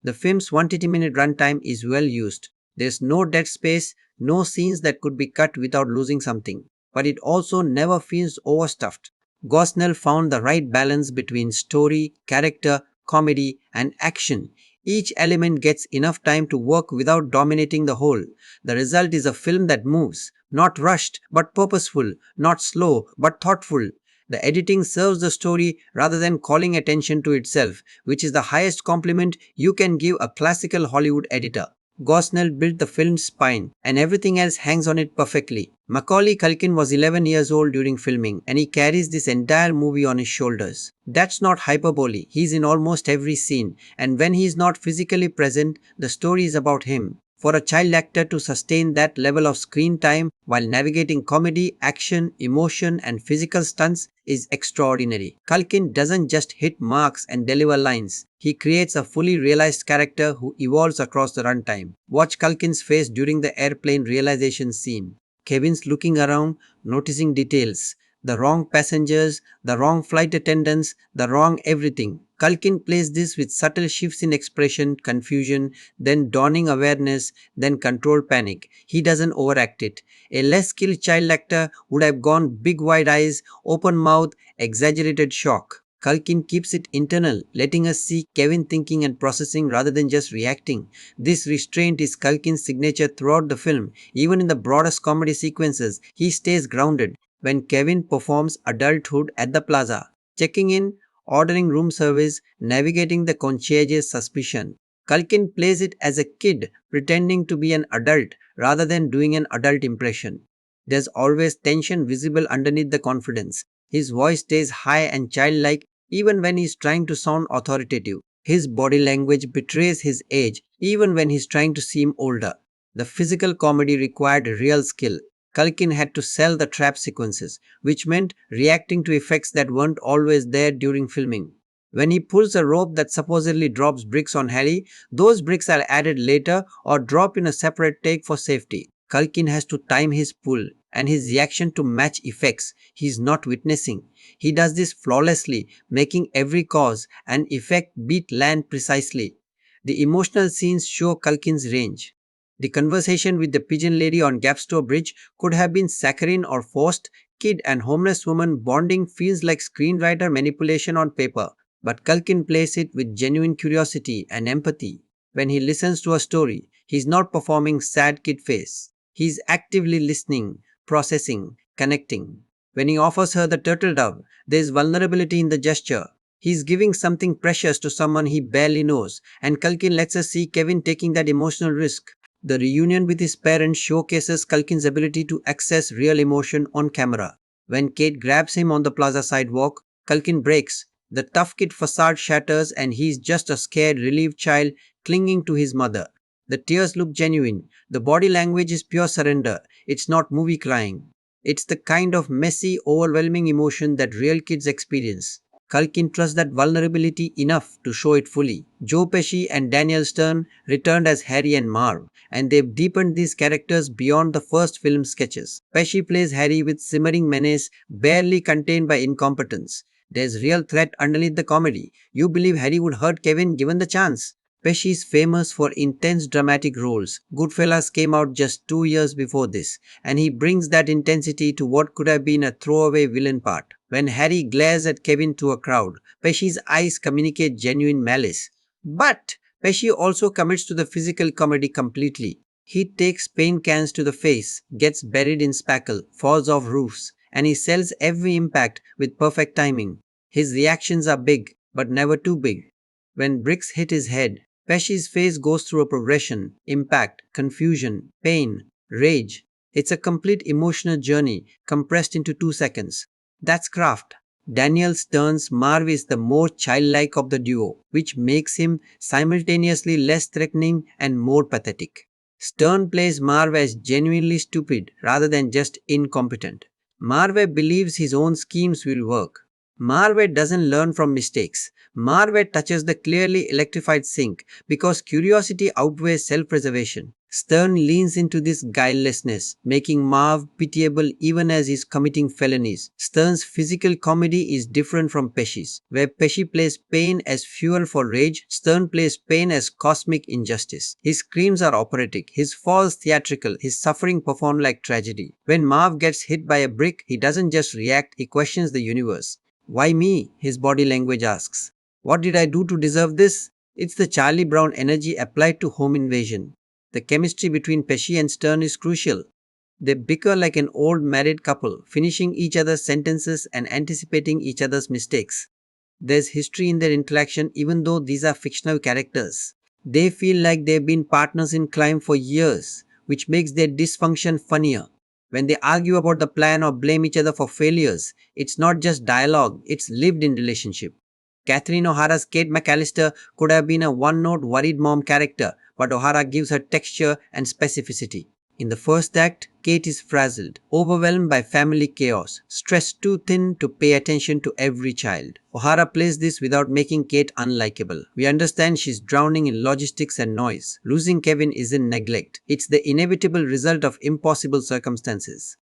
The film's 180-minute runtime is well used. There's no dead space, no scenes that could be cut without losing something. But it also never feels overstuffed. Gosnell found the right balance between story, character, comedy, and action. Each element gets enough time to work without dominating the whole. The result is a film that moves, not rushed but purposeful, not slow but thoughtful. The editing serves the story rather than calling attention to itself, which is the highest compliment you can give a classical Hollywood editor. Gosnell built the film's spine, and everything else hangs on it perfectly. Macaulay Culkin was 11 years old during filming, and he carries this entire movie on his shoulders. That's not hyperbole, he's in almost every scene, and when he's not physically present, the story is about him. For a child actor to sustain that level of screen time while navigating comedy, action, emotion, and physical stunts is extraordinary. Culkin doesn't just hit marks and deliver lines. He creates a fully realized character who evolves across the runtime. Watch Culkin's face during the airplane realization scene. Kevin's looking around, noticing details. The wrong passengers, the wrong flight attendants, the wrong everything. Culkin plays this with subtle shifts in expression, confusion, then dawning awareness, then controlled panic. He doesn't overact it. A less skilled child actor would have gone big wide eyes, open mouth, exaggerated shock. Culkin keeps it internal, letting us see Kevin thinking and processing rather than just reacting. This restraint is Culkin's signature throughout the film. Even in the broadest comedy sequences, he stays grounded. when Kevin performs adulthood at the plaza, checking in, ordering room service, navigating the concierge's suspicion. Culkin plays it as a kid pretending to be an adult rather than doing an adult impression. There's always tension visible underneath the confidence. His voice stays high and childlike even when he's trying to sound authoritative. His body language betrays his age even when he's trying to seem older. The physical comedy required real skill. Culkin had to sell the trap sequences, which meant reacting to effects that weren't always there during filming. When he pulls a rope that supposedly drops bricks on Harry, those bricks are added later or drop in a separate take for safety. Culkin has to time his pull and his reaction to match effects he is not witnessing. He does this flawlessly, making every cause and effect beat land precisely. The emotional scenes show Culkin's range. The conversation with the pigeon lady on Gapstone Bridge could have been saccharine or forced. Kid and homeless woman bonding feels like screenwriter manipulation on paper, but Culkin plays it with genuine curiosity and empathy. When he listens to a story, he's not performing sad kid face. He's actively listening, processing, connecting. When he offers her the turtle dove, there is vulnerability in the gesture. He's giving something precious to someone he barely knows, and Culkin lets us see Kevin taking that emotional risk. The reunion with his parents showcases Culkin's ability to access real emotion on camera. When Kate grabs him on the plaza sidewalk, Culkin breaks. The tough kid facade shatters and he's just a scared, relieved child clinging to his mother. The tears look genuine. The body language is pure surrender. It's not movie crying. It's the kind of messy, overwhelming emotion that real kids experience. Culkin trusts that vulnerability enough to show it fully. Joe Pesci and Daniel Stern returned as Harry and Marv, and they've deepened these characters beyond the first film sketches. Pesci plays Harry with simmering menace, barely contained by incompetence. There's real threat underneath the comedy. You believe Harry would hurt Kevin given the chance. Pesci is famous for intense dramatic roles. Goodfellas came out just 2 years before this, and he brings that intensity to what could have been a throwaway villain part. When Harry glares at Kevin through a crowd, Pesci's eyes communicate genuine malice. But Pesci also commits to the physical comedy completely. He takes paint cans to the face, gets buried in spackle, falls off roofs, and he sells every impact with perfect timing. His reactions are big, but never too big. When bricks hit his head, Pesci's face goes through a progression: impact, confusion, pain, rage. It's a complete emotional journey compressed into 2 seconds. That's craft. Daniel Stern's Marv is the more childlike of the duo, which makes him simultaneously less threatening and more pathetic. Stern plays Marv as genuinely stupid rather than just incompetent. Marv believes his own schemes will work. Marv doesn't learn from mistakes. Marv touches the clearly electrified sink because curiosity outweighs self-preservation. Stern leans into this guilelessness, making Marv pitiable even as he's committing felonies. Stern's physical comedy is different from Pesci's. Where Pesci plays pain as fuel for rage, Stern plays pain as cosmic injustice. His screams are operatic, his falls theatrical, his suffering performed like tragedy. When Marv gets hit by a brick, he doesn't just react, he questions the universe. Why me? His body language asks. What did I do to deserve this? It's the Charlie Brown energy applied to home invasion. The chemistry between Pesci and Stern is crucial. They bicker like an old married couple, finishing each other's sentences and anticipating each other's mistakes. There's history in their interaction even though these are fictional characters. They feel like they've been partners in crime for years, which makes their dysfunction funnier. When they argue about the plan or blame each other for failures, it's not just dialogue, it's lived in relationship. Catherine O'Hara's Kate McCallister could have been a one-note worried mom character, but O'Hara gives her texture and specificity. In the first act, Kate is frazzled, overwhelmed by family chaos, stressed too thin to pay attention to every child. O'Hara plays this without making Kate unlikable. We understand she's drowning in logistics and noise. Losing Kevin isn't neglect. It's the inevitable result of impossible circumstances.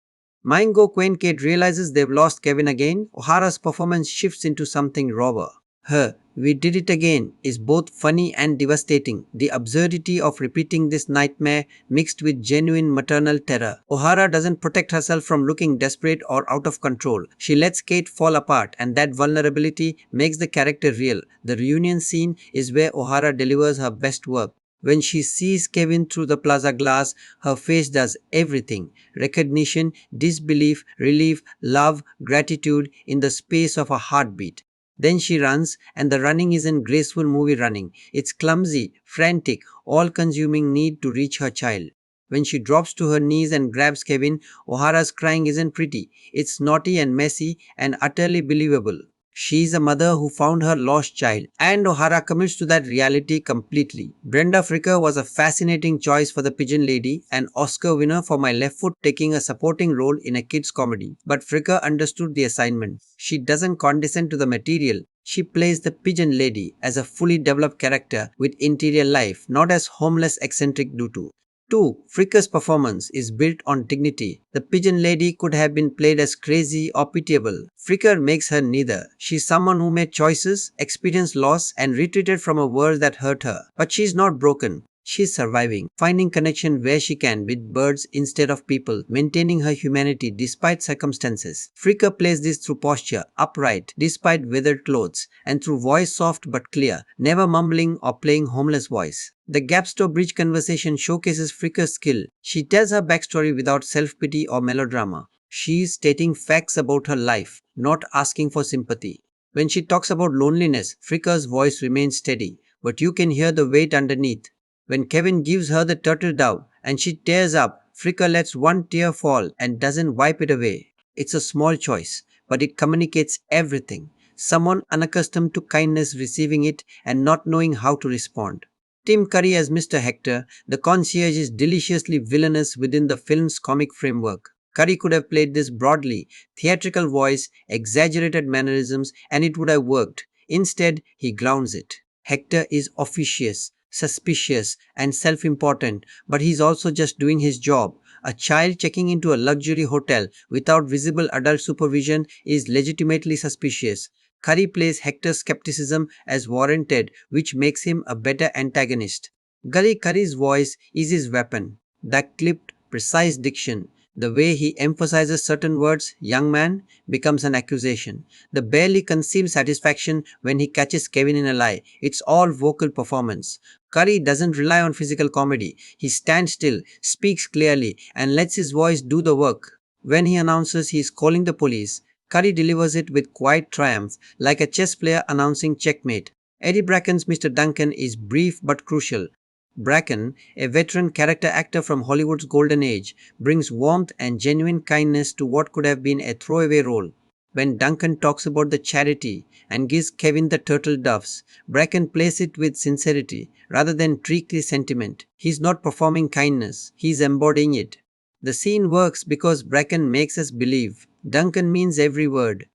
Mind go when Kate realizes they've lost Kevin again, O'Hara's performance shifts into something rawer. Her "we did it again" is both funny and devastating, the absurdity of repeating this nightmare mixed with genuine maternal terror. O'Hara doesn't protect herself from looking desperate or out of control. She lets Kate fall apart, and that vulnerability makes the character real. The reunion scene is where O'Hara delivers her best work. When she sees Kevin through the plaza glass, her face does everything: recognition, disbelief, relief, love, gratitude in the space of a heartbeat. Then she runs, and the running isn't graceful movie running. It's clumsy, frantic, all consuming need to reach her child. When she drops to her knees and grabs Kevin, O'Hara's crying isn't pretty. It's naughty and messy and utterly believable. She is a mother who found her lost child, and O'Hara commits to that reality completely. Brenda Fricker was a fascinating choice for the Pigeon Lady, an Oscar winner for My Left Foot taking a supporting role in a kids' comedy. But Fricker understood the assignment. She doesn't condescend to the material. She plays the Pigeon Lady as a fully developed character with interior life, not as homeless eccentric do. 2. Fricker's performance is built on dignity. The Pigeon Lady could have been played as crazy or pitiable. Fricker makes her neither. She's someone who made choices, experienced loss, and retreated from a world that hurt her. But she's not broken. She's surviving, finding connection where she can with birds instead of people, maintaining her humanity despite circumstances. Fricker plays this through posture, upright, despite weathered clothes, and through voice soft but clear, never mumbling or playing homeless voice. The Gapstone Bridge conversation showcases Fricker's skill. She tells her backstory without self-pity or melodrama. She is stating facts about her life, not asking for sympathy. When she talks about loneliness, Fricker's voice remains steady, but you can hear the weight underneath. When Kevin gives her the turtle dove and she tears up, Fricker lets one tear fall and doesn't wipe it away. It's a small choice, but it communicates everything. Someone unaccustomed to kindness receiving it and not knowing how to respond. Tim Curry as Mr. Hector, the concierge, is deliciously villainous within the film's comic framework. Curry could have played this broadly, theatrical voice, exaggerated mannerisms, and it would have worked. Instead, he grounds it. Hector is officious, suspicious, and self-important, but he's also just doing his job. A child checking into a luxury hotel without visible adult supervision is legitimately suspicious. Curry plays Hector's skepticism as warranted, which makes him a better antagonist. Gully Curry's voice is his weapon. That clipped, precise diction, the way he emphasizes certain words, young man, becomes an accusation. The barely concealed satisfaction when he catches Kevin in a lie. It's all vocal performance. Curry doesn't rely on physical comedy. He stands still, speaks clearly, and lets his voice do the work. When he announces he is calling the police, Curry delivers it with quiet triumph, like a chess player announcing checkmate. Eddie Bracken's Mr. Duncan is brief but crucial. Bracken, a veteran character actor from Hollywood's golden age, brings warmth and genuine kindness to what could have been a throwaway role. When Duncan talks about the charity and gives Kevin the turtle doves, Bracken plays it with sincerity rather than tricky sentiment. He's not performing kindness, he's embodying it. The scene works because Bracken makes us believe. Duncan means every word.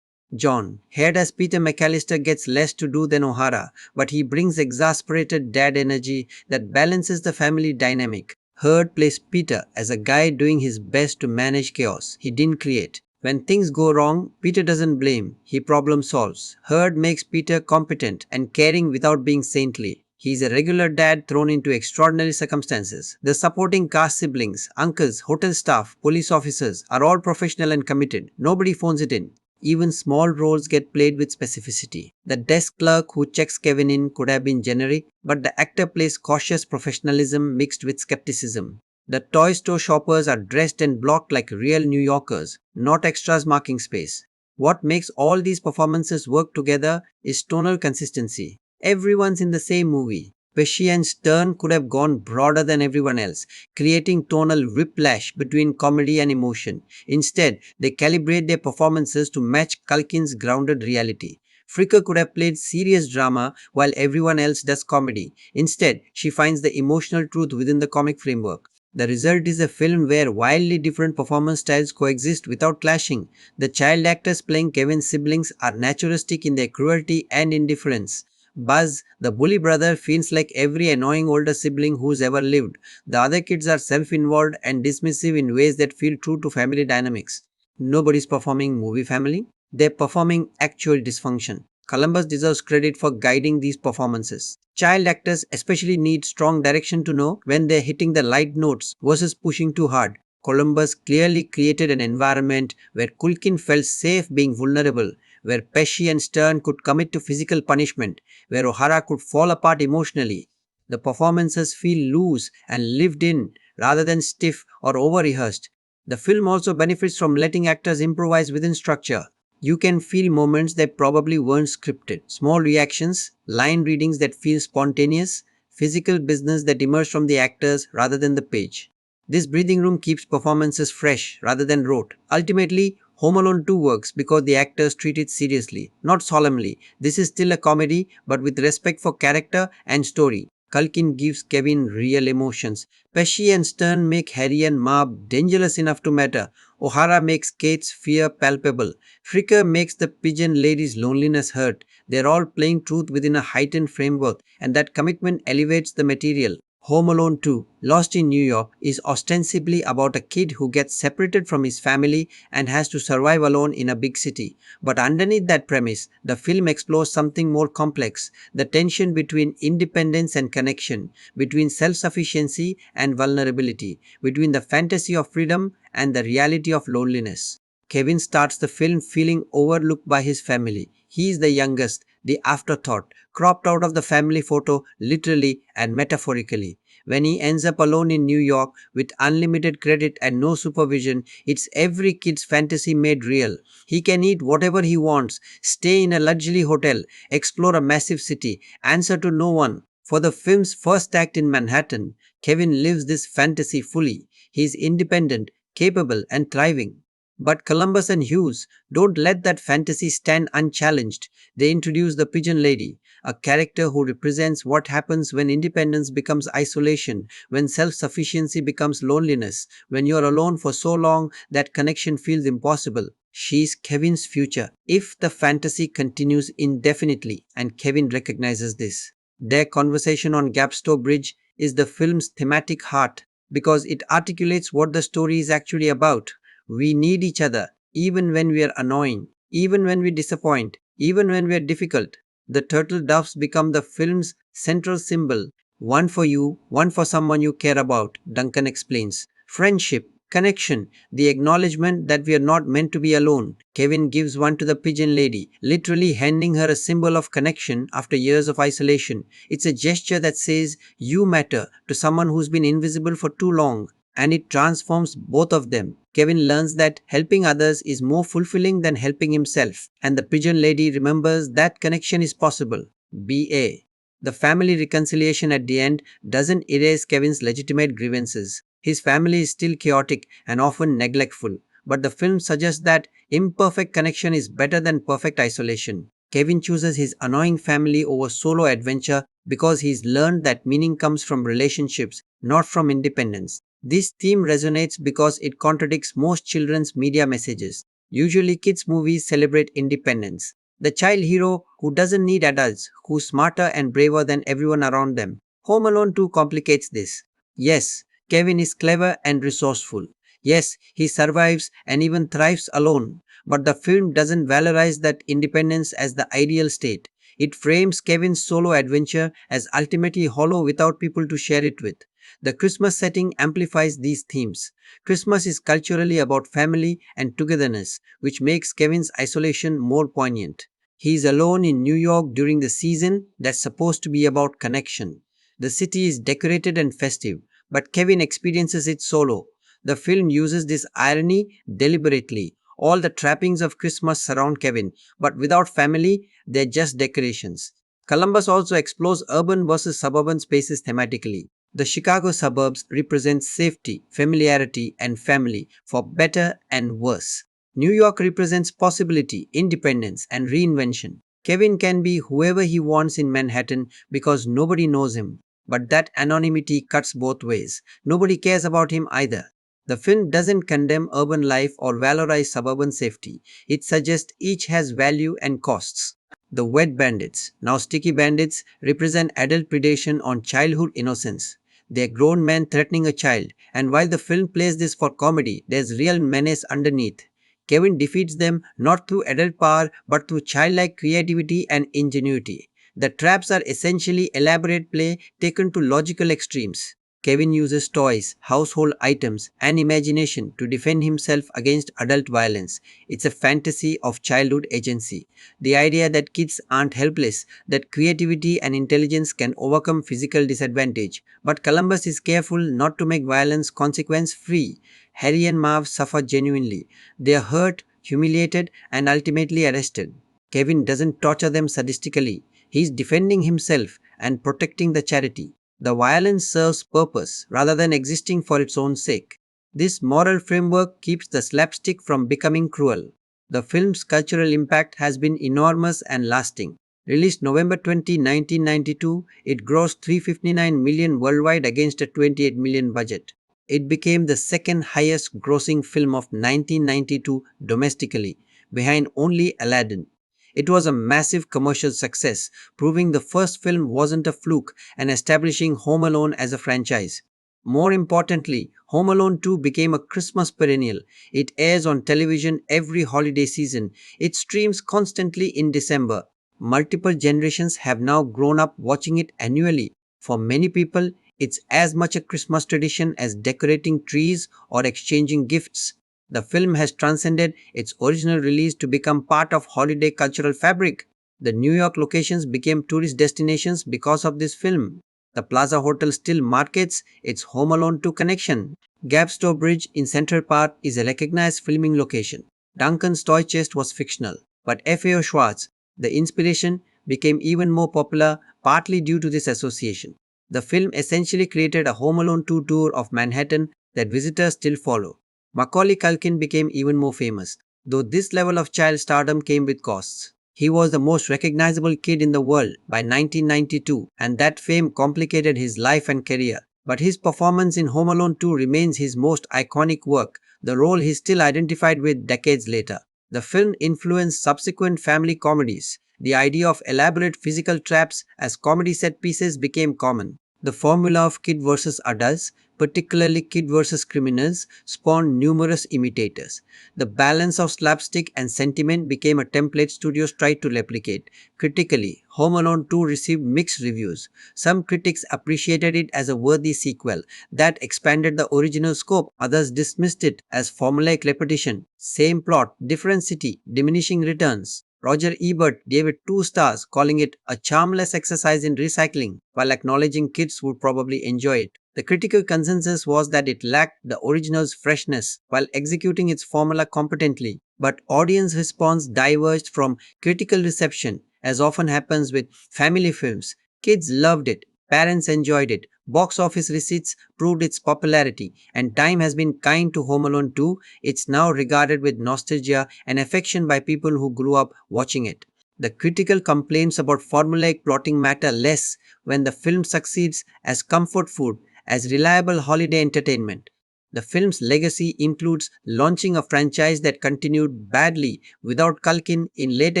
John, heard as Peter McCallister, gets less to do than O'Hara, but he brings exasperated dad energy that balances the family dynamic. Heard plays Peter as a guy doing his best to manage chaos he didn't create. When things go wrong, Peter doesn't blame, he problem solves. Heard makes Peter competent and caring without being saintly. He's a regular dad thrown into extraordinary circumstances. The supporting cast siblings, uncles, hotel staff, police officers are all professional and committed. Nobody phones it in. Even small roles get played with specificity. The desk clerk who checks Kevin in could have been generic, but the actor plays cautious professionalism mixed with skepticism. The toy store shoppers are dressed and blocked like real New Yorkers, not extras marking space. What makes all these performances work together is tonal consistency. Everyone's in the same movie. Pesci and Stern could have gone broader than everyone else, creating tonal whiplash between comedy and emotion. Instead, they calibrate their performances to match Culkin's grounded reality. Fricker could have played serious drama while everyone else does comedy. Instead, she finds the emotional truth within the comic framework. The result is a film where wildly different performance styles coexist without clashing. The child actors playing Kevin's siblings are naturalistic in their cruelty and indifference. Buzz, the bully brother, feels like every annoying older sibling who's ever lived. The other kids are self-involved and dismissive in ways that feel true to family dynamics. Nobody's performing movie family. They're performing actual dysfunction. Columbus deserves credit for guiding these performances. Child actors especially need strong direction to know when they're hitting the light notes versus pushing too hard. Columbus clearly created an environment where Culkin felt safe being vulnerable, where Pesci and Stern could commit to physical punishment, where O'Hara could fall apart emotionally. The performances feel loose and lived in rather than stiff or over rehearsed. The film also benefits from letting actors improvise within structure. You can feel moments that probably weren't scripted, small reactions, line readings that feel spontaneous, physical business that emerge from the actors rather than the page. This breathing room keeps performances fresh rather than rote. Ultimately, Home Alone 2 works because the actors treat it seriously, not solemnly. This is still a comedy, but with respect for character and story. Culkin gives Kevin real emotions. Pesci and Stern make Harry and Marv dangerous enough to matter. O'Hara makes Kate's fear palpable. Fricker makes the pigeon lady's loneliness hurt. They're all playing truth within a heightened framework, and that commitment elevates the material. Home Alone 2, Lost in New York, is ostensibly about a kid who gets separated from his family and has to survive alone in a big city. But underneath that premise, the film explores something more complex: the tension between independence and connection, between self sufficiency and vulnerability, between the fantasy of freedom and the reality of loneliness. Kevin starts the film feeling overlooked by his family. He is the youngest, the afterthought, cropped out of the family photo literally and metaphorically. When he ends up alone in New York with unlimited credit and no supervision, it's every kid's fantasy made real. He can eat whatever he wants, stay in a luxury hotel, explore a massive city, answer to no one. For the film's first act in Manhattan, Kevin lives this fantasy fully. He is independent, capable, and thriving. But Columbus and Hughes don't let that fantasy stand unchallenged. They introduce the Pigeon Lady, a character who represents what happens when independence becomes isolation, when self sufficiency becomes loneliness, when you're alone for so long that connection feels impossible. She's Kevin's future if the fantasy continues indefinitely, and Kevin recognizes this. Their conversation on Gapstow Bridge is the film's thematic heart because it articulates what the story is actually about. We need each other, even when we are annoying, even when we disappoint, even when we are difficult. The turtle doves become the film's central symbol. One for you, one for someone you care about, Duncan explains. Friendship, connection, the acknowledgement that we are not meant to be alone. Kevin gives one to the pigeon lady, literally handing her a symbol of connection after years of isolation. It's a gesture that says, "You matter," to someone who's been invisible for too long, and it transforms both of them. Kevin learns that helping others is more fulfilling than helping himself, and the pigeon lady remembers that connection is possible. BA. The family reconciliation at the end doesn't erase Kevin's legitimate grievances. His family is still chaotic and often neglectful, but the film suggests that imperfect connection is better than perfect isolation. Kevin chooses his annoying family over solo adventure because he's learned that meaning comes from relationships, not from independence. This theme resonates because it contradicts most children's media messages. Usually, kids' movies celebrate independence. The child hero who doesn't need adults, who's smarter and braver than everyone around them. Home Alone 2 complicates this. Yes, Kevin is clever and resourceful. Yes, he survives and even thrives alone. But the film doesn't valorize that independence as the ideal state. It frames Kevin's solo adventure as ultimately hollow without people to share it with. The Christmas setting amplifies these themes. Christmas is culturally about family and togetherness, which makes Kevin's isolation more poignant. He is alone in New York during the season that's supposed to be about connection. The city is decorated and festive, but Kevin experiences it solo. The film uses this irony deliberately. All the trappings of Christmas surround Kevin, but without family, they're just decorations. Columbus also explores urban versus suburban spaces thematically. The Chicago suburbs represent safety, familiarity, and family, for better and worse. New York represents possibility, independence, and reinvention. Kevin can be whoever he wants in Manhattan because nobody knows him. But that anonymity cuts both ways. Nobody cares about him either. The film doesn't condemn urban life or valorize suburban safety. It suggests each has value and costs. The Wet Bandits, now Sticky Bandits, represent adult predation on childhood innocence. They're grown men threatening a child, and while the film plays this for comedy, there's real menace underneath. Kevin defeats them not through adult power but through childlike creativity and ingenuity. The traps are essentially elaborate play taken to logical extremes. Kevin uses toys, household items, and imagination to defend himself against adult violence. It's a fantasy of childhood agency. The idea that kids aren't helpless, that creativity and intelligence can overcome physical disadvantage. But Columbus is careful not to make violence consequence free. Harry and Marv suffer genuinely. They are hurt, humiliated, and ultimately arrested. Kevin doesn't torture them sadistically. He is defending himself and protecting the charity. The violence serves purpose rather than existing for its own sake. This moral framework keeps the slapstick from becoming cruel. The film's cultural impact has been enormous and lasting. Released November 20, 1992, it grossed 359 million worldwide against a 28 million budget. It became the second highest grossing film of 1992 domestically, behind only Aladdin. It was a massive commercial success, proving the first film wasn't a fluke and establishing Home Alone as a franchise. More importantly, Home Alone 2 became a Christmas perennial. It airs on television every holiday season. It streams constantly in December. Multiple generations have now grown up watching it annually. For many people, it's as much a Christmas tradition as decorating trees or exchanging gifts. The film has transcended its original release to become part of holiday cultural fabric. The New York locations became tourist destinations because of this film. The Plaza Hotel still markets its Home Alone 2 connection. Gapstone Bridge in Central Park is a recognized filming location. Duncan's toy chest was fictional, but F.A.O. Schwartz, the inspiration, became even more popular partly due to this association. The film essentially created a Home Alone 2 tour of Manhattan that visitors still follow. Macaulay Culkin became even more famous, though this level of child stardom came with costs. He was the most recognizable kid in the world by 1992, and that fame complicated his life and career. But his performance in Home Alone 2 remains his most iconic work, the role he still identified with decades later. The film influenced subsequent family comedies. The idea of elaborate physical traps as comedy set pieces became common. The formula of kid versus adults, particularly kid versus criminals, spawned numerous imitators. The balance of slapstick and sentiment became a template studios tried to replicate. Critically, Home Alone 2 received mixed reviews. Some critics appreciated it as a worthy sequel that expanded the original scope, others dismissed it as formulaic repetition. Same plot, different city, diminishing returns. Roger Ebert gave it 2 stars, calling it a charmless exercise in recycling, while acknowledging kids would probably enjoy it. The critical consensus was that it lacked the original's freshness while executing its formula competently, but audience response diverged from critical reception, as often happens with family films. Kids loved it, parents enjoyed it, box office receipts proved its popularity, and time has been kind to Home Alone 2. It's now regarded with nostalgia and affection by people who grew up watching it. The critical complaints about formulaic plotting matter less when the film succeeds as comfort food, as reliable holiday entertainment. The film's legacy includes launching a franchise that continued badly without Culkin in later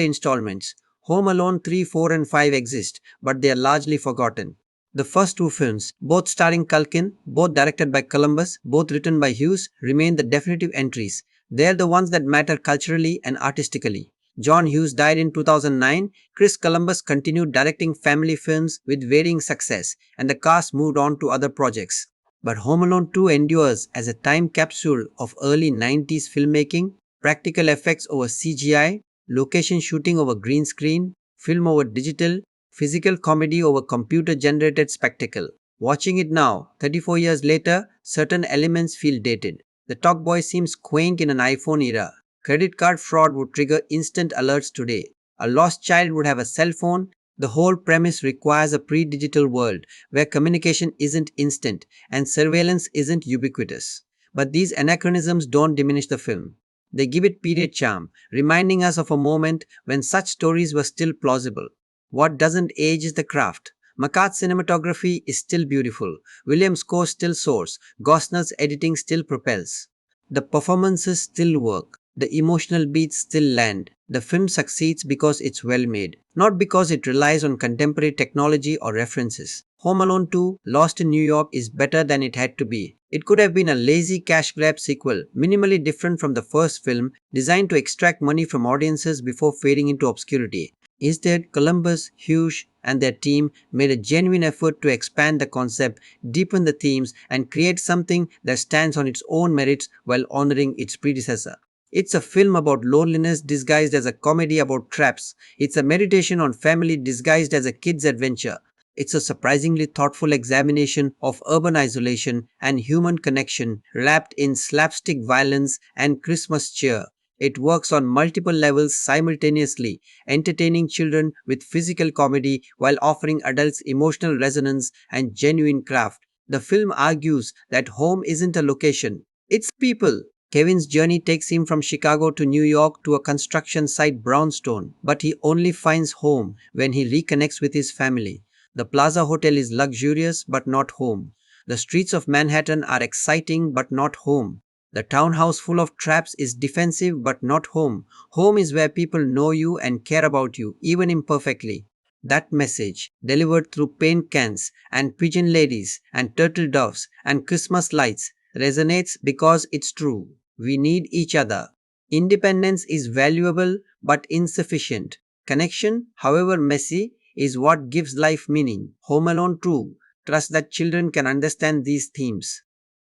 installments. Home Alone 3, 4 and 5 exist, but they are largely forgotten. The first 2 films, both starring Culkin, both directed by Columbus, both written by Hughes, remain the definitive entries. They are the ones that matter culturally and artistically. John Hughes died in 2009. Chris Columbus continued directing family films with varying success, and the cast moved on to other projects. But Home Alone 2 endures as a time capsule of early 90s filmmaking, practical effects over CGI, location shooting over green screen, film over digital, physical comedy over computer-generated spectacle. Watching it now, 34 years later, certain elements feel dated. The talk boy seems quaint in an iPhone era. Credit card fraud would trigger instant alerts today. A lost child would have a cell phone. The whole premise requires a pre-digital world where communication isn't instant and surveillance isn't ubiquitous. But these anachronisms don't diminish the film. They give it period charm, reminding us of a moment when such stories were still plausible. What doesn't age is the craft. McCart's cinematography is still beautiful. Williams' score still soars. Gosner's editing still propels. The performances still work. The emotional beats still land. The film succeeds because it's well made, not because it relies on contemporary technology or references. Home Alone 2, Lost in New York is better than it had to be. It could have been a lazy cash grab sequel, minimally different from the first film, designed to extract money from audiences before fading into obscurity. Instead, Columbus, Hughes, and their team made a genuine effort to expand the concept, deepen the themes, and create something that stands on its own merits while honoring its predecessor. It's a film about loneliness disguised as a comedy about traps. It's a meditation on family disguised as a kid's adventure. It's a surprisingly thoughtful examination of urban isolation and human connection wrapped in slapstick violence and Christmas cheer. It works on multiple levels simultaneously, entertaining children with physical comedy while offering adults emotional resonance and genuine craft. The film argues that home isn't a location, it's people. Kevin's journey takes him from Chicago to New York to a construction site brownstone, but he only finds home when he reconnects with his family. The Plaza Hotel is luxurious but not home. The streets of Manhattan are exciting but not home. The townhouse full of traps is defensive but not home. Home is where people know you and care about you, even imperfectly. That message, delivered through paint cans and pigeon ladies and turtle doves and Christmas lights, resonates because it's true. We need each other. Independence is valuable but insufficient. Connection, however messy, is what gives life meaning. Home Alone 2 trusts that children can understand these themes.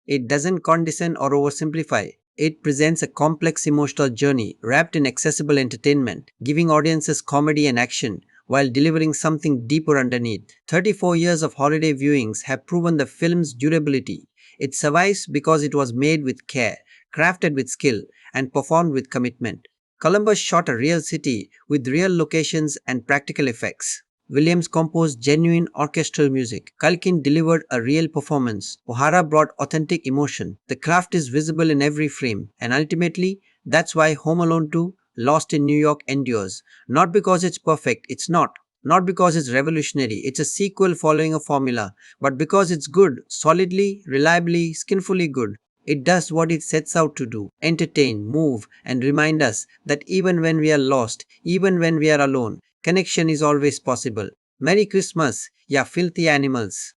It doesn't condescend or oversimplify. It presents a complex emotional journey wrapped in accessible entertainment, giving audiences comedy and action while delivering something deeper underneath. 34 years of holiday viewings have proven the film's durability. It survives because it was made with care, crafted with skill, and performed with commitment. Columbus shot a real city with real locations and practical effects. Williams composed genuine orchestral music. Culkin delivered a real performance. O'Hara brought authentic emotion. The craft is visible in every frame, and ultimately, that's why Home Alone 2, Lost in New York endures. Not because it's perfect, it's not. Not because it's revolutionary, it's a sequel following a formula, but because it's good, solidly, reliably, skinfully good. It does what it sets out to do: entertain, move, and remind us that even when we are lost, even when we are alone, connection is always possible. Merry Christmas, ya filthy animals.